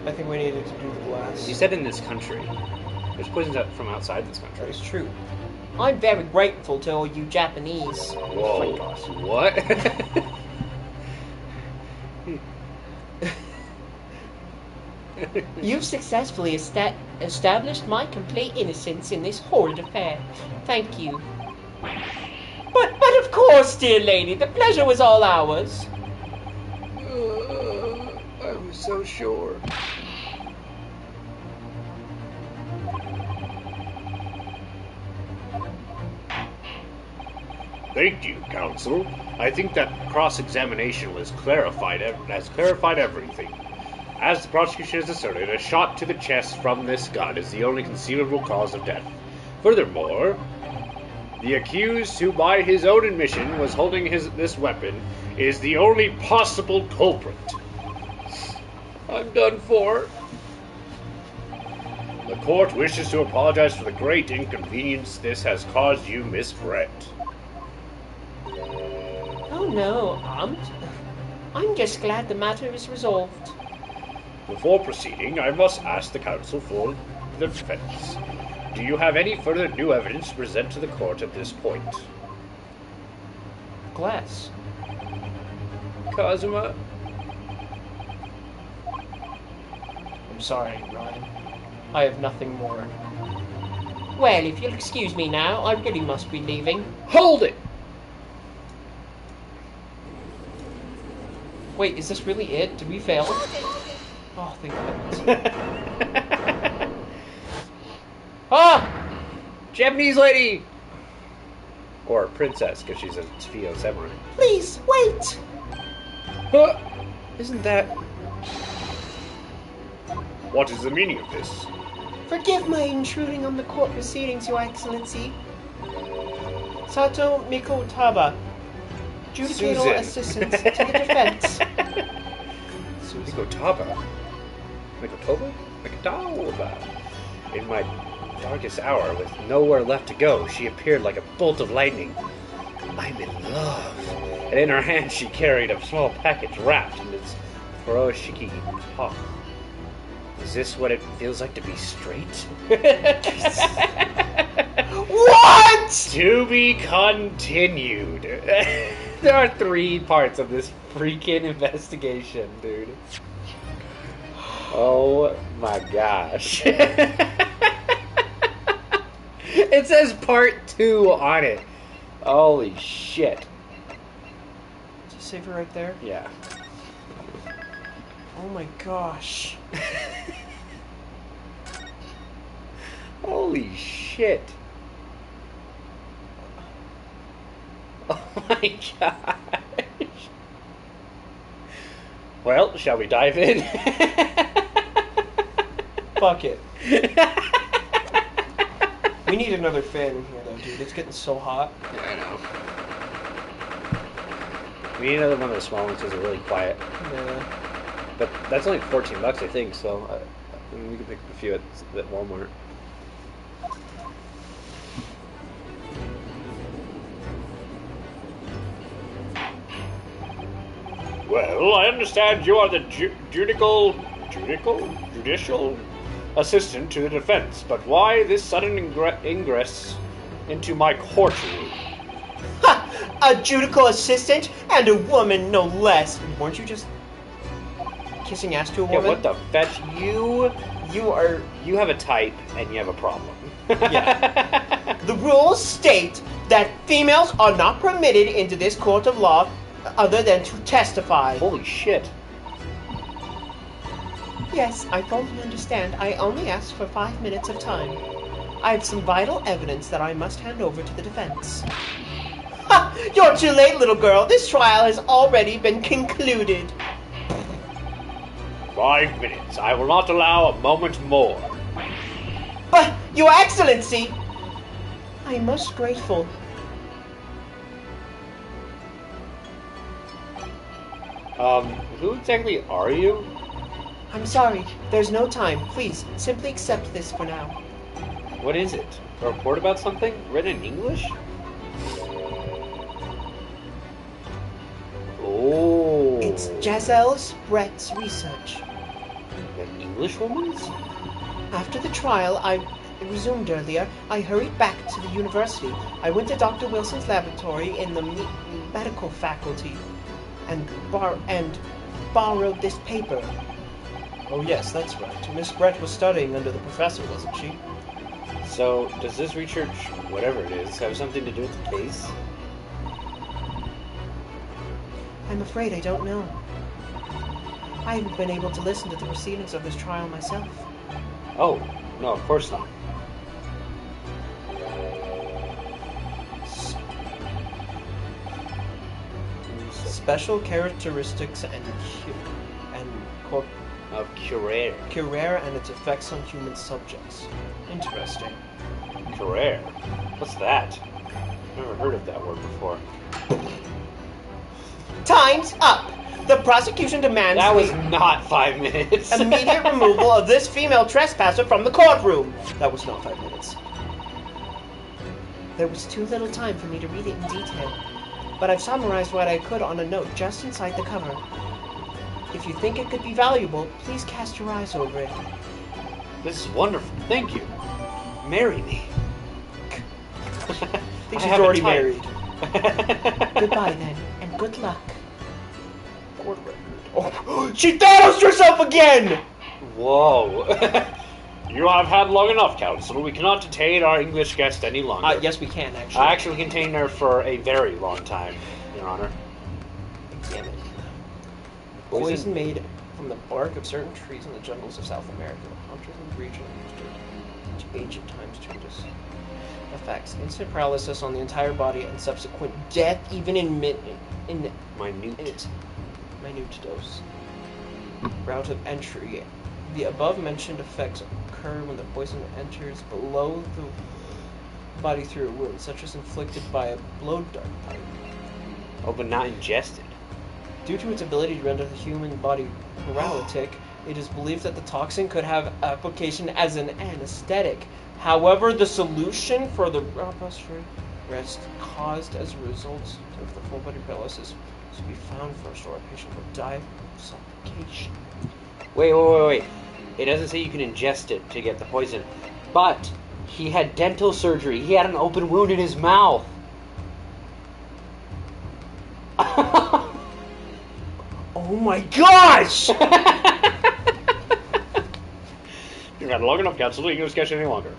I think we needed to do the glass. He said in this country. There's poisons from outside this That country. is true. I'm very grateful to all you Japanese. Whoa. Oh my gosh. What? You've successfully established my complete innocence in this horrid affair. Thank you. But of course, dear lady, the pleasure was all ours. I was so sure. Thank you, counsel. I think that cross-examination has clarified everything. As the prosecution has asserted, a shot to the chest from this gun is the only conceivable cause of death. Furthermore, the accused, who by his own admission was holding this weapon, is the only possible culprit. I'm done for. The court wishes to apologize for the great inconvenience this has caused you, Miss Brett. Oh no, I'm just glad the matter is resolved. Before proceeding, I must ask the counsel for the defense. Do you have any further new evidence to present to the court at this point? Glass. Kazuma. I'm sorry, Ryan. I have nothing more. Well, if you'll excuse me now, I really must be leaving. Hold it! Wait, is this really it? Did we fail? Oh, thank goodness. Ah! Japanese lady! Or princess, because she's a Fio samurai. Please, wait! Huh? Isn't that... What is the meaning of this? Forgive my intruding on the court proceedings, Your Excellency. Sato Mikotaba, Judicatal Susan. Assistant to the Defense. Mikotaba? Mikotaba? In my darkest hour, with nowhere left to go, she appeared like a bolt of lightning. I'm in love. And in her hand she carried a small package wrapped in its furoshiki top. Is this what it feels like to be straight? What?! To be continued. There are 3 parts of this freaking investigation, dude. Oh my gosh. It says part 2 on it. Holy shit. Did you save it right there? Yeah. Oh my gosh. Holy shit. Oh my gosh. Well, shall we dive in? Fuck it. We need another fan in here, though, dude. It's getting so hot. Yeah, I know. We need another one of the small ones because they're really quiet. Yeah. But that's only $14, I think, so I mean, we can pick up a few at Walmart. Well, I understand you are the judicial assistant to the defense, but why this sudden ingress into my courtroom? Ha! A judicial assistant and a woman, no less. Weren't you just kissing ass to a Yeah, woman? what the fetch? You have a type and you have a problem. Yeah. The rules state that females are not permitted into this court of law other than to testify. Holy shit. Yes, I fully understand. I only asked for 5 minutes of time. I have some vital evidence that I must hand over to the defense. Ha! You're too late, little girl. This trial has already been concluded. 5 minutes. I will not allow a moment more. But, Your Excellency, I am most grateful. Who exactly are you? I'm sorry. There's no time. Please, simply accept this for now. What is it? A report about something? Written in English? Oh. It's Giselle Brett's research. An English woman's? After the trial I resumed earlier, I hurried back to the university. I went to Dr. Wilson's laboratory in the medical faculty and borrowed this paper. Oh yes, that's right. Miss Brett was studying under the professor, wasn't she? So, does this research, whatever it is, have something to do with the case? I'm afraid I don't know. I haven't been able to listen to the proceedings of this trial myself. Oh, No, of course not. Special characteristics and Of Curer. Curer and its effects on human subjects. Interesting. Curer? What's that? Never heard of that word before. Time's up! The prosecution demands That was the not 5 minutes. immediate removal of this female trespasser from the courtroom. That was not 5 minutes. There was too little time for me to read it in detail, but I've summarized what I could on a note just inside the cover. If you think it could be valuable, please cast your eyes over it. This is wonderful. Thank you. Marry me. I think I she's have a already type. married. Goodbye then, and good luck. Court record. Oh, she Thanos herself again! Whoa. You have had long enough, Counsel. We cannot detain our English guest any longer. Yes, we can, actually. Actually, we can detain her for a very long time, Your Honor. Examine. Poison? Poison made from the bark of certain trees in the jungles of South America. Hunters in the region used it to ancient times to this effects. Instant paralysis on the entire body and subsequent death, even in Minute. minute dose. Route of entry. The above-mentioned effects occur when the poison enters below the body through a wound, such as inflicted by a blow dart pipe. Oh, but not ingested. Due to its ability to render the human body paralytic, it is believed that the toxin could have application as an anesthetic. However, the solution for the robust rest caused as a result of the full body paralysis to be found first, or a patient will die of suffocation. Wait. It doesn't say you can ingest it to get the poison. But he had dental surgery. He had an open wound in his mouth. Oh my gosh! You've had long enough, Counsel. You can sketch any longer.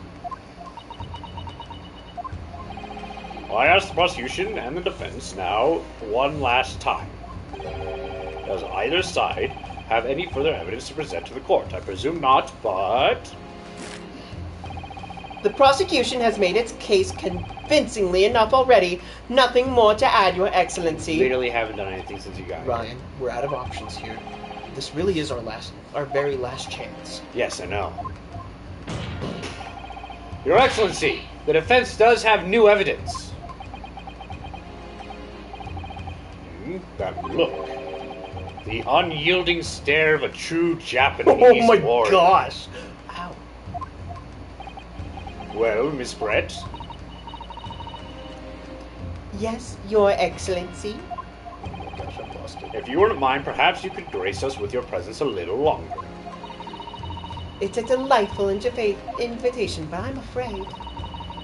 Well, I asked the prosecution and the defense now one last time. Does either side have any further evidence to present to the court? I presume not, but... The prosecution has made its case convincingly enough already. Nothing more to add, Your Excellency. Literally haven't done anything since you got here. Ryan, we're out of options here. This really is our very last chance. Yes, I know. Your Excellency, the defense does have new evidence. That look. The unyielding stare of a true Japanese Oh my warrior. gosh! Ow. Well, Miss Brett, Yes, Your Excellency. Oh my gosh, I've lost it. if you wouldn't mind, perhaps you could grace us with your presence a little longer. It's a delightful invitation, but I'm afraid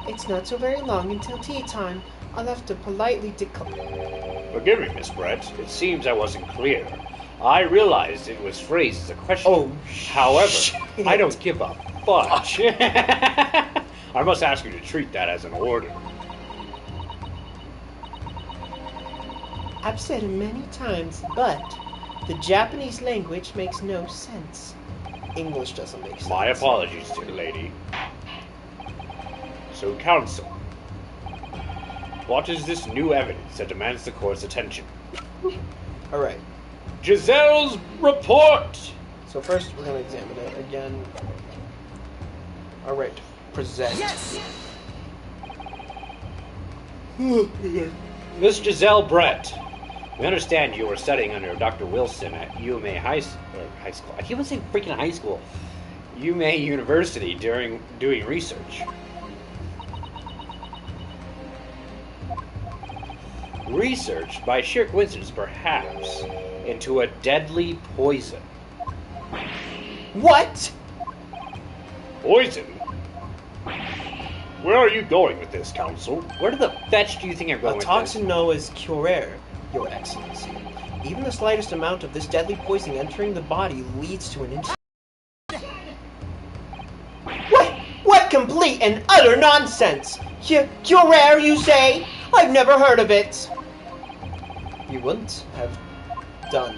it's not so very long until tea time. I'll have to politely decline. Forgive me, Miss Brett. It seems I wasn't clear. I realized it was phrased as a question. Oh, However, shit. I don't give a fudge. I must ask you to treat that as an order. I've said it many times, but the Japanese language makes no sense. English doesn't make sense. My apologies, dear lady. So, counsel, what is this new evidence that demands the court's attention? Alright, Giselle's report! so first we're going to examine it again. Alright, present. Yes! Miss Giselle Brett, we understand you were studying under Dr. Wilson at UMA high school. I keep on saying freaking high school. UMA University during doing research. Research, by sheer coincidence perhaps, into a deadly poison. What? Poison? Where are you going with this, counsel? Where the fetch do you think I'm going A with toxin known as Curer, Your Excellency. Even the slightest amount of this deadly poison entering the body leads to an instant. What complete and utter nonsense! Curer, you say? I've never heard of it. You wouldn't have done.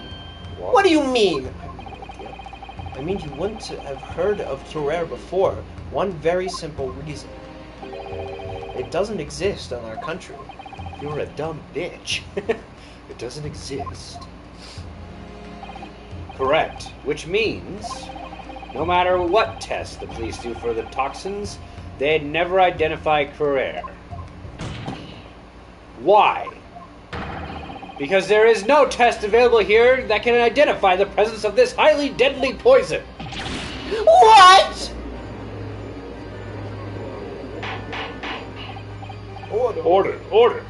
What do you mean? I have no idea. I mean, you wouldn't have heard of Curer before. One very simple reason. It doesn't exist in our country. You're a dumb bitch. It doesn't exist. Correct. Which means, no matter what test the police do for the toxins, they'd never identify Curer. Why? Because there is no test available here that can identify the presence of this highly deadly poison. What? Order.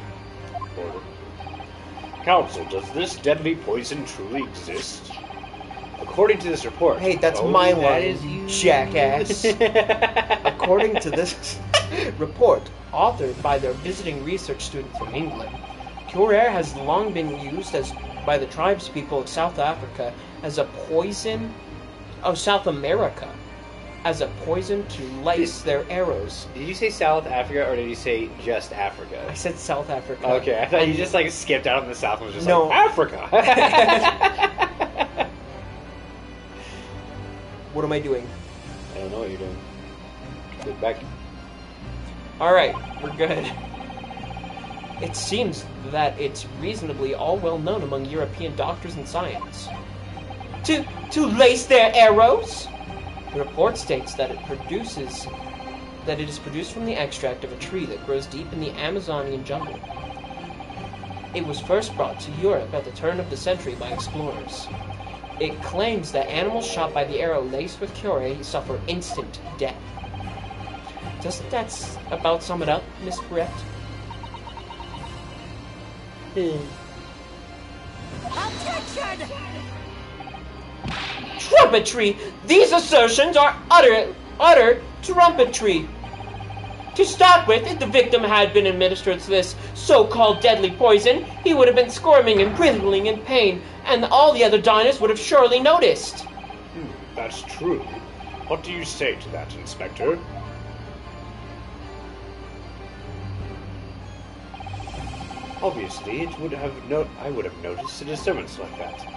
Council, does this deadly poison truly exist? According to this report... Hey, that's my line, you jackass. According to this report, authored by their visiting research student from England, Curer has long been used by the tribespeople of South Africa as a poison... Oh, South America. As a poison to lace their arrows. Did you say South Africa, or did you say just Africa? I said South Africa. Okay, I thought you just like skipped out on the South and was just No. like, Africa! What am I doing? I don't know what you're doing. Get back. Alright, we're good. It seems that it's reasonably all well known among European doctors and science. To lace their arrows? The report states that it is produced from the extract of a tree that grows deep in the Amazonian jungle. It was first brought to Europe at the turn of the century by explorers. It claims that animals shot by the arrow laced with Curer suffer instant death. Doesn't that about sum it up, Miss Brett? Attention! Trumpetry! These assertions are utter trumpetry! To start with, if the victim had been administered this so-called deadly poison, he would have been squirming and wriggling in pain, and all the other diners would have surely noticed. That's true. What do you say to that, Inspector? Obviously, I would have noticed a disturbance like that.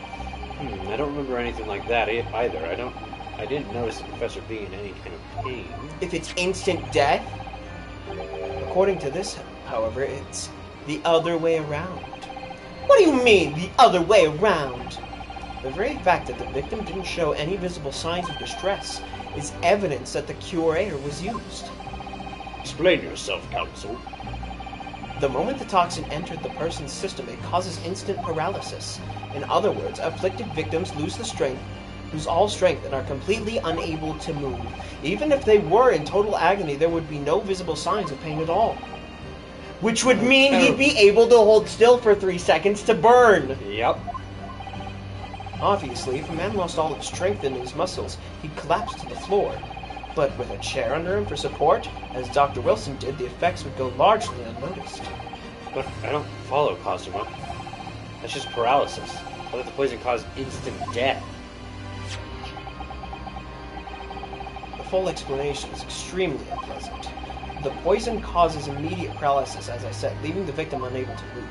I don't remember anything like that either. I didn't notice the professor being in any kind of pain. If it's instant death? According to this, however, it's the other way around. What do you mean, the other way around? The very fact that the victim didn't show any visible signs of distress is evidence that the Curer was used. Explain yourself, Counsel. The moment the toxin entered the person's system, it causes instant paralysis. In other words, afflicted victims lose all strength and are completely unable to move. Even if they were in total agony, there would be no visible signs of pain at all. Which would mean he'd be able to hold still for 3 seconds to burn. Yep. Obviously, if a man lost all his strength in his muscles, he'd collapse to the floor. But with a chair under him for support, as Dr. Wilson did, the effects would go largely unnoticed. But I don't follow, Cosima. That's just paralysis. I thought the poison caused instant death. The full explanation is extremely unpleasant. The poison causes immediate paralysis, as I said, leaving the victim unable to move.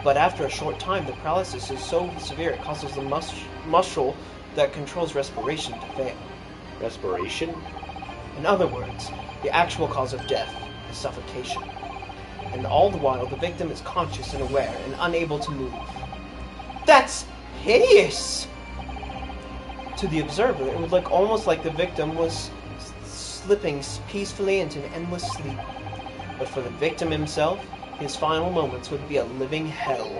But after a short time, the paralysis is so severe it causes the muscle that controls respiration to fail. Respiration? In other words, the actual cause of death is suffocation. And all the while, the victim is conscious and aware and unable to move. That's hideous! To the observer, it would look almost like the victim was slipping peacefully into an endless sleep. But for the victim himself, his final moments would be a living hell.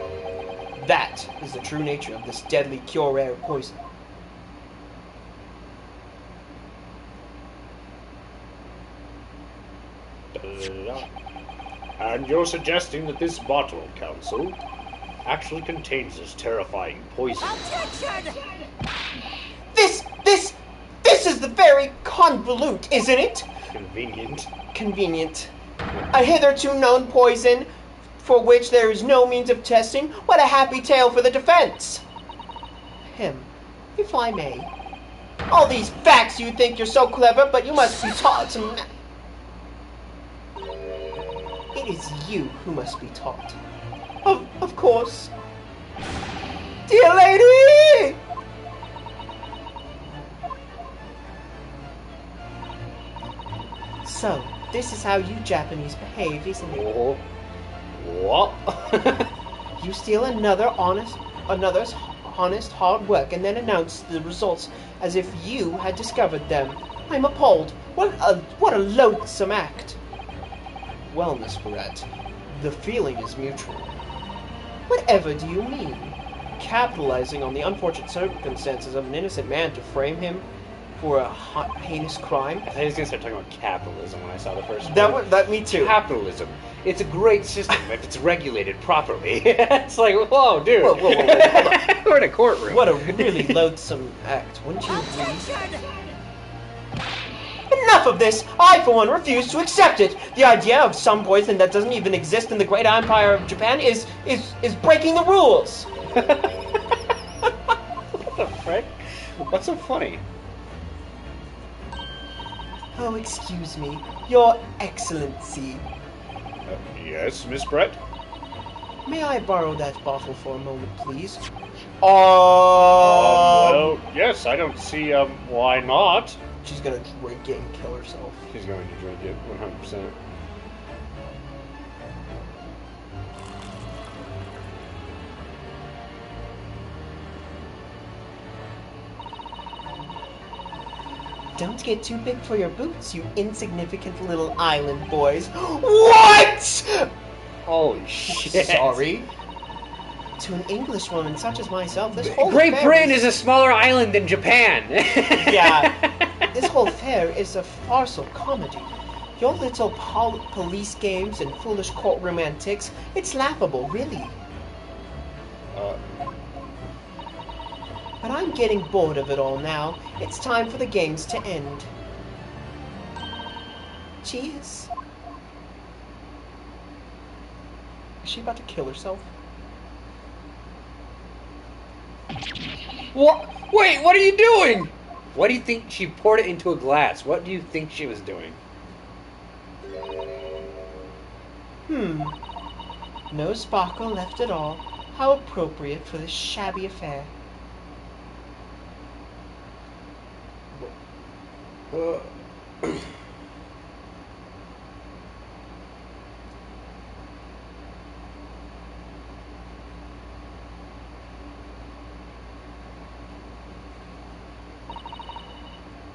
That is the true nature of this deadly Curer poison. And you're suggesting that this bottle, Counsel, actually contains this terrifying poison. Attention! This is the very convolute, isn't it? Convenient. Convenient. A hitherto known poison for which there is no means of testing. What a happy tale for the defense. If I may. All these facts, you think you're so clever, but you must be taught to... It is you who must be taught. Of course. Dear lady! So, this is how you Japanese behave, isn't it? Oh. What? You steal another's honest hard work and then announce the results as if you had discovered them. I'm appalled. What a loathsome act. Well, Miss Barrett, the feeling is mutual. Whatever do you mean? Capitalizing on the unfortunate circumstances of an innocent man to frame him for a heinous crime? I thought he was going to start talking about capitalism when I saw the first one. That me too. Capitalism. It's a great system if it's regulated properly. It's like, whoa, dude. Whoa, hold on. We're in a courtroom. What a really loathsome act, wouldn't you agree? Objection! Enough of this! I, for one, refuse to accept it! The idea of some poison that doesn't even exist in the great empire of Japan is breaking the rules! What the frick? What's so funny? Oh, excuse me. Your Excellency. Yes, Miss Brett? May I borrow that bottle for a moment, please? Well, yes, I don't see, why not? She's gonna drink it and kill herself. She's going to drink it, 100%. Don't get too big for your boots, you insignificant little island boys. What?! Holy shit. Sorry. To an Englishwoman such as myself, this whole Great affair Britain is a smaller island than Japan. Yeah. This whole affair is a farcical comedy. Your little police games and foolish courtroom antics, it's laughable, really. But I'm getting bored of it all now. It's time for the games to end. Cheers. Is she about to kill herself? What? Wait, what are you doing? What do you think? She poured it into a glass. What do you think she was doing? No sparkle left at all. How appropriate for this shabby affair.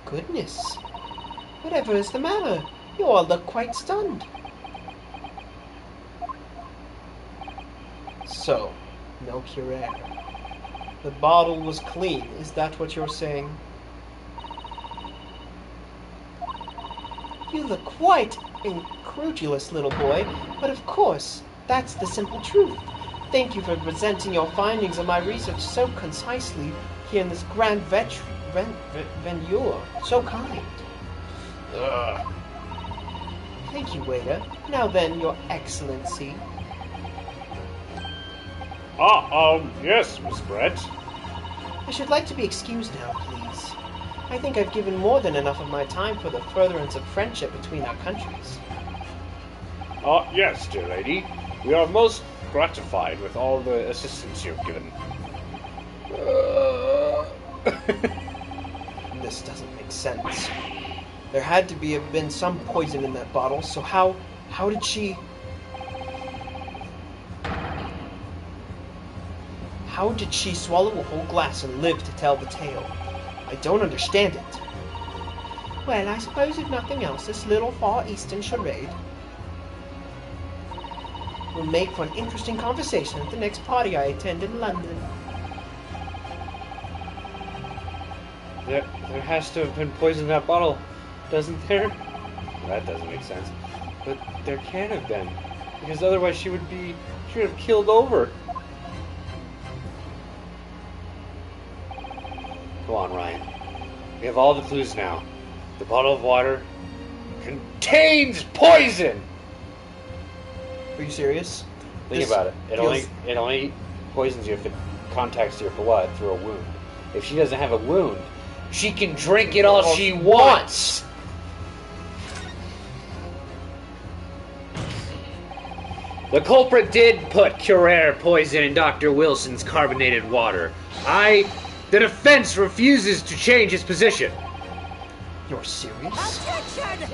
Goodness. Whatever is the matter? You all look quite stunned. So, no curare. The bottle was clean. Is that what you're saying? You look quite incredulous, little boy, but of course, that's the simple truth. Thank you for presenting your findings of my research so concisely here in this grand venue. So kind. Thank you, waiter. Now then, Your Excellency. Yes, Miss Brett. I should like to be excused now, please. I think I've given more than enough of my time for the furtherance of friendship between our countries. Yes, dear lady. We are most gratified with all the assistance you've given. This doesn't make sense. There had to have been some poison in that bottle, so how did she... How did she swallow a whole glass and live to tell the tale? I don't understand it. Well, I suppose if nothing else, this little Far Eastern charade will make for an interesting conversation at the next party I attend in London. There has to have been poison in that bottle, doesn't there? That doesn't make sense. But there can have been, because otherwise she would have killed over. Go on, Ryan. We have all the clues now. The bottle of water contains poison! Are you serious? Think about it. It only poisons you if it contacts your blood through a wound. If she doesn't have a wound, she can drink it all she wants! The culprit did put curare poison in Dr. Wilson's carbonated water. The defense refuses to change its position. You're serious? Objection!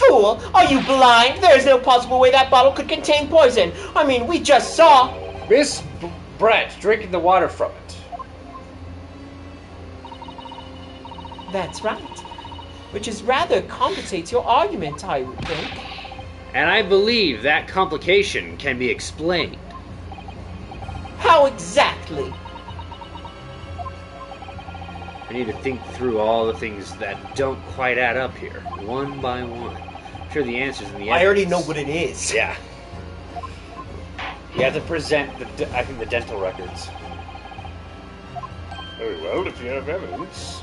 fool! Are you blind? There is no possible way that bottle could contain poison. I mean, we just saw... Miss Brett drinking the water from it. That's right. Which is rather complicates your argument, I would think. And I believe that complication can be explained. How exactly? I need to think through all the things that don't quite add up here, one by one. I'm sure the answer's in the evidence. I already know what it is. Yeah. You have to present, I think, the dental records. Very well, if you have evidence,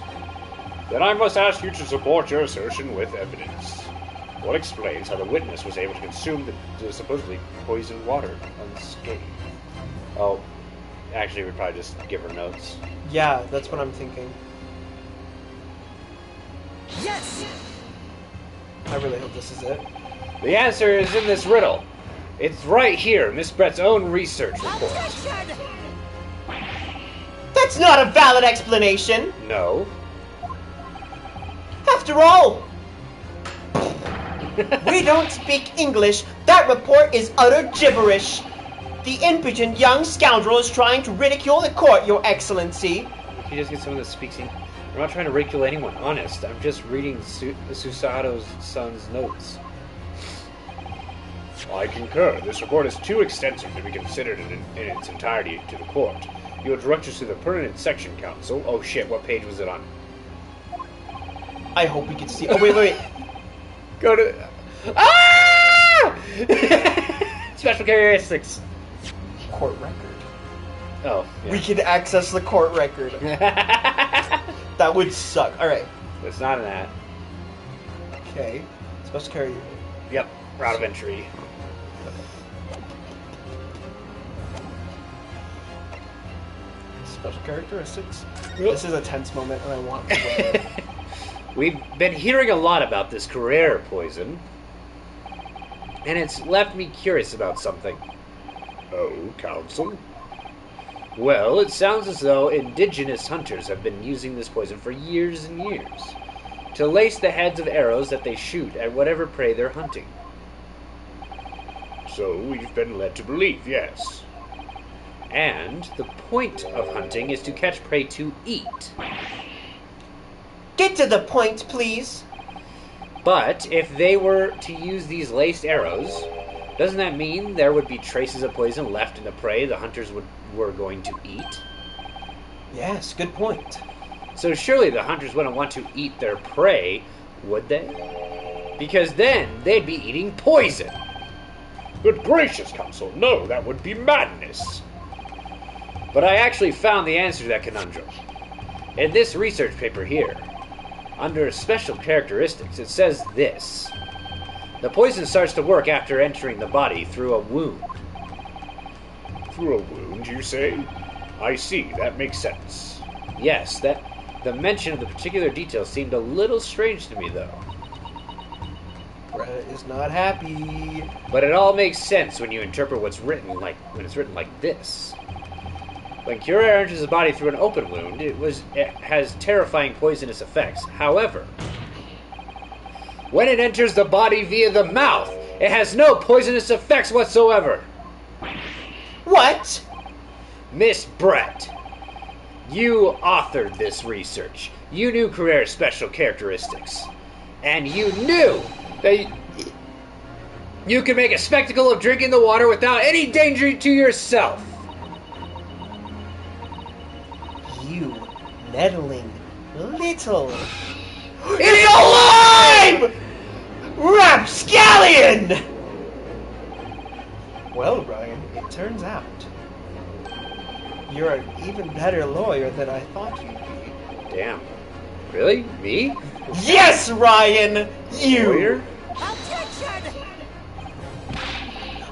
then I must ask you to support your assertion with evidence. What explains how the witness was able to consume the supposedly poisoned water unscathed? Oh, actually, we'd probably just give her notes. Yeah, that's what I'm thinking. Yes! I really hope this is it. The answer is in this riddle. It's right here, Miss Brett's own research report. Objection! That's not a valid explanation! No. After all, we don't speak English. That report is utter gibberish. The impudent young scoundrel is trying to ridicule the court, Your Excellency. He just gets someone that's speaking. I'm not trying to ridicule anyone, honest. I'm just reading Susato's son's notes. I concur. This report is too extensive to be considered in its entirety to the court. You will direct us to the pertinent section, counsel. Oh shit, what page was it on? I hope we can see. Oh, wait. Go to... Ah! Special characteristics. Court record. Oh, yeah. We can access the court record. That would suck. Alright. It's not an ad. Okay. Special carry. Yep, route of entry. Special characteristics. This is a tense moment, and I want to win. We've been hearing a lot about this career poison, and it's left me curious about something. Oh, counsel? Well, it sounds as though indigenous hunters have been using this poison for years and years to lace the heads of arrows that they shoot at whatever prey they're hunting. So we've been led to believe, yes. And the point of hunting is to catch prey to eat. Get to the point, please. But if they were to use these laced arrows, doesn't that mean there would be traces of poison left in the prey the hunters were going to eat? Yes, good point. So surely the hunters wouldn't want to eat their prey, would they? Because then they'd be eating poison. Good gracious, counsel, no, that would be madness. But I actually found the answer to that conundrum. In this research paper here, under special characteristics, it says this. The poison starts to work after entering the body through a wound. Through a wound, you say? I see, that makes sense. Yes, that the mention of the particular details seemed a little strange to me, though. Brett is not happy. But it all makes sense when you interpret when it's written like this. When Curer enters the body through an open wound, it has terrifying poisonous effects. However, when it enters the body via the mouth, it has no poisonous effects whatsoever. What? Miss Brett, you authored this research. You knew Carrera's special characteristics. And you knew that you could make a spectacle of drinking the water without any danger to yourself. You meddling little... It's alive! Rapscallion! Well, Ryan, it turns out you're an even better lawyer than I thought you'd be. Damn. Really? Me? Yes, Ryan! You! Lawyer? Objection!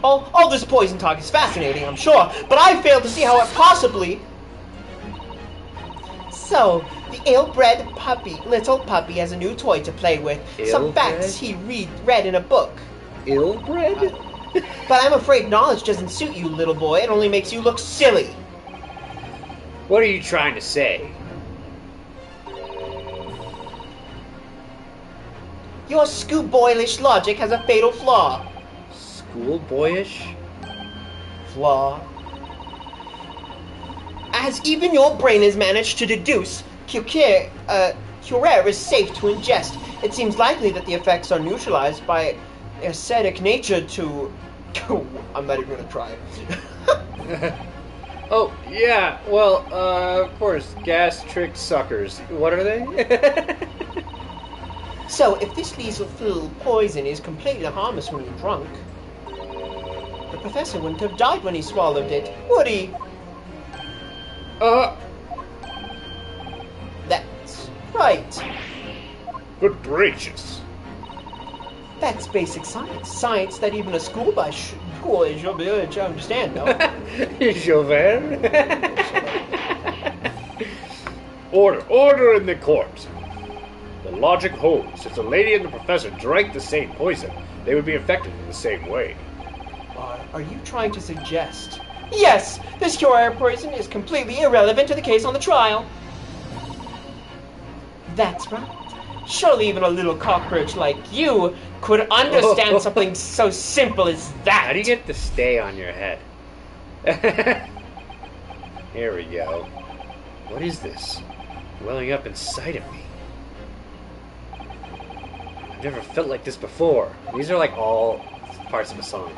All this poison talk is fascinating, I'm sure, but I fail to see how it possibly... So, the ill-bred little puppy has a new toy to play with. Some facts he read in a book. Ill-bred? But I'm afraid knowledge doesn't suit you, little boy. It only makes you look silly. What are you trying to say? Your schoolboyish logic has a fatal flaw. Schoolboyish? Flaw? As even your brain has managed to deduce, Curare is safe to ingest. It seems likely that the effects are neutralized by acidic nature to... I'm not even going to try it. Oh, yeah, well, of course, gastric suckers. What are they? So, if this lethal poison is completely harmless when you're drunk, the professor wouldn't have died when he swallowed it, would he? That's right. Good gracious. That's basic science. Science that even a schoolboy should understand, no? Chauvert? Order in the court. The logic holds. If the lady and the professor drank the same poison, they would be affected in the same way. Are you trying to suggest... Yes! This Curare poison is completely irrelevant to the case on the trial. That's right. Surely even a little cockroach like you could understand something so simple as that. How do you get the stay on your head? Here we go. What is this? Welling up inside of me. I've never felt like this before. These are like all parts of a song.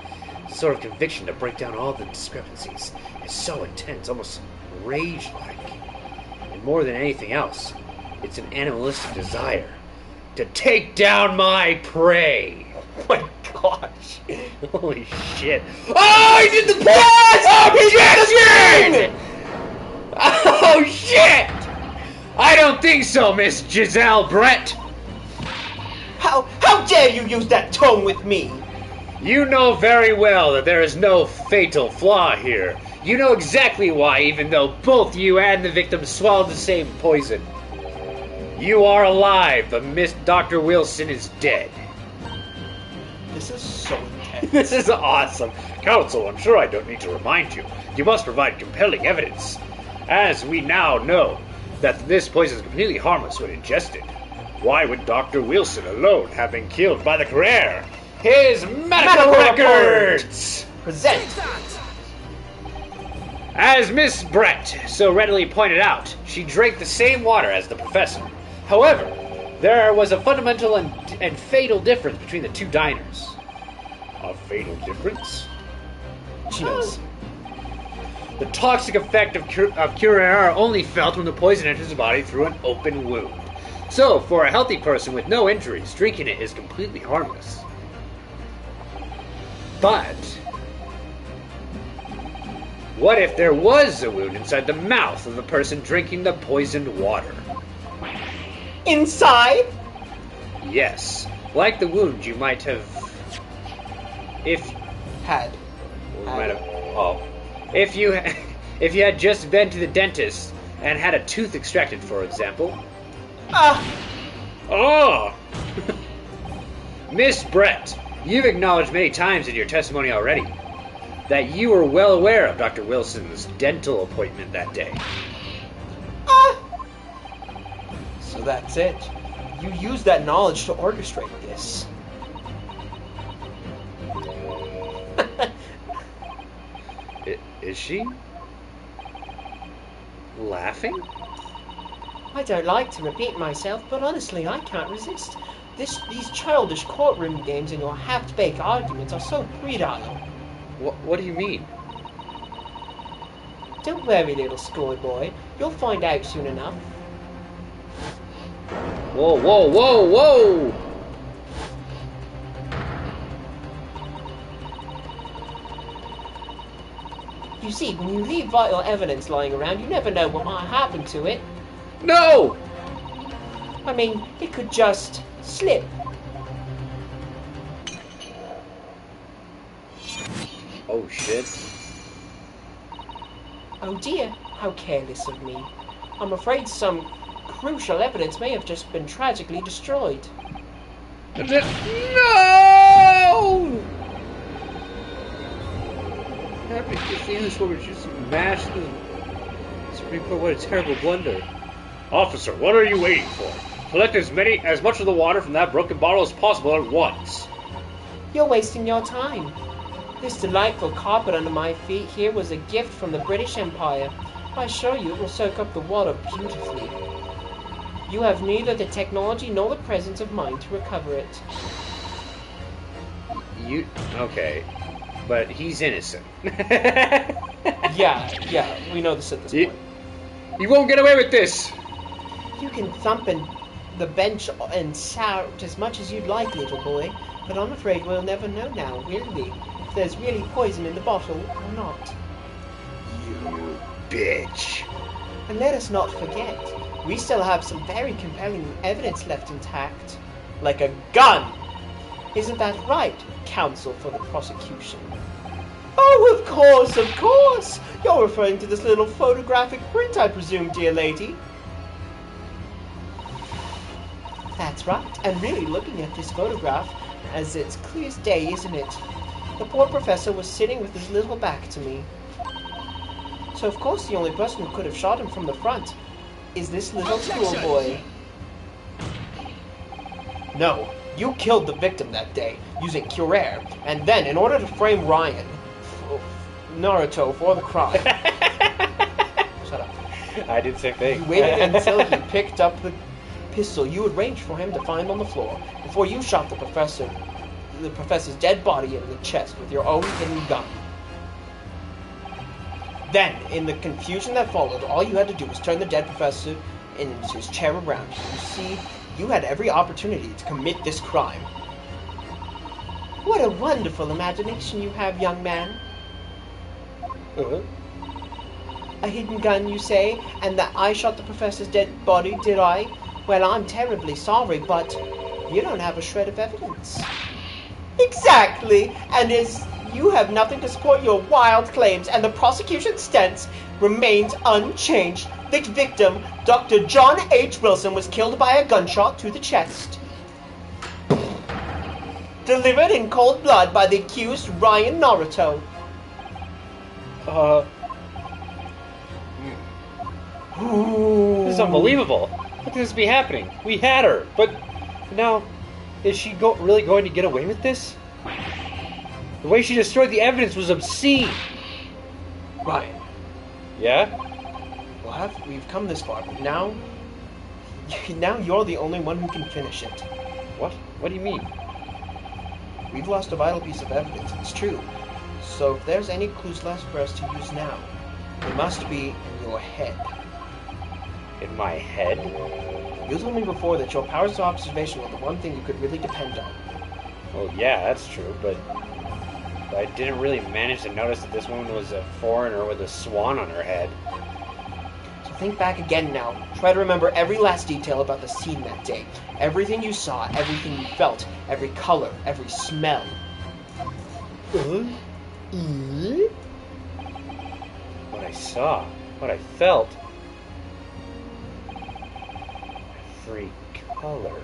The sort of conviction to break down all the discrepancies is so intense, almost rage-like. And more than anything else, it's an animalistic desire to take down my prey. Oh my gosh. Holy shit. Oh, he did the yes! Oh, shit! Oh, shit! I don't think so, Miss Giselle Brett. How dare you use that tone with me? You know very well that there is no fatal flaw here. You know exactly why, even though both you and the victim swallowed the same poison. You are alive, but Miss Dr. Wilson is dead. This is so intense. This is awesome. Counsel, I'm sure I don't need to remind you. You must provide compelling evidence. As we now know that this poison is completely harmless when ingested. Why would Dr. Wilson alone have been killed by the Curare? His medical records! Present. As Miss Brett so readily pointed out, she drank the same water as the professor. However, there was a fundamental and fatal difference between the two diners. A fatal difference? Cheers. The toxic effect of Curare are only felt when the poison enters the body through an open wound. So, for a healthy person with no injuries, drinking it is completely harmless. But what if there was a wound inside the mouth of the person drinking the poisoned water? Inside? Yes, like the wound you might have... If you had just been to the dentist and had a tooth extracted, for example. Miss Brett, you've acknowledged many times in your testimony already that you were well aware of Dr. Wilson's dental appointment that day. So that's it. You used that knowledge to orchestrate this. Is she laughing? I don't like to repeat myself, but honestly, I can't resist. These childish courtroom games and your half-baked arguments are so puerile. What do you mean? Don't worry, little schoolboy. You'll find out soon enough. Whoa, whoa, whoa, whoa! You see, when you leave vital evidence lying around, you never know what might happen to it. No! I mean, it could just slip. Oh, shit. Oh dear, how careless of me. I'm afraid some crucial evidence may have just been tragically destroyed. No! If the English woman just smashed the Supreme Court, what a terrible blunder. Officer, what are you waiting for? collect as much of the water from that broken bottle as possible at once. You're wasting your time. This delightful carpet under my feet here was a gift from the British Empire. I assure you it will soak up the water beautifully. You have neither the technology nor the presence of mind to recover it. Okay. But he's innocent. Yeah, we know this at this point. You won't get away with this! You can thump the bench and shout as much as you'd like, little boy, but I'm afraid we'll never know now, will we? If there's really poison in the bottle or not. You bitch. And let us not forget, we still have some very compelling evidence left intact. Like a gun! Isn't that right, counsel for the prosecution? Oh, of course! You're referring to this little photographic print, I presume, dear lady? That's right, and really looking at this photograph, as it's clear as day, isn't it? The poor professor was sitting with his little back to me. So of course the only person who could have shot him from the front is this little schoolboy. No, you killed the victim that day, using Curer, and then, in order to frame Naruto for the crime... Shut up. I did the same thing. You waited until he picked up the pistol you arranged for him to find on the floor, before you shot the professor's dead body in the chest with your own hidden gun. Then, in the confusion that followed, all you had to do was turn the dead professor into his chair around. You see, you had every opportunity to commit this crime. What a wonderful imagination you have, young man. A hidden gun, you say, and that I shot the professor's dead body, did I? Well, I'm terribly sorry, but you don't have a shred of evidence. Exactly, and as you have nothing to support your wild claims, and the prosecution's stance remains unchanged. The victim, Dr. John H. Wilson, was killed by a gunshot to the chest. Delivered in cold blood by the accused Ryan Naruto. This is unbelievable. How could this be happening? We had her, but now, is she really going to get away with this? The way she destroyed the evidence was obscene. Ryan. Yeah? We've come this far, but now you're the only one who can finish it. What? What do you mean? We've lost a vital piece of evidence, it's true. So if there's any clues left for us to use now, they must be in your head. In my head? You told me before that your powers of observation were the one thing you could really depend on. Well, yeah, that's true, but I didn't really manage to notice that this woman was a foreigner with a swan on her head. So think back again now. Try to remember every last detail about the scene that day. Everything you saw, everything you felt, every color, every smell. What I saw, what I felt. Every color.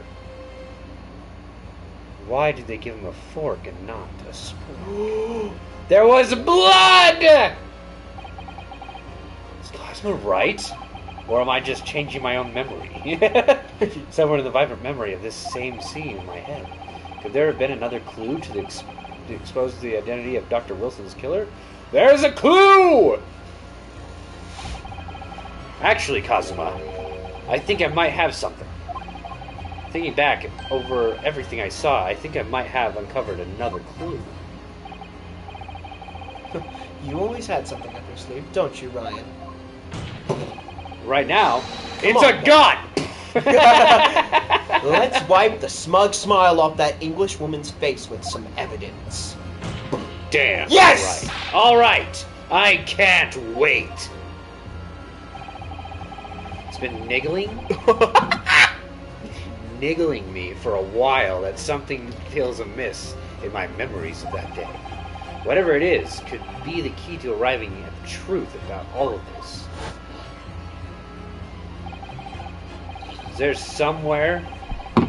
Why did they give him a fork and not a spoon? There was blood! Is Cosmo right? Or am I just changing my own memory? Somewhere in the vibrant memory of this same scene in my head. Could there have been another clue to expose the identity of Dr. Wilson's killer? There's a clue! Actually, Kazuma, I think I might have something. Thinking back over everything I saw, I think I might have uncovered another clue. You always had something up your sleeve, don't you, Ryan? Right now, it's a gun! Let's wipe the smug smile off that English woman's face with some evidence. Damn. Yes! All right. I can't wait. It's been niggling me for a while that something feels amiss in my memories of that day. Whatever it is could be the key to arriving at the truth about all of this. Is there somewhere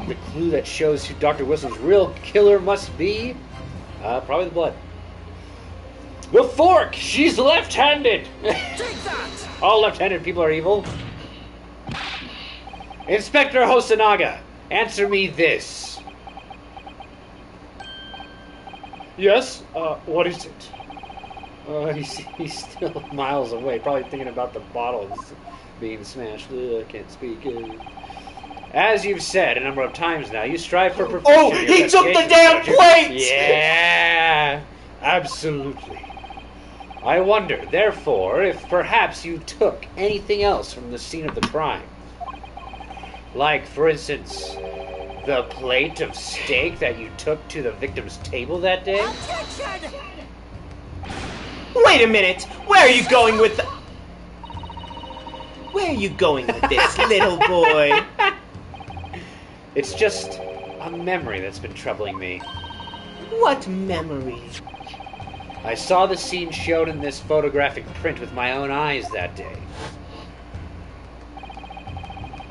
the clue that shows who Dr. Wilson's real killer must be? Probably the blood. The fork! She's left-handed! Take that! All left-handed people are evil. Inspector Hosonaga, answer me this. Yes? What is it? He's still miles away, probably thinking about the bottles being smashed. I can't speak. As you've said a number of times now, you strive for perfection. Oh, in your he took the investigation damn project. plate! Yeah, absolutely. I wonder, therefore, if perhaps you took anything else from the scene of the crime. Like, for instance, the plate of steak that you took to the victim's table that day? Attention! Wait a minute! Where are you going with Where are you going with this, little boy? It's just a memory that's been troubling me. What memory? I saw the scene shown in this photographic print with my own eyes that day.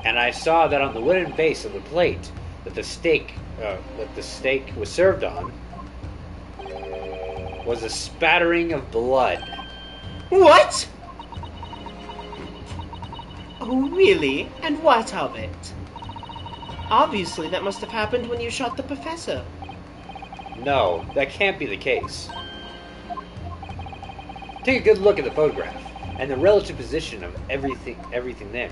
And I saw that on the wooden base of the plate that the steak was served on was a spattering of blood. What? Oh, really? And what of it? Obviously, that must have happened when you shot the professor. No, that can't be the case. Take a good look at the photograph and the relative position of everything there.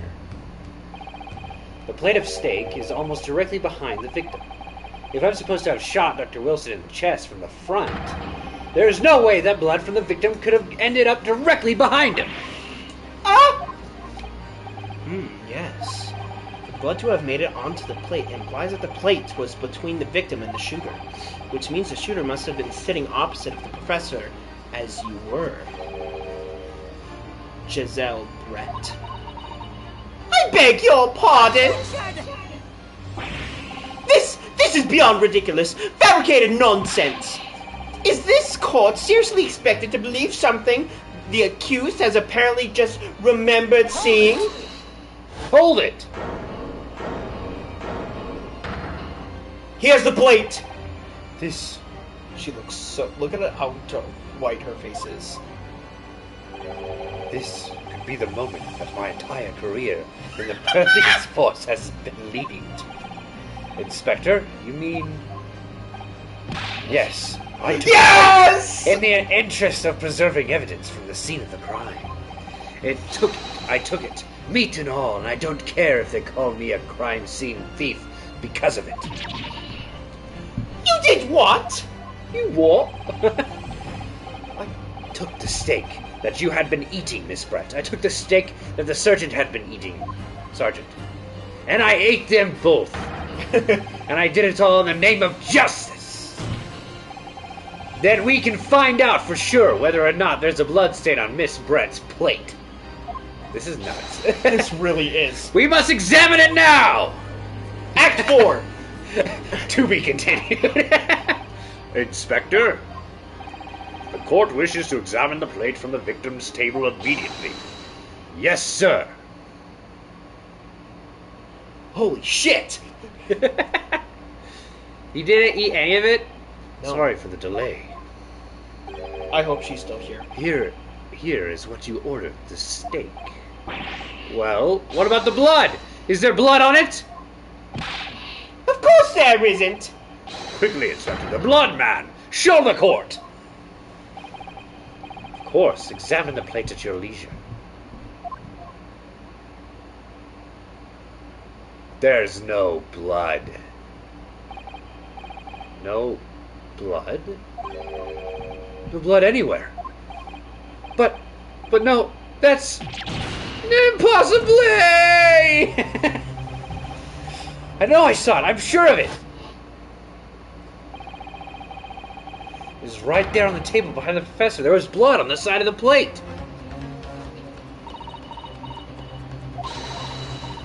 The plate of steak is almost directly behind the victim. If I'm supposed to have shot Dr. Wilson in the chest from the front, there is no way that blood from the victim could have ended up directly behind him. Ah! Yes. The blood to have made it onto the plate implies that the plate was between the victim and the shooter, which means the shooter must have been sitting opposite of the professor, as you were. Giselle Brett. I beg your pardon! This is beyond ridiculous, fabricated nonsense! Is this court seriously expected to believe something the accused has apparently just remembered seeing? Hold it! Here's the plate! This... She looks so... Look at how white her face is. This could be the moment that my entire career in the police force has been leading to. Inspector, you mean... Yes, I took Yes! it in the interest of preserving evidence from the scene of the crime. I took it, meat and all, and I don't care if they call me a crime scene thief because of it. You did what? You what? I took the steak that you had been eating, Miss Brett. I took the steak that the sergeant had been eating, Sergeant. And I ate them both. And I did it all in the name of justice. Then we can find out for sure whether or not there's a blood stain on Miss Brett's plate. This is nuts. This really is. We must examine it now! Act 4! To be continued. Inspector, the court wishes to examine the plate from the victim's table immediately. Yes, sir. Holy shit! You didn't eat any of it? No. Sorry for the delay. I hope she's still here. Here is what you ordered, the steak. Well, what about the blood? Is there blood on it? Of course there isn't! Quickly, Inspector, the blood man! Show the court! Of course, examine the plate at your leisure. There's no blood. No blood? No blood anywhere. But no, that's impossibly! I know I saw it, I'm sure of it. It was right there on the table behind the professor. There was blood on the side of the plate.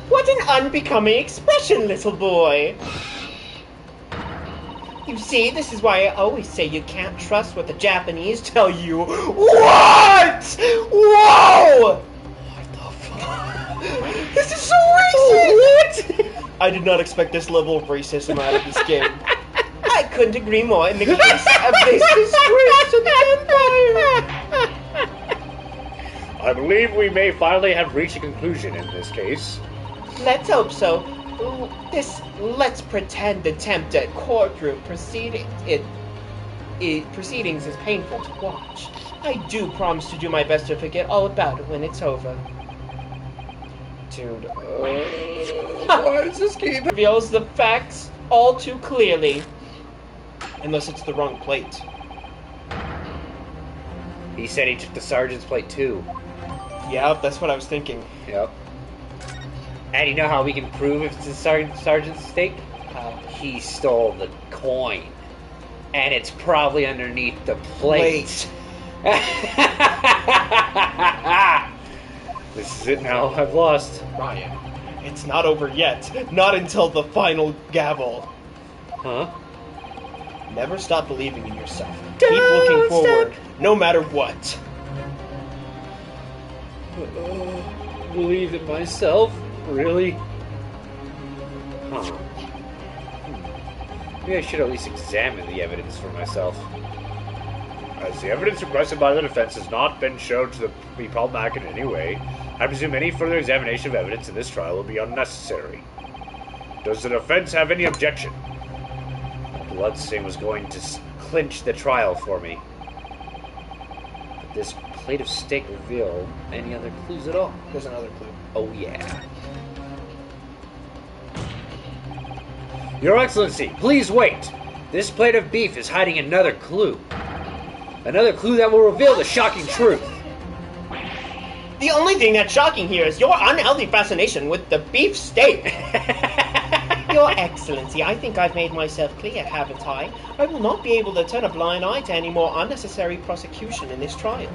What an unbecoming expression, little boy! You see, this is why I always say you can't trust what the Japanese tell you. What? Whoa! What the fuck? This is so racist! What? I did not expect this level of racism out of this game. I couldn't agree more in the case of this disgrace to the Empire. I believe we may finally have reached a conclusion in this case. Let's hope so. This let's pretend attempt at courtroom proceedings is painful to watch. I do promise to do my best to forget all about it when it's over. Dude, why does this keep... Reveals the facts all too clearly. Unless it's the wrong plate. He said he took the sergeant's plate too. Yeah, that's what I was thinking. Yep. And you know how we can prove if it's the sergeant's stake? He stole the coin. And it's probably underneath the plate. This is it now. I've lost. Ryan, it's not over yet. Not until the final gavel. Huh? Never stop believing in yourself. Keep looking forward, no matter what. Believe in myself? Really? Huh. Maybe I should at least examine the evidence for myself. As the evidence requested by the defense has not been shown to be problematic in any way, I presume any further examination of evidence in this trial will be unnecessary. Does the defense have any objection? Bloodstain was going to clinch the trial for me. Did this plate of steak reveal any other clues at all? There's another clue. Oh yeah. Your Excellency, please wait. This plate of beef is hiding another clue. Another clue that will reveal the shocking truth. The only thing that's shocking here is your unhealthy fascination with the beef steak. Your Excellency, I think I've made myself clear, haven't I? I will not be able to turn a blind eye to any more unnecessary prosecution in this trial.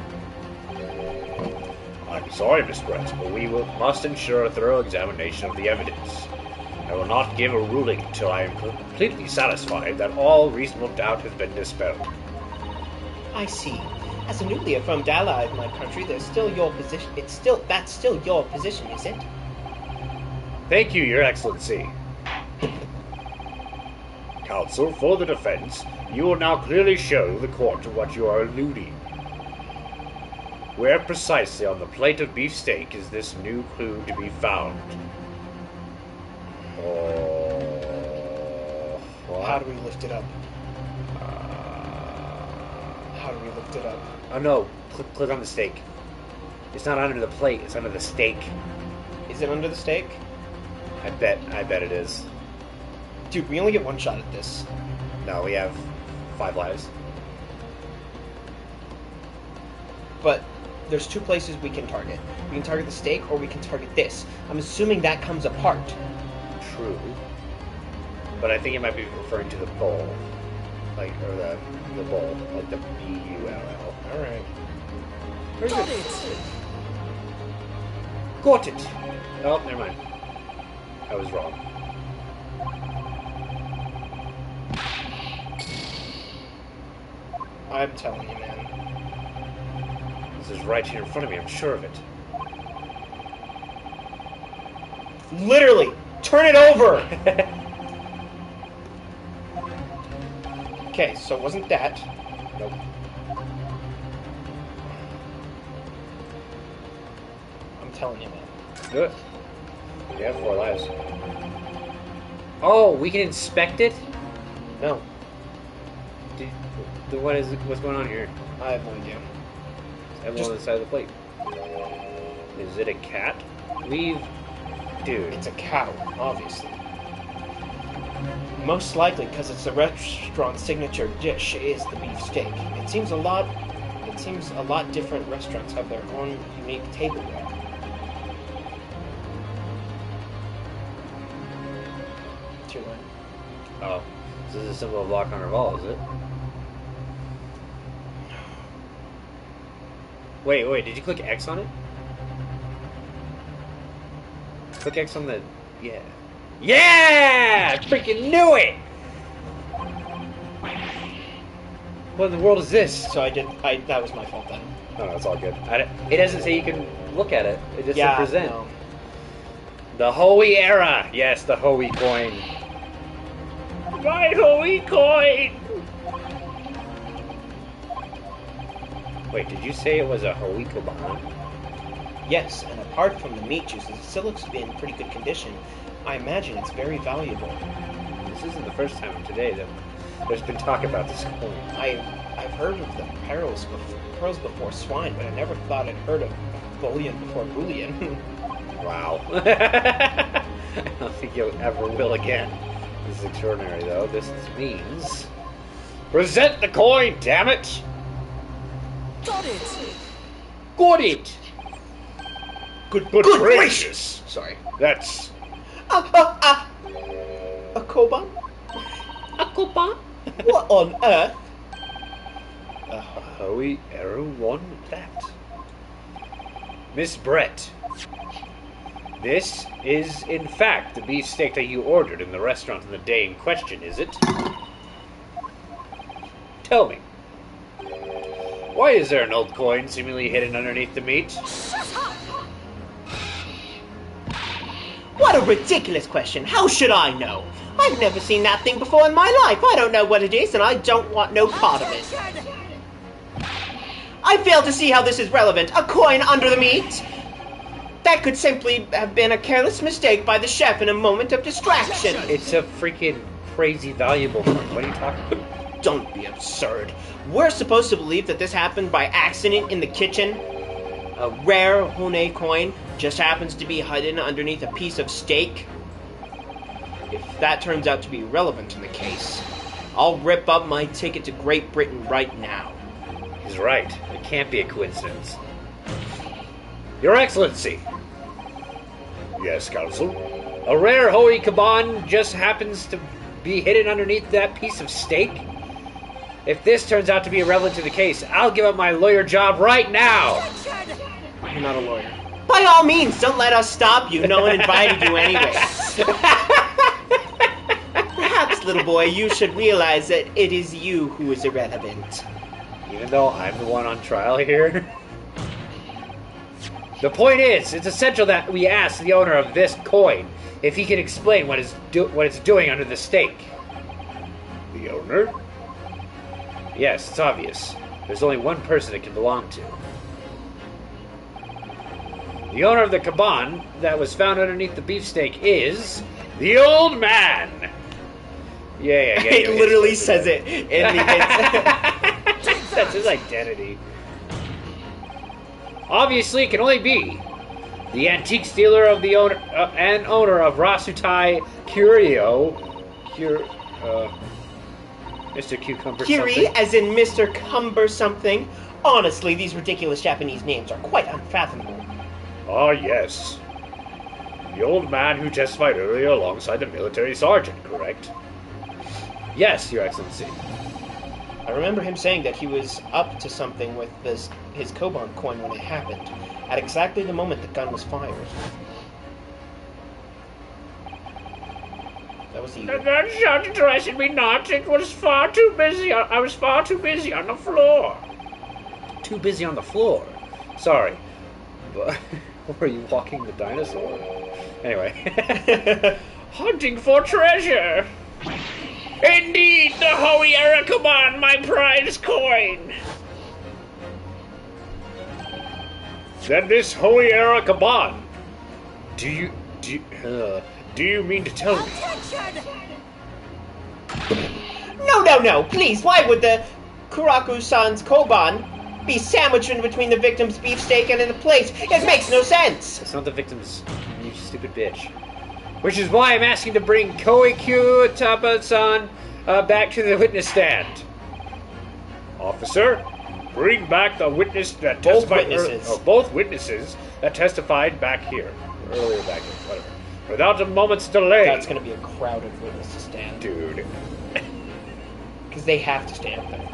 I'm sorry, Miss Brett, but we must ensure a thorough examination of the evidence. I will not give a ruling until I am completely satisfied that all reasonable doubt has been dispelled. I see. As a newly affirmed ally of my country, there's still your position. That's still your position, is it? Thank you, Your Excellency. Counsel, for the defense, you will now clearly show the court to what you are alluding. Where precisely on the plate of beefsteak is this new clue to be found? How do we lift it up? How do we lift it up? Oh no, click on the steak. It's not under the plate, it's under the steak. Is it under the steak? I bet it is. Dude, we only get one shot at this. No, we have 5 lives. But there's 2 places we can target. We can target the steak or we can target this. I'm assuming that comes apart. True. But I think it might be referring to the bowl. Like, or the bowl. Like the B-U-L-L. Alright. Got it! Got it! Oh, never mind. I was wrong. I'm telling you, man. This is right here in front of me, I'm sure of it. Literally! Turn it over! Okay, so it wasn't that. Nope. I'm telling you, man. Good. We have 4 lives. Oh, we can inspect it? No, What's going on here? I have no idea. Everyone on the side of the plate. Is it a cat? Dude. It's a cow, obviously. Most likely because it's the restaurant's signature dish is the beef steak. It seems a lot different restaurants have their own unique tableware. Too late. Oh. This is a symbol of lock on our wall, is it? Wait, did you click X on it? Click X on the... Yeah. Yeah! I freaking knew it! What in the world is this? So that was my fault then. Oh, no, it's all good. It doesn't say you can look at it. It just says present. No. The Hoey era! Yes, the Hoey coin. My Hoey coin! Wait, did you say it was a Hoey Kobana? Yes, and apart from the meat juices, it still looks to be in pretty good condition. I imagine it's very valuable. This isn't the first time today that there's been talk about this coin. I've heard of the pearls before swine, but I never thought I'd heard of bullion before bullion. Wow. I don't think you ever will again. This is extraordinary, though. This means... Present the coin, damn it! Got it! Got it! Good gracious! Sorry. That's... A koban? A coupon? What on earth? A Hoey Arrow won that. Miss Brett, this is, in fact, the beefsteak that you ordered in the restaurant on the day in question, is it? Tell me, why is there an old coin seemingly hidden underneath the meat? What a ridiculous question. How should I know? I've never seen that thing before in my life. I don't know what it is, and I don't want no part of it. I fail to see how this is relevant. A coin under the meat? That could simply have been a careless mistake by the chef in a moment of distraction. It's a freaking crazy valuable coin. What are you talking about? Don't be absurd. We're supposed to believe that this happened by accident in the kitchen? A rare Hone coin just happens to be hidden underneath a piece of steak? If that turns out to be relevant in the case, I'll rip up my ticket to Great Britain right now. He's right. It can't be a coincidence. Your Excellency. Yes, Counsel. A rare Hoey Kaban just happens to be hidden underneath that piece of steak? If this turns out to be irrelevant to the case, I'll give up my lawyer job right now! You're not a lawyer. By all means, don't let us stop you. No one invited you anyway. Perhaps, little boy, you should realize that it is you who is irrelevant. Even though I'm the one on trial here? The point is, it's essential that we ask the owner of this coin if he can explain what it's doing under the steak. The owner? Yes, it's obvious. There's only one person it can belong to. The owner of the caban that was found underneath the beefsteak is the old man. Yeah. It literally says it in the That's his identity. Obviously, it can only be the antique dealer of the owner and owner of Rasutai Curio, Mr. Cucumber. Kiri, something. as in Mr. Cumber something. Honestly, these ridiculous Japanese names are quite unfathomable. Ah, yes. The old man who testified earlier alongside the military sergeant, correct? Yes, Your Excellency. I remember him saying that he was up to something with his koban coin when it happened, at exactly the moment the gun was fired. That was the... That sergeant arrested me not. It was far too busy. I was far too busy on the floor. Too busy on the floor? Sorry. But were you walking the dinosaur? Anyway. Hunting for treasure. Indeed, the Hoey Arakaban, my prize coin. Then this Hoey Arakaban. Do you mean to tell me? No, please, why would the Kuraku-san's koban be sandwiched in between the victim's beefsteak and in the plate? It makes no sense! It's not the victim's, you stupid bitch. Which is why I'm asking to bring Koikyu Taba-san back to the witness stand. Officer, bring back the witness that testified... both witnesses that testified back here. Earlier back here, whatever. Without a moment's delay. That's going to be a crowded witness to stand. Dude. Because they have to stand there.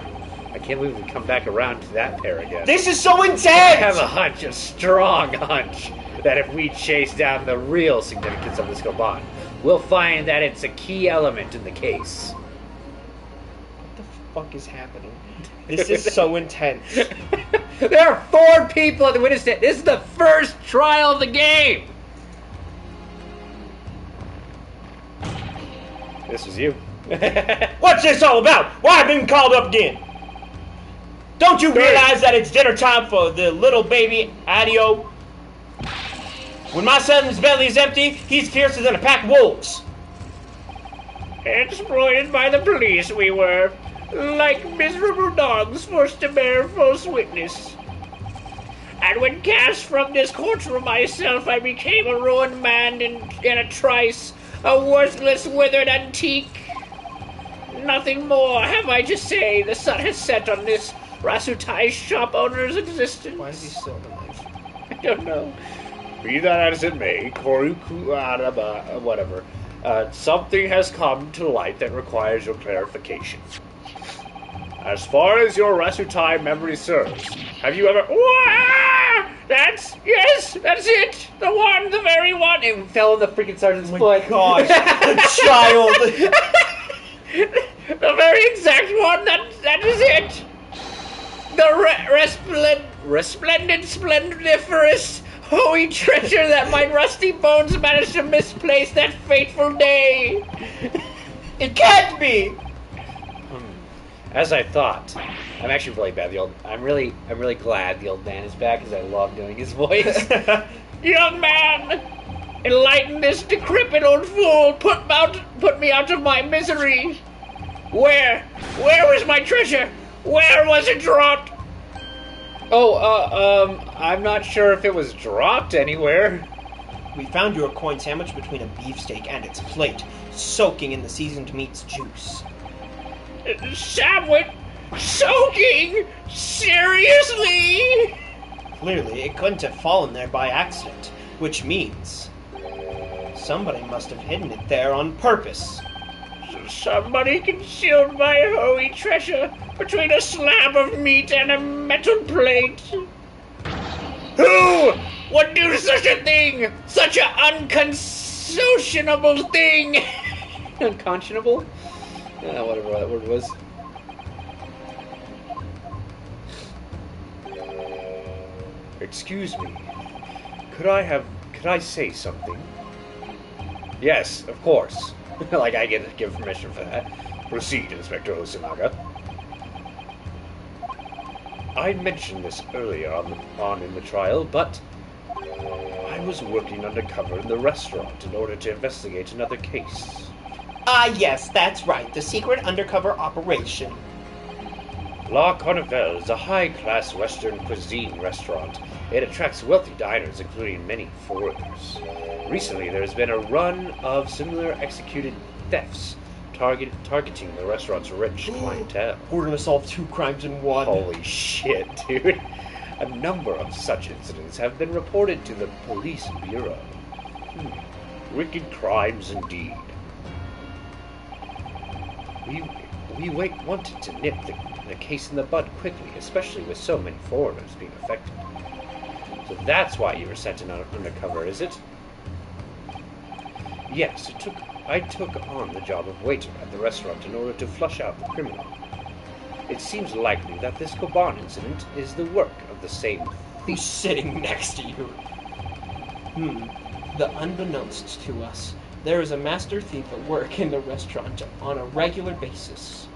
I can't believe we come back around to that pair again. This is so intense! I have a hunch, a strong hunch, that if we chase down the real significance of this Koban, we'll find that it's a key element in the case. What the fuck is happening? This is so intense. There are 4 people at the witness stand. This is the first trial of the game. This was you. What's this all about? Why have I been called up again? Don't you realize that it's dinner time for the little baby Adio? When my son's belly is empty, he's fiercer than a pack of wolves. Exploited by the police we were, like miserable dogs forced to bear false witness. And when cast from this courtroom myself, I became a ruined man in a trice, a worthless, withered antique. Nothing more have I to say. The sun has set on this Rasutai shop owner's existence. Why is he still alive? I don't know. Be that as it may, whatever. Something has come to light that requires your clarification. As far as your Rasutai memory serves, have you ever... That's it! The one, the very one! It fell in the freaking sergeant's Oh foot. my gosh, the child! The very exact one, that is it! The resplendent, splendiferous, holy treasure that my rusty bones managed to misplace that fateful day! It can't be! As I thought. I'm actually really bad. I'm really glad the old man is back because I love doing his voice. Young man, enlighten this decrepit old fool. Put me out of my misery. Where was my treasure? Where was it dropped? I'm not sure if it was dropped anywhere. We found your coin sandwich between a beefsteak and its plate, soaking in the seasoned meat's juice. Sandwich? Soaking? Seriously? Clearly, it couldn't have fallen there by accident, which means somebody must have hidden it there on purpose. Somebody concealed my holy treasure between a slab of meat and a metal plate. Who would do such a thing? Such an unconscionable thing? Unconscionable? Whatever that word was. Excuse me. Could I say something? Yes, of course. Like I get to give permission for that. Proceed, Inspector Osinaga. I mentioned this earlier on in the trial, but I was working undercover in the restaurant in order to investigate another case. Ah, yes, that's right. The secret undercover operation. La Carnival is a high-class Western cuisine restaurant. It attracts wealthy diners, including many foreigners. Recently, there has been a run of similar executed thefts, targeting the restaurant's rich clientele. We're gonna solve 2 crimes in one. Holy shit, dude. A number of such incidents have been reported to the police bureau. Wicked crimes indeed. We wanted to nip the case in the bud quickly, especially with so many foreigners being affected. So that's why you were sent in undercover, is it? Yes, I took on the job of waiter at the restaurant in order to flush out the criminal. It seems likely that this Koban incident is the work of the same Who's sitting next to you? The unbeknownst to us, there is a master thief at work in the restaurant on a regular basis.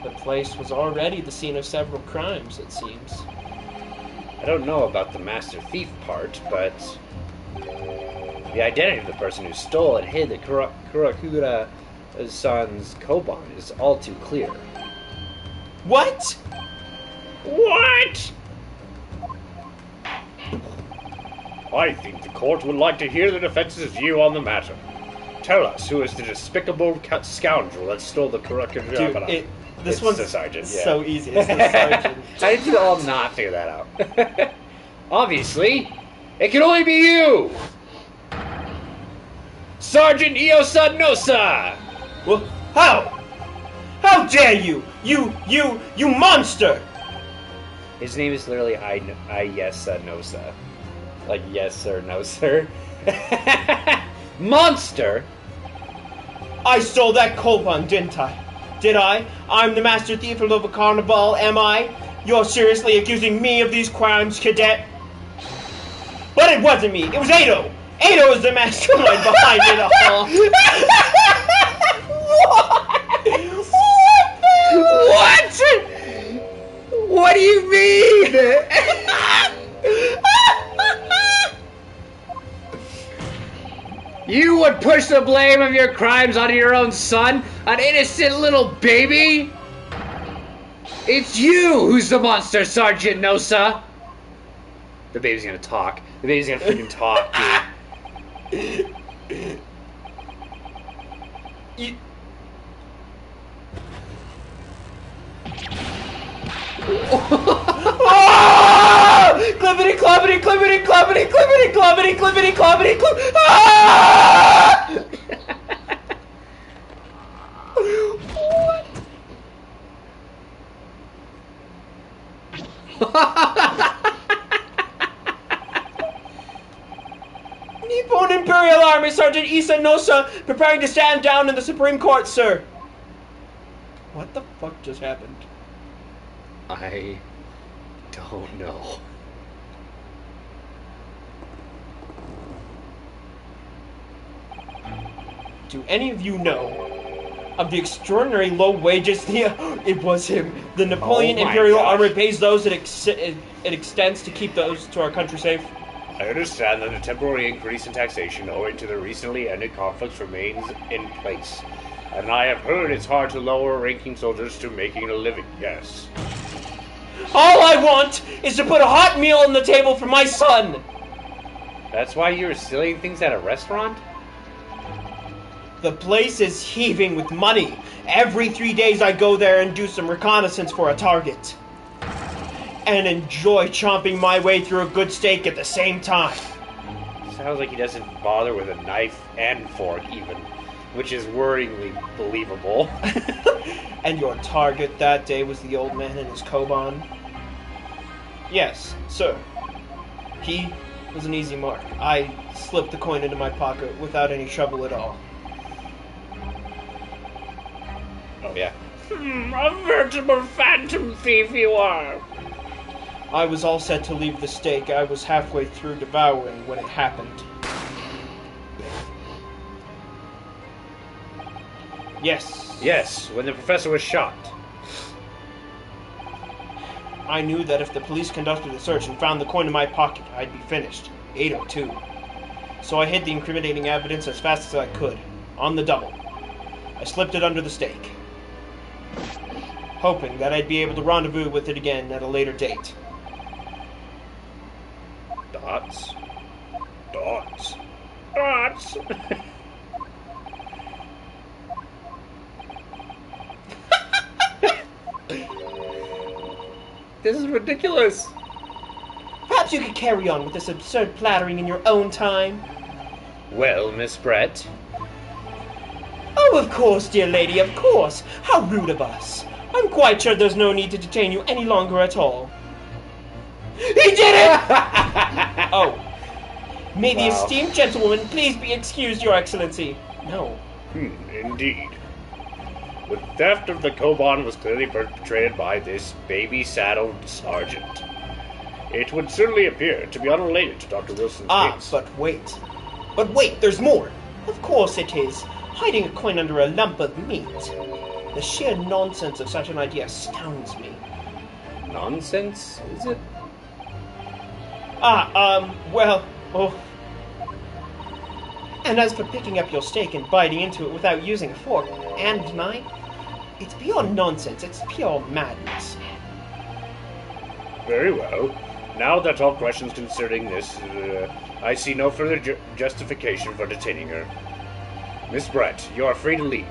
The place was already the scene of several crimes, it seems. I don't know about the master thief part, but the identity of the person who stole and hid the Kurakura-san's Koban is all too clear. What? What? I think the court would like to hear the defense's view on the matter. Tell us who is the despicable scoundrel that stole the Kurakura. Dude, this It's one's the sergeant, yeah. so easy. It's the sergeant. How did you all not figure that out? Obviously, it can only be you! Sergeant Iosa Nosa! Well, how? How dare you? You monster! His name is literally I yes, no, sir. Like, yes, sir, no, sir. Monster! I stole that Koban, didn't I? Did I? I'm the master thief of the Carnival, am I? You're seriously accusing me of these crimes, cadet? But it wasn't me, it was Ado! Ado is the mastermind behind it all! What? What do you mean? the blame of your crimes onto your own son, an innocent little baby? It's you who's the monster, Sergeant Nosa. The baby's gonna talk. The baby's gonna freaking talk, dude. Clippity, cloppity, clippity, cloppity, clippity, cloppity, clippity, cloppity, clip. Ah! Nippon Imperial Army Sergeant Issa Nosa preparing to stand down in the Supreme Court, sir. What the fuck just happened? I don't know. Do any of you know of the extraordinary low wages it was him? The Napoleon Oh my Imperial gosh. Army pays those it extends to keep those to our country safe. I understand that a temporary increase in taxation owing to the recently ended conflicts remains in place. And I have heard it's hard to lower ranking soldiers to making a living, yes. All I want is to put a hot meal on the table for my son. That's why you're stealing things at a restaurant? The place is heaving with money. Every 3 days I go there and do some reconnaissance for a target. And enjoy chomping my way through a good steak at the same time. Sounds like he doesn't bother with a knife and fork even, which is worryingly believable. And your target that day was the old man in his koban? Yes, sir. He was an easy mark. I slipped the coin into my pocket without any trouble at all. Oh yeah. A veritable phantom thief you are. I was all set to leave the steak. I was halfway through devouring when it happened. Yes. Yes, when the professor was shot. I knew that if the police conducted a search and found the coin in my pocket, I'd be finished. 802. So I hid the incriminating evidence as fast as I could. On the double. I slipped it under the steak. Hoping that I'd be able to rendezvous with it again at a later date. Dots. Dots. Dots. This is ridiculous. Perhaps you could carry on with this absurd plattering in your own time. Well, Miss Brett. Oh, of course, dear lady, of course. How rude of us. I'm quite sure there's no need to detain you any longer at all. He did it! Oh. May the Wow. esteemed gentlewoman please be excused, Your Excellency. No. Indeed. The theft of the koban was clearly perpetrated by this baby-saddled sergeant. It would certainly appear to be unrelated to Dr. Wilson's case. But wait. But wait, there's more. Of course it is. Hiding a coin under a lump of meat. The sheer nonsense of such an idea astounds me. Nonsense, is it? Well, oh. And as for picking up your steak and biting into it without using a fork and knife, it's beyond nonsense, it's pure madness. Very well. Now that all questions concerning this, I see no further justification for detaining her. Miss Brett, you are free to leave.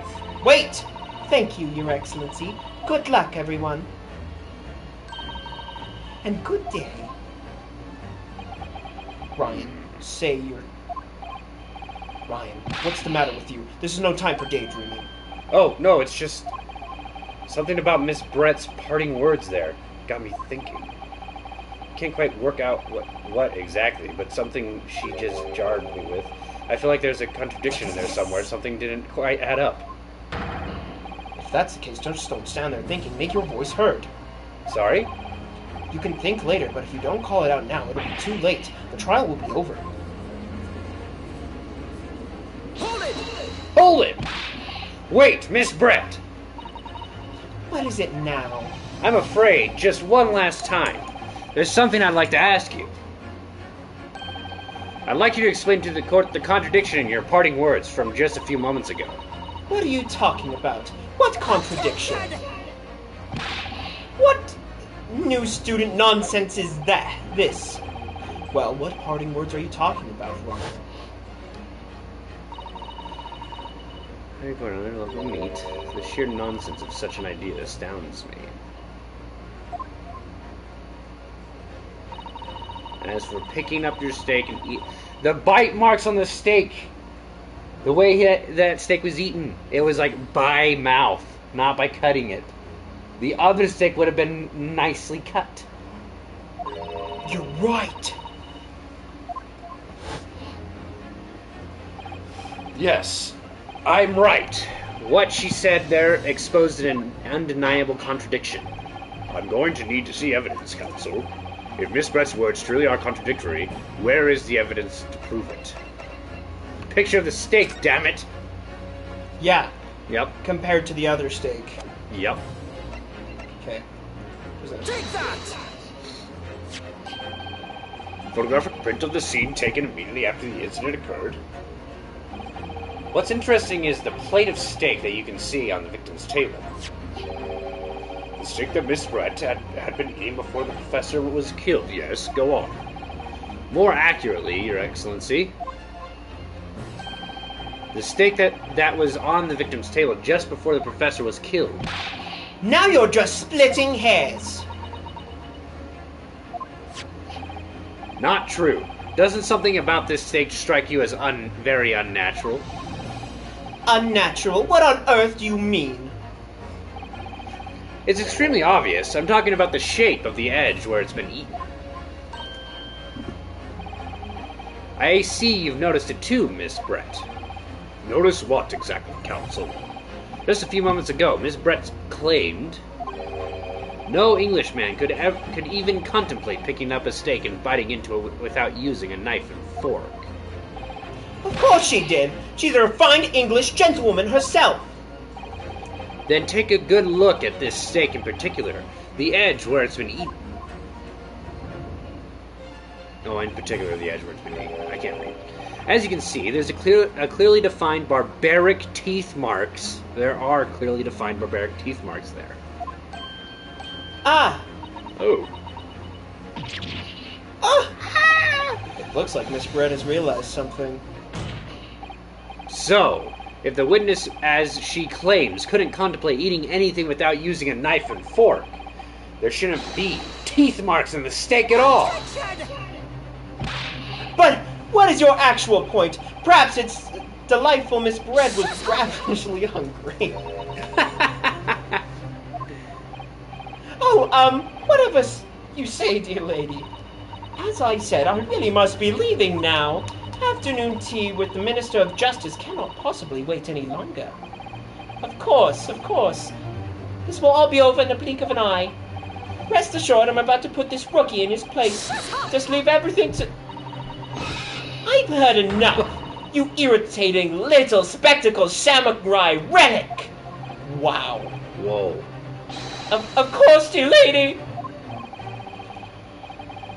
Wait! Thank you, Your Excellency. Good luck, everyone. And good day. Ryan, say you're... Ryan, what's the matter with you? This is no time for daydreaming. Oh, no, it's just something about Miss Brett's parting words there got me thinking. Can't quite work out what exactly, but something she just jarred me with. I feel like there's a contradiction in there somewhere. Something didn't quite add up. If that's the case, just don't stand there thinking. Make your voice heard. Sorry? You can think later, but if you don't call it out now, it'll be too late. The trial will be over. Hold it! Hold it! Wait, Miss Brett! What is it now? I'm afraid, just one last time. There's something I'd like to ask you. I'd like you to explain to the court the contradiction in your parting words from just a few moments ago. What are you talking about? What contradiction? What new student nonsense is this? Well, what parting words are you talking about, Ron? Harry Potter, another level meet. The sheer nonsense of such an idea astounds me. As for picking up your steak and eat... The bite marks on the steak! The way that steak was eaten, it was like by mouth, not by cutting it. The other steak would have been nicely cut. You're right! Yes, I'm right. What she said there exposed an undeniable contradiction. I'm going to need to see evidence, Counsel. If Miss Brett's words truly are contradictory, where is the evidence to prove it? Picture of the steak, damn it! Yeah, Yep, compared to the other steak. yep. Okay. Take that! Photographic print of the scene taken immediately after the incident occurred. What's interesting is the plate of steak that you can see on the victim's table. The steak that Miss Brett had been eating before the professor was killed. Yes, go on. More accurately, Your Excellency, the steak that was on the victim's table just before the professor was killed. Now you're just splitting hairs. Not true. Doesn't something about this steak strike you as very unnatural? Unnatural? What on earth do you mean? It's extremely obvious. I'm talking about the shape of the edge where it's been eaten. I see you've noticed it too, Miss Brett. Notice what exactly, Counsel? Just a few moments ago, Miss Brett claimed no Englishman could even contemplate picking up a steak and biting into it without using a knife and fork. Of course she did. She's a refined English gentlewoman herself. Then take a good look at this steak in particular, the edge where it's been eaten. Oh, in particular, the edge where it's been eaten. I can't read. As you can see, there's a clearly defined barbaric teeth marks. There are clearly defined barbaric teeth marks there. Ah! Oh. Ah! It looks like Miss Brett has realized something. So, if the witness, as she claims, couldn't contemplate eating anything without using a knife and fork, there shouldn't be teeth marks in the steak at all. But what is your actual point? Perhaps it's delightful Miss Brett was ravenously hungry. Whatever you say, dear lady. As I said, I really must be leaving now. Afternoon tea with the Minister of Justice cannot possibly wait any longer. Of course. This will all be over in the blink of an eye. Rest assured, I'm about to put this rookie in his place. Just leave everything to... I've heard enough. You irritating little spectacled samurai relic. Wow. Whoa. Of course, dear lady.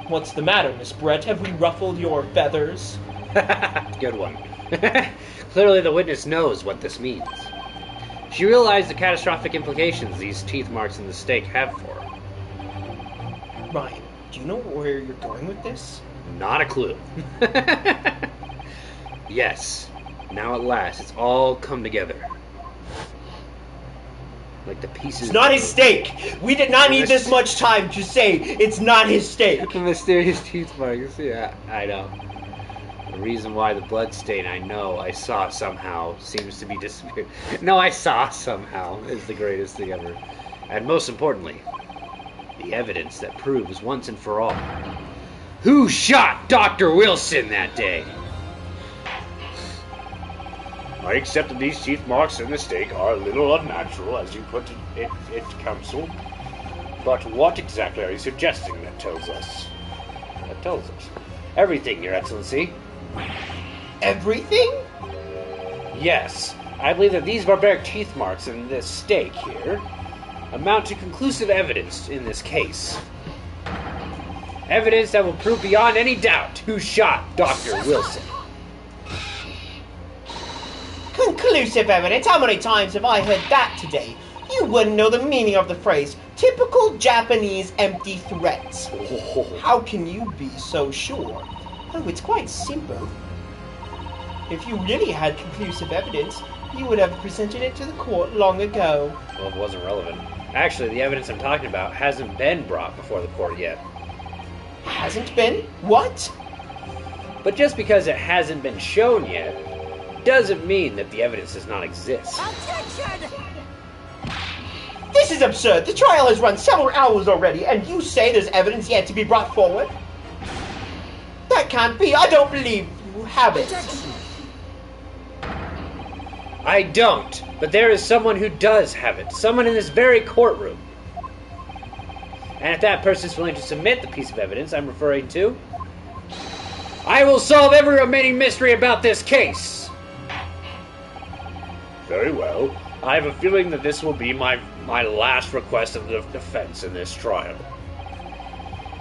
What's the matter, Miss Brett? Have we ruffled your feathers? Good one. Clearly the witness knows what this means. She realized the catastrophic implications these teeth marks in the steak have for her. Ryan, do you know where you're going with this? Not a clue. Yes. Now at last, it's all come together. Like the pieces... It's not his steak! We did not need this much time to say it's not his steak! The mysterious teeth marks. Yeah, I know. The reason why the blood stain I saw somehow seems to be disappeared. No, I saw somehow is the greatest thing ever. And most importantly, the evidence that proves once and for all who shot Dr. Wilson that day. I accept that these teeth marks in the steak are a little unnatural, as you put it, Counsel. But what exactly are you suggesting that tells us? That tells us everything, Your Excellency. Everything? Yes, I believe that these barbaric teeth marks in this steak here amount to conclusive evidence in this case. Evidence that will prove beyond any doubt who shot Dr. Wilson. Conclusive evidence? How many times have I heard that today? You wouldn't know the meaning of the phrase. Typical Japanese empty threats. How can you be so sure? Oh, it's quite simple. If you really had conclusive evidence, you would have presented it to the court long ago. Well, it wasn't relevant. Actually, the evidence I'm talking about hasn't been brought before the court yet. Hasn't been? What? But just because it hasn't been shown yet, doesn't mean that the evidence does not exist. Attention! This is absurd. The trial has run several hours already, and you say there's evidence yet to be brought forward? That can't be. I don't believe you have it. I don't, but there is someone who does have it. Someone in this very courtroom. And if that person is willing to submit the piece of evidence I'm referring to, I will solve every remaining mystery about this case. Very well. I have a feeling that this will be my last request of the defense in this trial.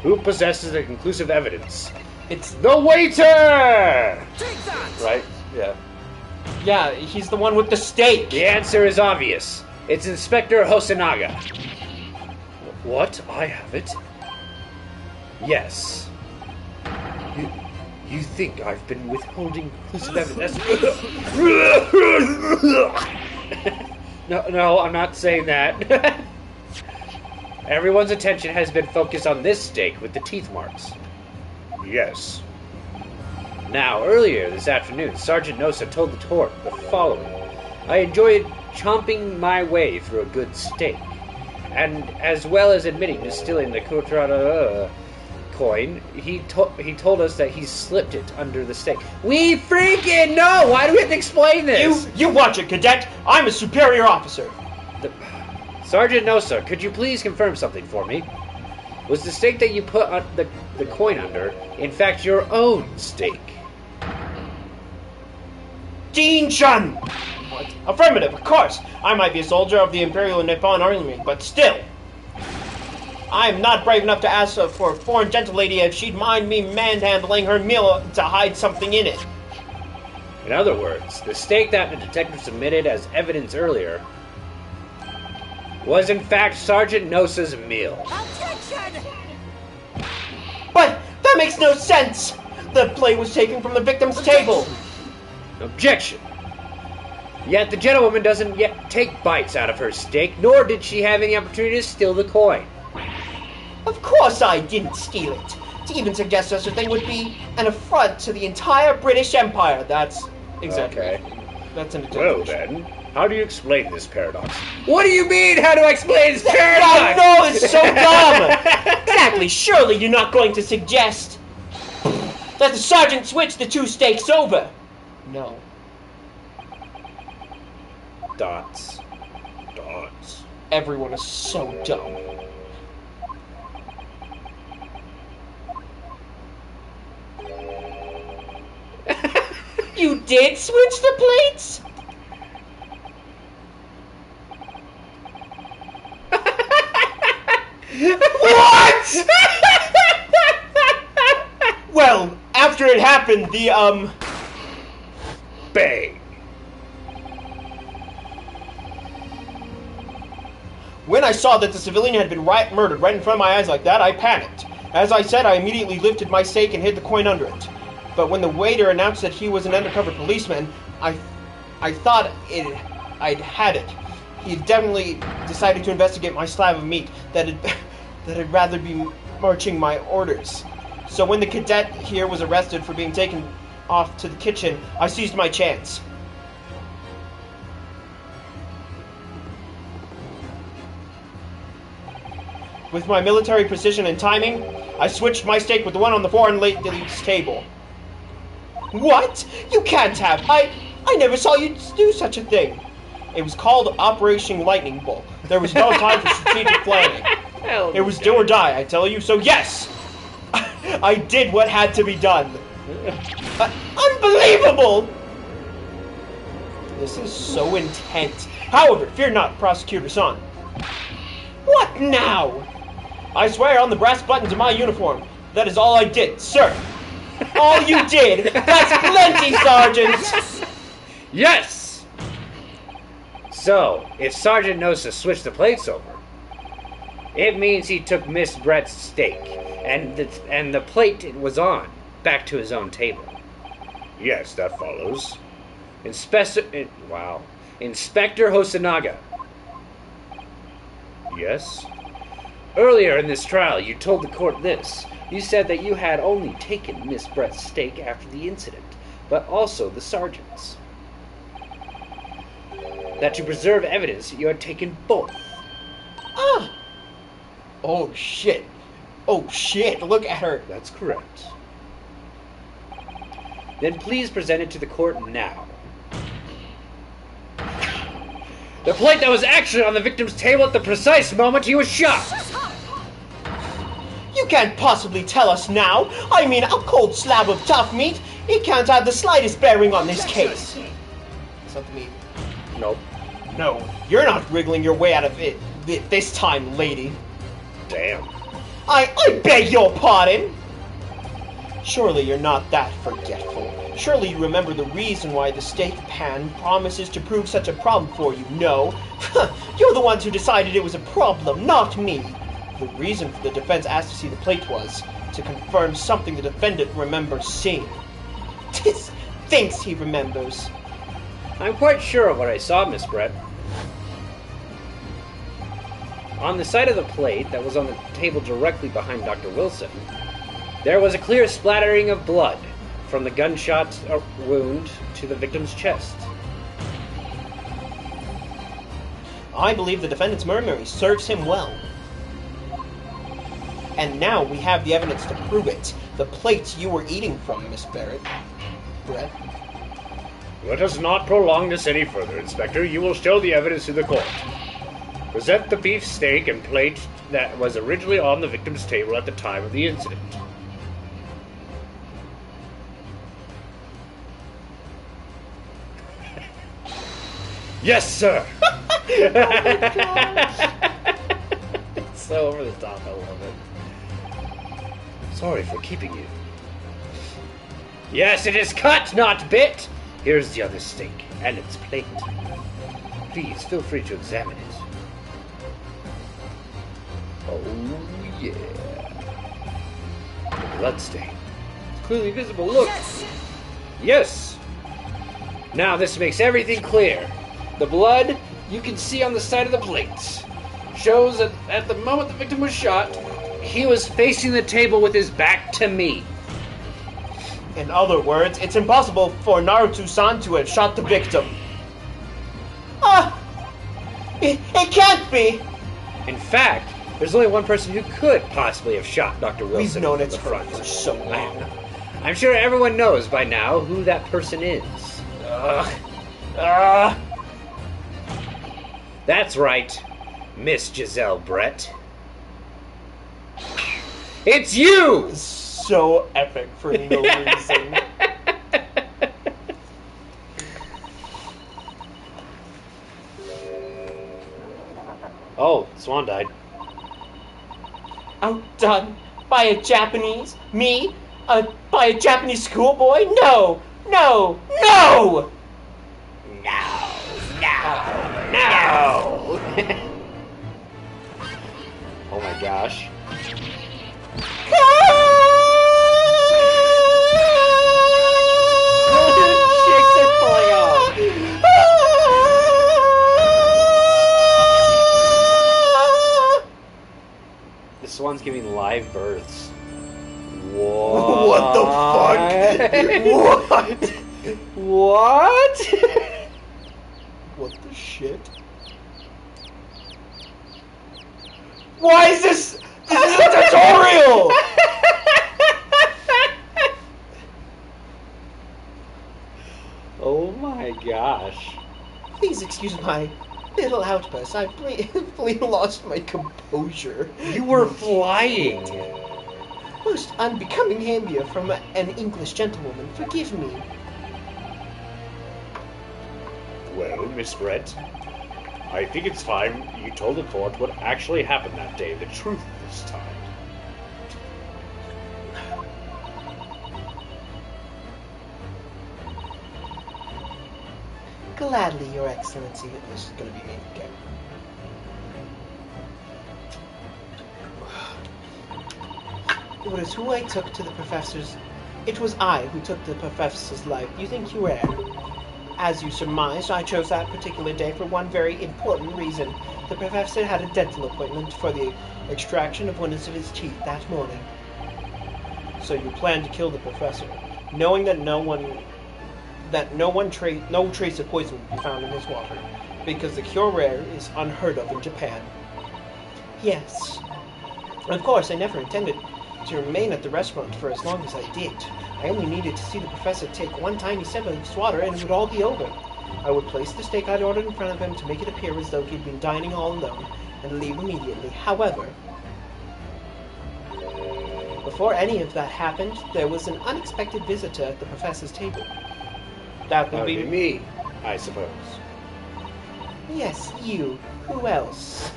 Who possesses the conclusive evidence? It's The waiter! Take that! Right? Yeah. Yeah, he's the one with the stake. The answer is obvious. It's Inspector Hosonaga. What? I have it? Yes. You think I've been withholding conclusive evidence? No, I'm not saying that. Everyone's attention has been focused on this stake with the teeth marks. Yes. Now, earlier this afternoon, Sergeant Nosa told the court the following. I enjoyed chomping my way through a good steak, and as well as admitting to stealing the coin, he told us that he slipped it under the steak. We freaking know! Why do we have to explain this? You watch it, cadet. I'm a superior officer. Sergeant Nosa, could you please confirm something for me? Was the stake that you put on the coin under, in fact, your own stake? Dean Chun! What? Affirmative, of course. I might be a soldier of the Imperial Nippon Army, but still. I am not brave enough to ask for a foreign gentlelady if she'd mind me manhandling her meal to hide something in it. In other words, the stake that the detective submitted as evidence earlier was in fact Sergeant Nosa's meal. Attention! But that makes no sense! The plate was taken from the victim's table. Objection! Yet the gentlewoman doesn't yet take bites out of her steak, nor did she have any opportunity to steal the coin. Of course I didn't steal it. To even suggest such a thing would be an affront to the entire British Empire. That's exaggerated. Okay. That's an Well exaggeration. then, how do you explain this paradox? What do you mean? How do I explain this I paradox? know, it's so dumb! Exactly, surely you're not going to suggest that the sergeant switched the two stakes over. No. Dots. Everyone is so dumb. You did switch the plates? What? Well, after it happened, Bang! when I saw that the civilian had been murdered right in front of my eyes like that, I panicked. As I said, I immediately lifted my stake and hid the coin under it. But when the waiter announced that he was an undercover policeman, I thought I'd had it. He definitely decided to investigate my slab of meat, that I'd rather be marching my orders. So when the cadet here was arrested for being taken off to the kitchen, I seized my chance. With my military precision and timing, I switched my stake with the one on the foreign lady's table. What? You can't have. I never saw you do such a thing. It was called Operation Lightning Bolt. There was no time for strategic planning. It was do or die, I tell you. So yes, I did what had to be done. Unbelievable! This is so intense. However, fear not, Prosecutor Son. What now? I swear on the brass buttons of my uniform That is all I did, sir. All you did. That's plenty, Sergeant. Yes! So, if Sergeant knows to switch the plates over, it means he took Miss Brett's steak and the plate it was on back to his own table. Yes, that follows. Inspector Hosonaga. Yes? Earlier in this trial, you told the court this. You said that you had only taken Miss Brett's steak after the incident, but also the sergeant's. That to preserve evidence, you had taken both. Ah! Oh, shit. Oh, shit. Look at her. That's correct. Then please present it to the court now. The plate that was actually on the victim's table at the precise moment he was shot. You can't possibly tell us now. I mean, a cold slab of tough meat. It can't have the slightest bearing on this case. Is that the meat? Nope. No, you're not wriggling your way out of it this time, lady. Damn. I beg your pardon. Surely you're not that forgetful. Surely you remember the reason why the steak pan promises to prove such a problem for you, no? You're the ones who decided it was a problem, not me. The reason for the defense asked to see the plate was to confirm something the defendant remembers seeing. Thinks he remembers. I'm quite sure of what I saw, Miss Brett. On the side of the plate that was on the table directly behind Dr. Wilson, there was a clear splattering of blood from the gunshot wound to the victim's chest. I believe the defendant's memory serves him well. And now we have the evidence to prove it. The plate you were eating from, Miss Brett. Let us not prolong this any further, Inspector. You will show the evidence to the court. Present the beef steak and plate that was originally on the victim's table at the time of the incident. Yes, sir! It's so over the top, I love it. Sorry for keeping you. Yes, it is cut, not bit! Here's the other steak and its plate. Please, feel free to examine it. Oh, yeah. The blood stain. It's clearly visible, look! Yes! Now this makes everything clear. The blood you can see on the side of the plates shows that at the moment the victim was shot, he was facing the table with his back to me. In other words, it's impossible for Naruto-san to have shot the victim. It can't be! In fact, there's only one person who could possibly have shot Dr. Wilson. We've known from it's the her front. for so long. I'm sure everyone knows by now who that person is. That's right, Miss Giselle Brett. It's you! So epic for no reason. Oh, Swan died. Outdone by a Japanese? Me? By a Japanese schoolboy? No! No! No! No! Oh my gosh. Chicks are pulling off. The swan's giving live births. What the fuck? What? What the shit? Why is this? This is a tutorial! Oh my gosh. Please excuse my little outburst. I completely lost my composure. You were flying. Most unbecoming behavior from an English gentlewoman. Forgive me. Well, Miss Brett, I think it's time you told the court what actually happened that day, the truth this time. Gladly, Your Excellency. This is going to be me again. It was who I took to the professor's... It was I who took the professor's life. You think you were? As you surmised, I chose that particular day for one very important reason. The professor had a dental appointment for the extraction of one of his teeth that morning. So you planned to kill the professor, knowing that no trace of poison would be found in his water, because the cure rare is unheard of in Japan. Yes. Of course, I never intended to remain at the restaurant for as long as I did. I only needed to see the professor take one tiny sip of his water and it would all be over. I would place the steak I'd ordered in front of him to make it appear as though he'd been dining all alone, and leave immediately. However, before any of that happened, there was an unexpected visitor at the professor's table. That would be me, I suppose. Yes, you. Who else?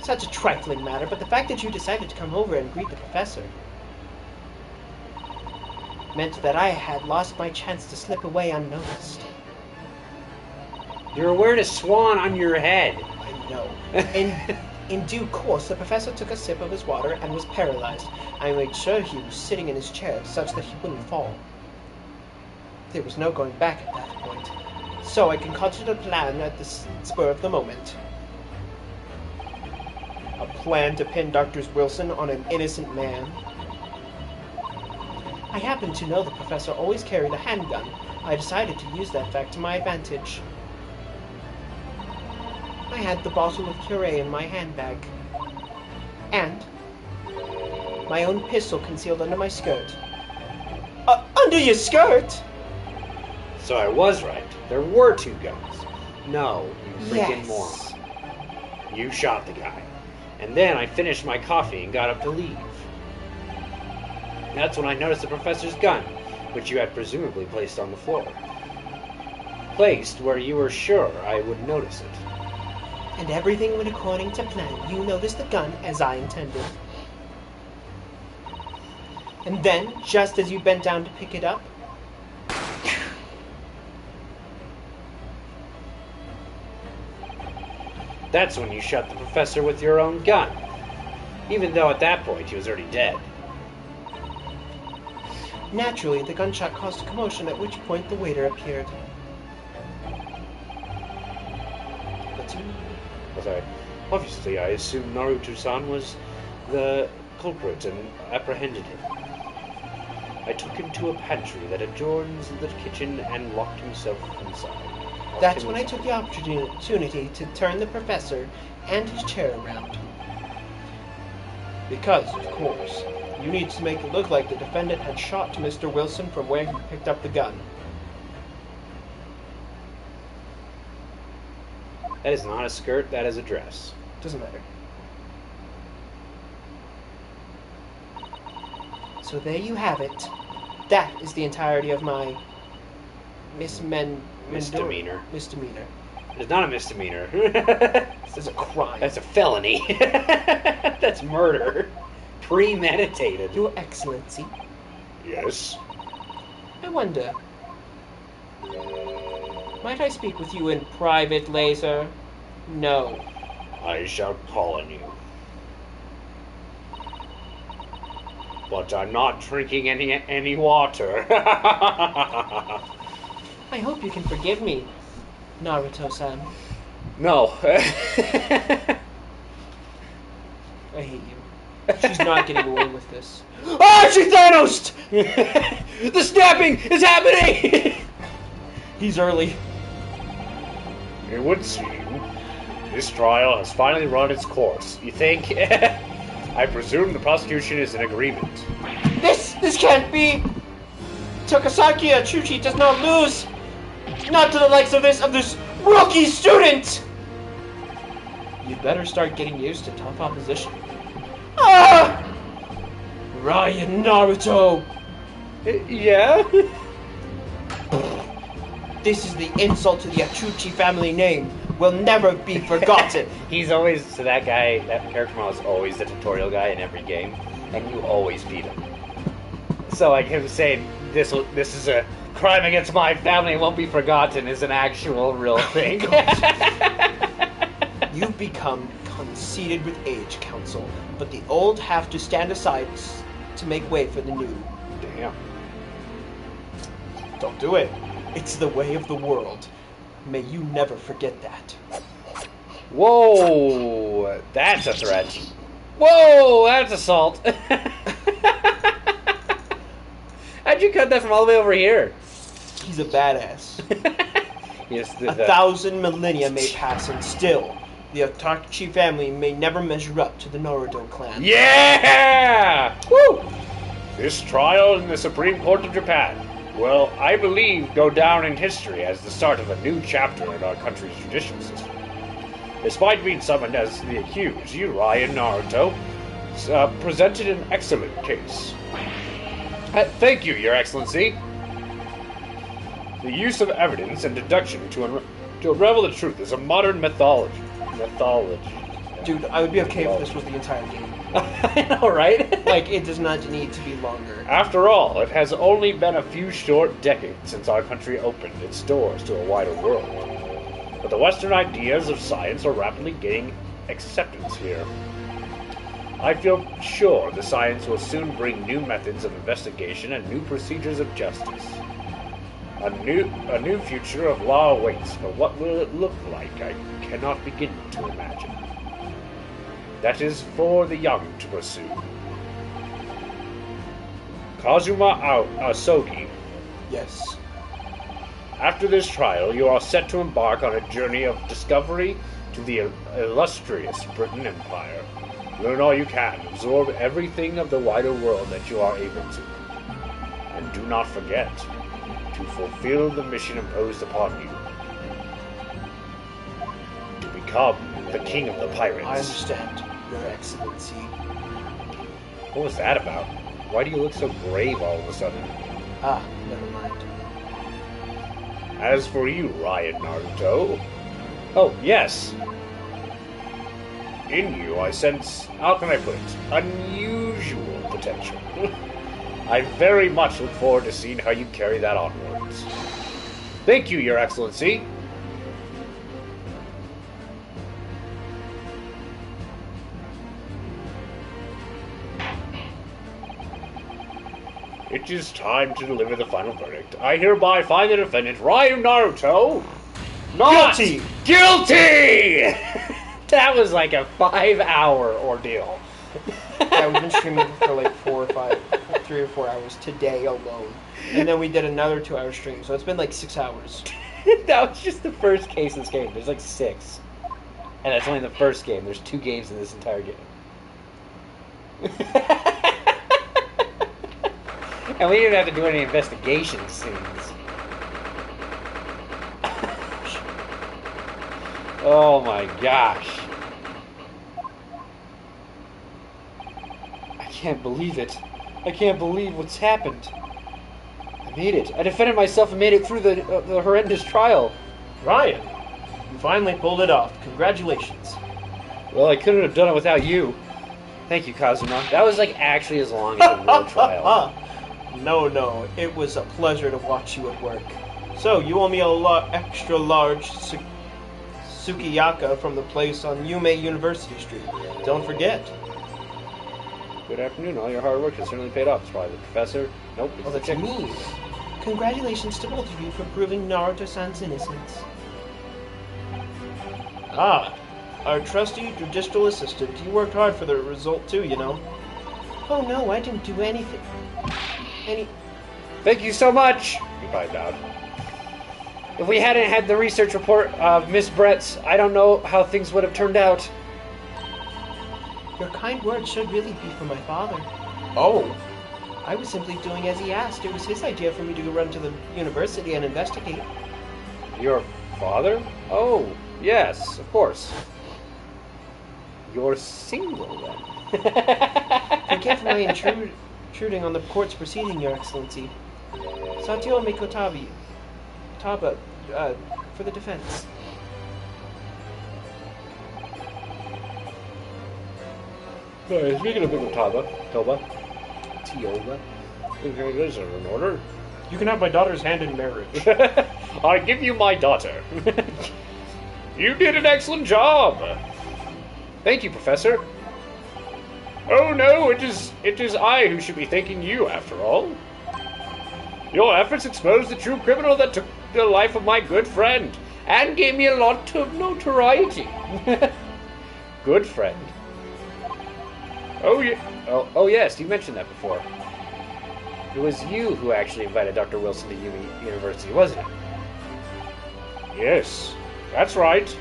Such a trifling matter, but the fact that you decided to come over and greet the professor meant that I had lost my chance to slip away unnoticed. You're wearing a swan on your head. I know. In due course, the professor took a sip of his water and was paralyzed. I made sure he was sitting in his chair such that he wouldn't fall. There was no going back at that point, so I concocted a plan at the spur of the moment. A plan to pin Dr. Wilson on an innocent man. I happened to know the professor always carried a handgun. I decided to use that fact to my advantage. I had the bottle of Cure in my handbag. And my own pistol concealed under my skirt. Under your skirt? So I was right. There were two guns. No, you freaking moron. You shot the guy. And then I finished my coffee and got up to leave. That's when I noticed the professor's gun, which you had presumably placed on the floor. Placed where you were sure I would notice it. And everything went according to plan. You noticed the gun as I intended. And then, just as you bent down to pick it up, that's when you shot the professor with your own gun. Even though at that point he was already dead. naturally the gunshot caused a commotion, at which point the waiter appeared. Obviously, I assumed Naruto-san was the culprit and apprehended him. I took him to a pantry that adjoins the kitchen and locked himself inside. That's when I took the opportunity to turn the professor and his chair around. Because, of course, you need to make it look like the defendant had shot Mr. Wilson from where he picked up the gun. That is not a skirt, that is a dress. Doesn't matter. So there you have it. That is the entirety of my Misdemeanor. Misdemeanor. It's not a misdemeanor. This is a crime. That's a felony. That's murder. Premeditated. Your Excellency, Yes? I wonder, might I speak with you in private, Laser? No. I shall call on you. But I'm not drinking any water. I hope you can forgive me, Naruto-san. No. I hate you. She's not getting away with this. Ah, she's Thanos! The snapping is happening! He's early. It would seem this trial has finally run its course. You think? I presume the prosecution is in agreement. This can't be! Tokasaki Achuchi does not lose! Not to the likes of this rookie student! You'd better start getting used to tough opposition. Ah! Ryan Naruto! Yeah? This is the insult to the Achuchi family name. Will never be forgotten. He's always, so that guy, that character model is always the tutorial guy in every game, and you always beat him. So like him saying, this is a crime against my family won't be forgotten is an actual real thing. You've become conceited with age, Council, but the old have to stand aside to make way for the new. Damn. Don't do it. It's the way of the world. May you never forget that. Whoa, that's a threat. Whoa, that's assault. How'd you cut that from all the way over here? He's a badass. Yes, 1,000 millennia may pass, and still, the Otachi family may never measure up to the Naruto clan. Yeah! Woo! This trial in the Supreme Court of Japan will, I believe, go down in history as the start of a new chapter in our country's judicial system. Despite being summoned as the accused, you, Ryan Naruto, presented an excellent case. Thank you, Your Excellency. The use of evidence and deduction to unravel the truth is a modern mythology. Dude, I would be okay if this was the entire game. I know, right? Like, it does not need to be longer. After all, it has only been a few short decades since our country opened its doors to a wider world. But the Western ideas of science are rapidly gaining acceptance here. I feel sure the science will soon bring new methods of investigation and new procedures of justice. A new future of law awaits, but what will it look like? I cannot begin to imagine. That is for the young to pursue. Kazuma Asogi. Yes. After this trial, you are set to embark on a journey of discovery to the illustrious Britain Empire. Learn all you can, absorb everything of the wider world that you are able to. And do not forget to fulfill the mission imposed upon you. To become the king of the pirates. I understand, Your Excellency. What was that about? Why do you look so grave all of a sudden? Ah, never mind. As for you, Ryan Naruto, Oh, yes. in you I sense, how can I put it, unusual potential. I very much look forward to seeing how you carry that onwards. Thank you, Your Excellency. It is time to deliver the final verdict. I hereby find the defendant, Ryan Naruto, not Guilty! That was like a 5-hour ordeal. Yeah, we've been streaming for like 3 or 4 hours today alone. And then we did another 2-hour stream, so it's been like 6 hours. That was just the first case in this game. There's like 6. And that's only the first game. There's 2 games in this entire game. And we didn't have to do any investigation scenes. Oh my gosh. I can't believe it. I can't believe what's happened. I made it. I defended myself and made it through the horrendous trial. Ryan, you finally pulled it off. Congratulations. Well, I couldn't have done it without you. Thank you, Kazuma. That was like actually as long as the real trial. No, it was a pleasure to watch you at work. So, you owe me a extra large sukiyaki from the place on Yume University Street. Don't forget. Good afternoon. All your hard work has certainly paid off. It's probably the professor. Nope, it's Oh, the that's chick. me. Congratulations to both of you for proving Naruto-san's innocence. Ah, our trusty judicial assistant. You worked hard for the result too, you know. Oh no, I didn't do anything. Thank you so much. Goodbye, Dad. If we hadn't had the research report of Miss Brett's, I don't know how things would have turned out. Your kind words should really be for my father. Oh, I was simply doing as he asked. It was his idea for me to go run to the university and investigate. Your father? Oh, yes, of course. You're single, then. Forgive my intruding on the court's proceeding, Your Excellency. Satyo Mikotabi. Taba, for the defense. speaking of Toba, Tioba, congratulations are in order. You can have my daughter's hand in marriage. I give you my daughter. You did an excellent job. Thank you, Professor. Oh no, it is I who should be thanking you, after all. Your efforts exposed the true criminal that took the life of my good friend, and gave me a lot of notoriety. Good friend. Oh yeah. Oh yes, you mentioned that before. It was you who actually invited Dr. Wilson to university, wasn't it? Yes, that's right.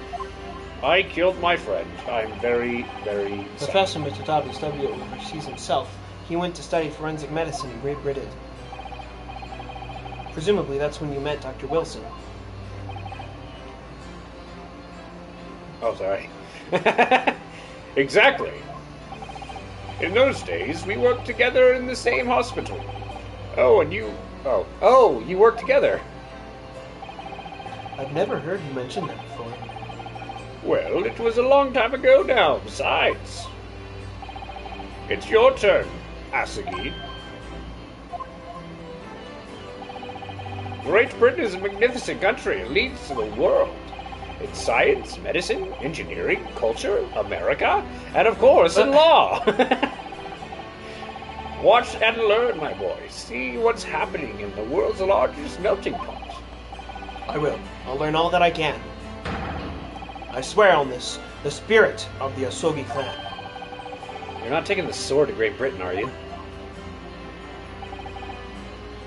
I killed my friend. I'm very, very sorry. Professor Mitsudabi W. oversees himself. He went to study forensic medicine in Great Britain. Presumably that's when you met Dr. Wilson. Oh, sorry. Exactly. In those days, we worked together in the same hospital. Oh, and you... Oh, you work together. I've never heard you mention that before. Well, it was a long time ago now, besides. It's your turn, Asagi. Great Britain is a magnificent country. It leads to the world. It's science, medicine, engineering, culture, America, and of course, in law. Watch and learn, my boy. See what's happening in the world's largest melting pot. I will. I'll learn all that I can. I swear on this, the spirit of the Asogi clan. You're not taking the sword to Great Britain, are you?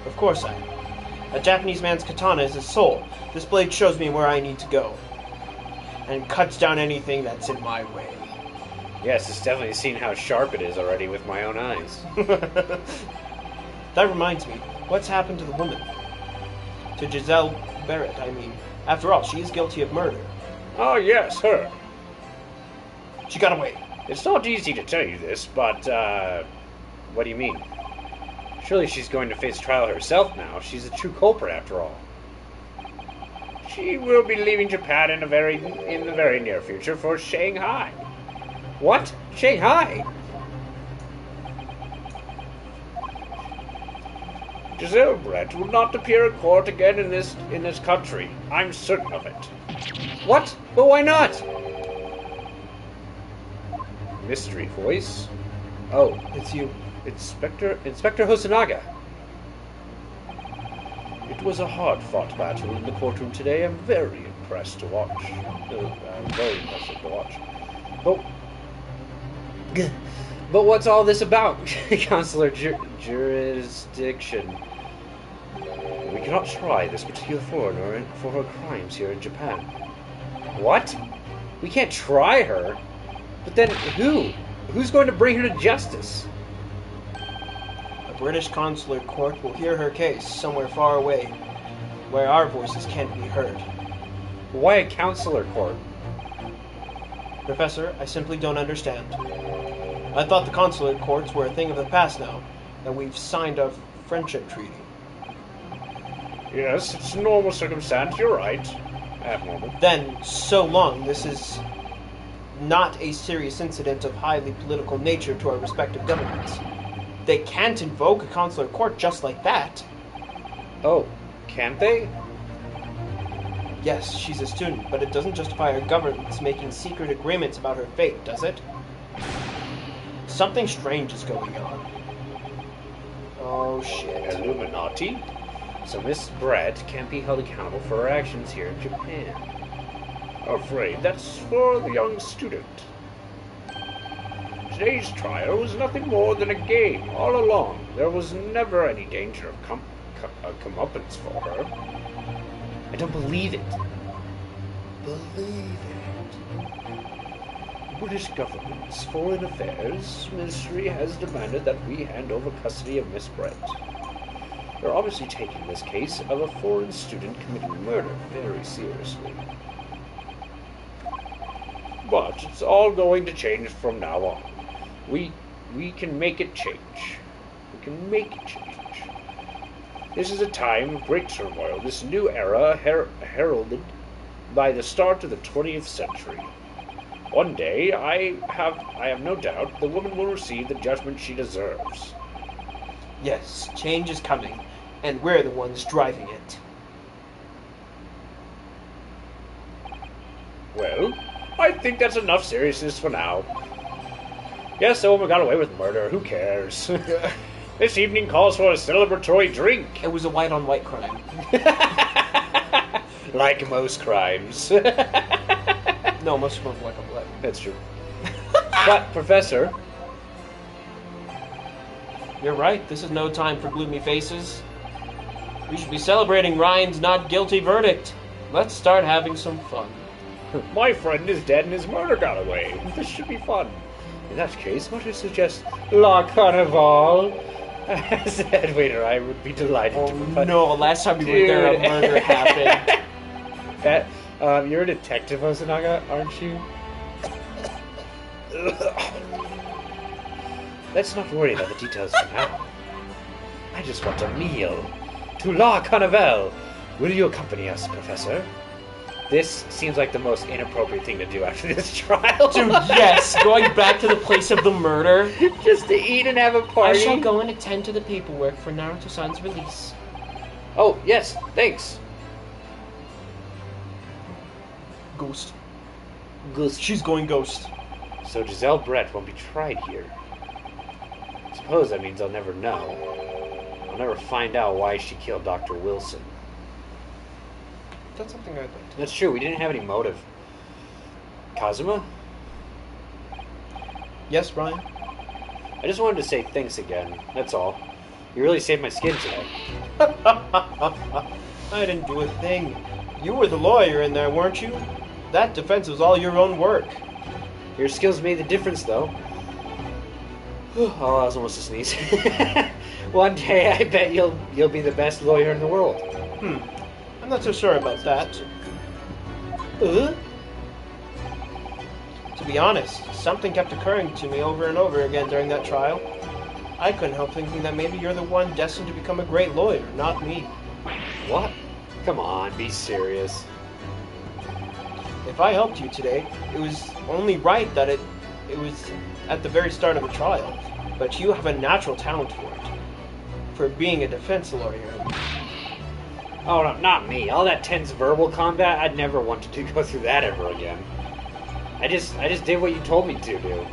Of course I am. A Japanese man's katana is his soul. This blade shows me where I need to go. And cuts down anything that's in my way. Yes, it's definitely seen how sharp it is already with my own eyes. That reminds me, what's happened to the woman? To Giselle Barrett, I mean. After all, she is guilty of murder. Oh, yes, her. She got away. It's not easy to tell you this, but, What do you mean? Surely she's going to face trial herself now. She's a true culprit after all. she will be leaving Japan in the very near future for Shanghai. What? Shanghai? Giselle Brett will not appear in court again in this country. I'm certain of it. What? But why not? Mystery voice. Oh, It's you. Inspector Hosonaga. It was a hard-fought battle in the courtroom today. I'm very impressed to watch. Very impressive to watch. But what's all this about? Consular jurisdiction. We cannot try this particular foreigner for her crimes here in Japan. What? We can't try her? But then who? Who's going to bring her to justice? A British consular court will hear her case somewhere far away, where our voices can't be heard. Why a consular court? Professor, I simply don't understand. I thought the consular courts were a thing of the past now, that we've signed a friendship treaty. Yes, it's a normal circumstance. You're right. Abnormal. Then, so long, this is not a serious incident of highly political nature to our respective governments. They can't invoke a consular court just like that. Oh, can't they? Yes, she's a student, but it doesn't justify our governments making secret agreements about her fate, does it? Something strange is going on. Oh shit. Illuminati? So Miss Brett can't be held accountable for her actions here in Japan. Afraid that's for the young student. Today's trial was nothing more than a game all along. There was never any danger of comeuppance for her. I don't believe it. Believe it. The British government's Foreign Affairs Ministry has demanded that we hand over custody of Miss Brett. They're obviously taking this case of a foreign student committing murder very seriously. But it's all going to change from now on. We can make it change. We can make it change. This is a time of great turmoil, this new era heralded by the start of the 20th century. One day, I have no doubt, the woman will receive the judgment she deserves. Yes, change is coming, And we're the ones driving it. Well, I think that's enough seriousness for now. Yes, the woman got away with murder. Who cares? This evening calls for a celebratory drink. It was a white-on-white crime. Like most crimes. No, most of them black on black. That's true. But, Professor... You're right, this is no time for gloomy faces. We should be celebrating Ryan's not guilty verdict. Let's start having some fun. My friend is dead and his murder got away. This should be fun. In that case, what do you suggest? La Carnival? As the head waiter, I would be delighted to provide... No, last time you were there, a murder happened. That, you're a detective, Osanaga, aren't you? Let's not worry about the details for now. I just want a meal. To La Carnival! Will you accompany us, Professor? This seems like the most inappropriate thing to do after this trial. Dude, yes! Going back to the place of the murder. Just to eat and have a I party. shall go and attend to the paperwork for Naruto-san's release. Oh, yes, thanks. Ghost. Ghost. She's going ghost. So Giselle Brett won't be tried here. I suppose that means I'll never know. I'll never find out why she killed Dr. Wilson. That's something I'd like to. That's true, we didn't have any motive. Kazuma? Yes, Ryan? I just wanted to say thanks again, that's all. You really saved my skin today. I didn't do a thing. You were the lawyer in there, weren't you? That defense was all your own work. Your skills made the difference, though. Oh, that was almost a sneeze. One day, I bet you'll be the best lawyer in the world. I'm not so sure about that. To be honest, something kept occurring to me over and over again during that trial. I couldn't help thinking that maybe you're the one destined to become a great lawyer, not me. What? Come on, be serious. If I helped you today, it was only right that it was at the very start of the trial. But you have a natural talent for it. For being a defense lawyer. Oh, no, not me. All that tense verbal combat, I'd never want to go through that ever again. I just did what you told me to do.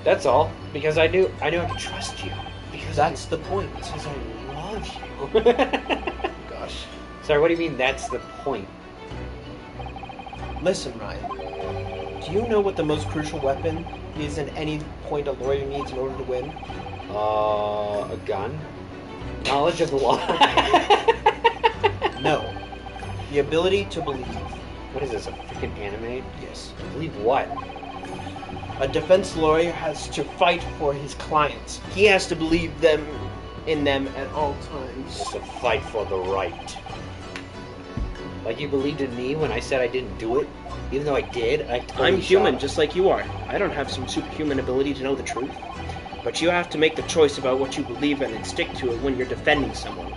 That's all. Because I knew I could trust you. Because That's the point. Because I love you. Gosh. Sorry, what do you mean that's the point? Listen, Ryan. Do you know what the most crucial weapon is in any point a lawyer needs in order to win? A gun? Knowledge of the law? No. The ability to believe. What is this, a freaking anime? Yes. Believe what? A defense lawyer has to fight for his clients. He has to believe in them at all times. Just to fight for the right. Like you believed in me when I said I didn't do it? Even though I did, I totally I'm human, shot. just like you are. I don't have some superhuman ability to know the truth. But you have to make the choice about what you believe in and stick to it when you're defending someone.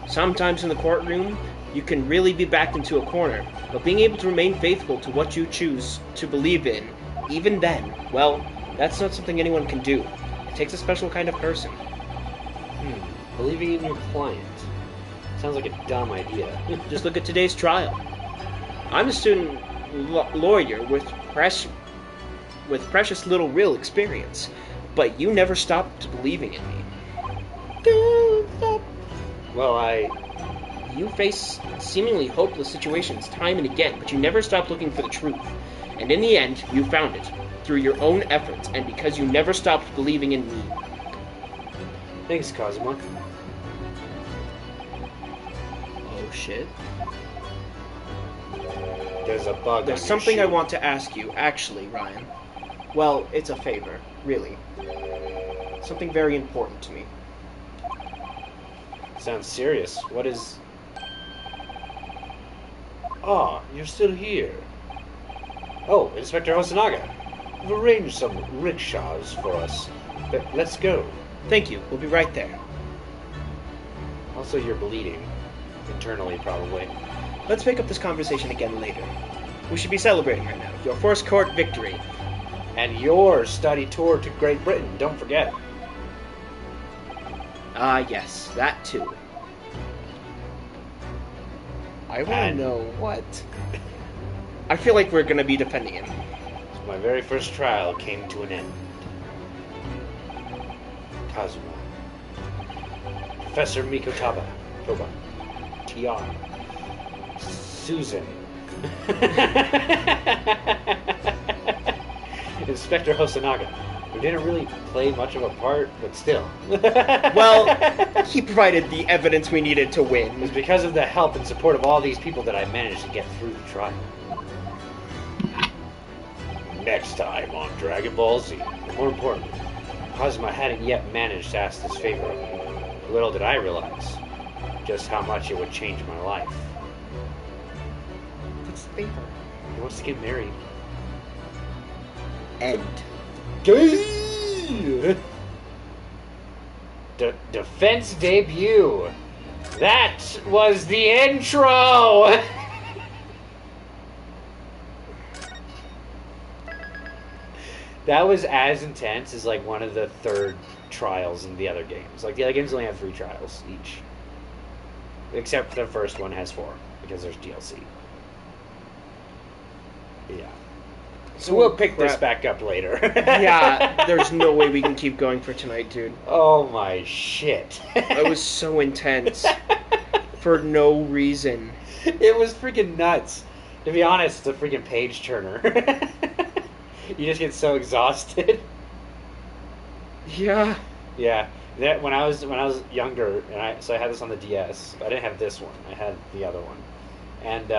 Sometimes in the courtroom, you can really be backed into a corner, but being able to remain faithful to what you choose to believe in, even then, well, that's not something anyone can do. It takes a special kind of person. Believing in your client. Sounds like a dumb idea. Just look at today's trial. I'm a student lawyer with precious little real experience, but you never stopped believing in me. Well, You face seemingly hopeless situations time and again, but you never stopped looking for the truth. And in the end, you found it, through your own efforts, and because you never stopped believing in me. Thanks, Kazuma. Oh shit. There's a bug. There's on something I your shoe. want to ask you, actually, Ryan. Well, it's a favor, really. Something very important to me. Sounds serious. What is... Ah, you're still here. Oh, Inspector Hosonaga. You've arranged some rickshaws for us. But let's go. Thank you. We'll be right there. Also, you're bleeding. Internally, probably. Let's pick up this conversation again later. We should be celebrating right now. Your first court victory. And your study tour to Great Britain, don't forget. Yes, that too. I want to And- know what. I feel like we're gonna be defending him. My very first trial came to an end. Kazuma. Professor Toba. TR. Susan. Inspector Hosonaga, who didn't really play much of a part, but still. Well, he provided the evidence we needed to It was win. because of the help and support of all these people that I managed to get through the trial. Next time on Dragon Ball Z, and more importantly, Kazuma hadn't yet managed to ask this favor of me. Little did I realize just how much it would change my life. What's the paper? He wants to get married. End. Defense debut. That was the intro. That was as intense as like one of the third trials in the other games. Like the other games only have 3 trials each, except the first one has 4 because there's DLC. Yeah. So we'll pick this back up later. Yeah, there's no way we can keep going for tonight, dude. Oh my shit. It was so intense. For no reason. It was freaking nuts. To be honest, it's a freaking page turner. You just get so exhausted. Yeah. Yeah. That when I was younger, and I had this on the DS. I didn't have this one. I had the other one, and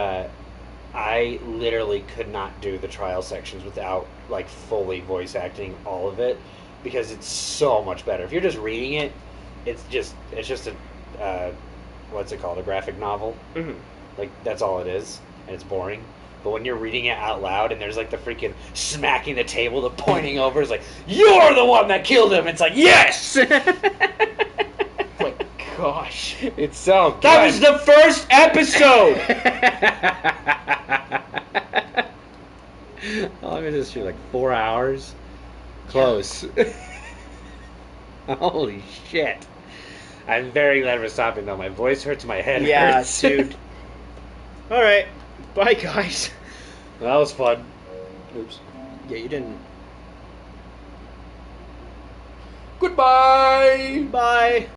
I literally could not do the trial sections without like fully voice acting all of it because it's so much better. If you're just reading it, it's just a what's it called? A graphic novel. Mm-hmm. Like that's all it is, and it's boring. But when you're reading it out loud and there's like the freaking smacking the table, the pointing over is like, "You're the one that killed him." It's like, yes. My gosh. It's so good. That was the first episode! How long is this shoot? Like 4 hours? Close. Holy shit. I'm very glad we're stopping though. My voice hurts, my head Yeah, hurts. dude. Alright. Bye, guys. That was fun. Oops. Yeah, you didn't. Goodbye! Bye.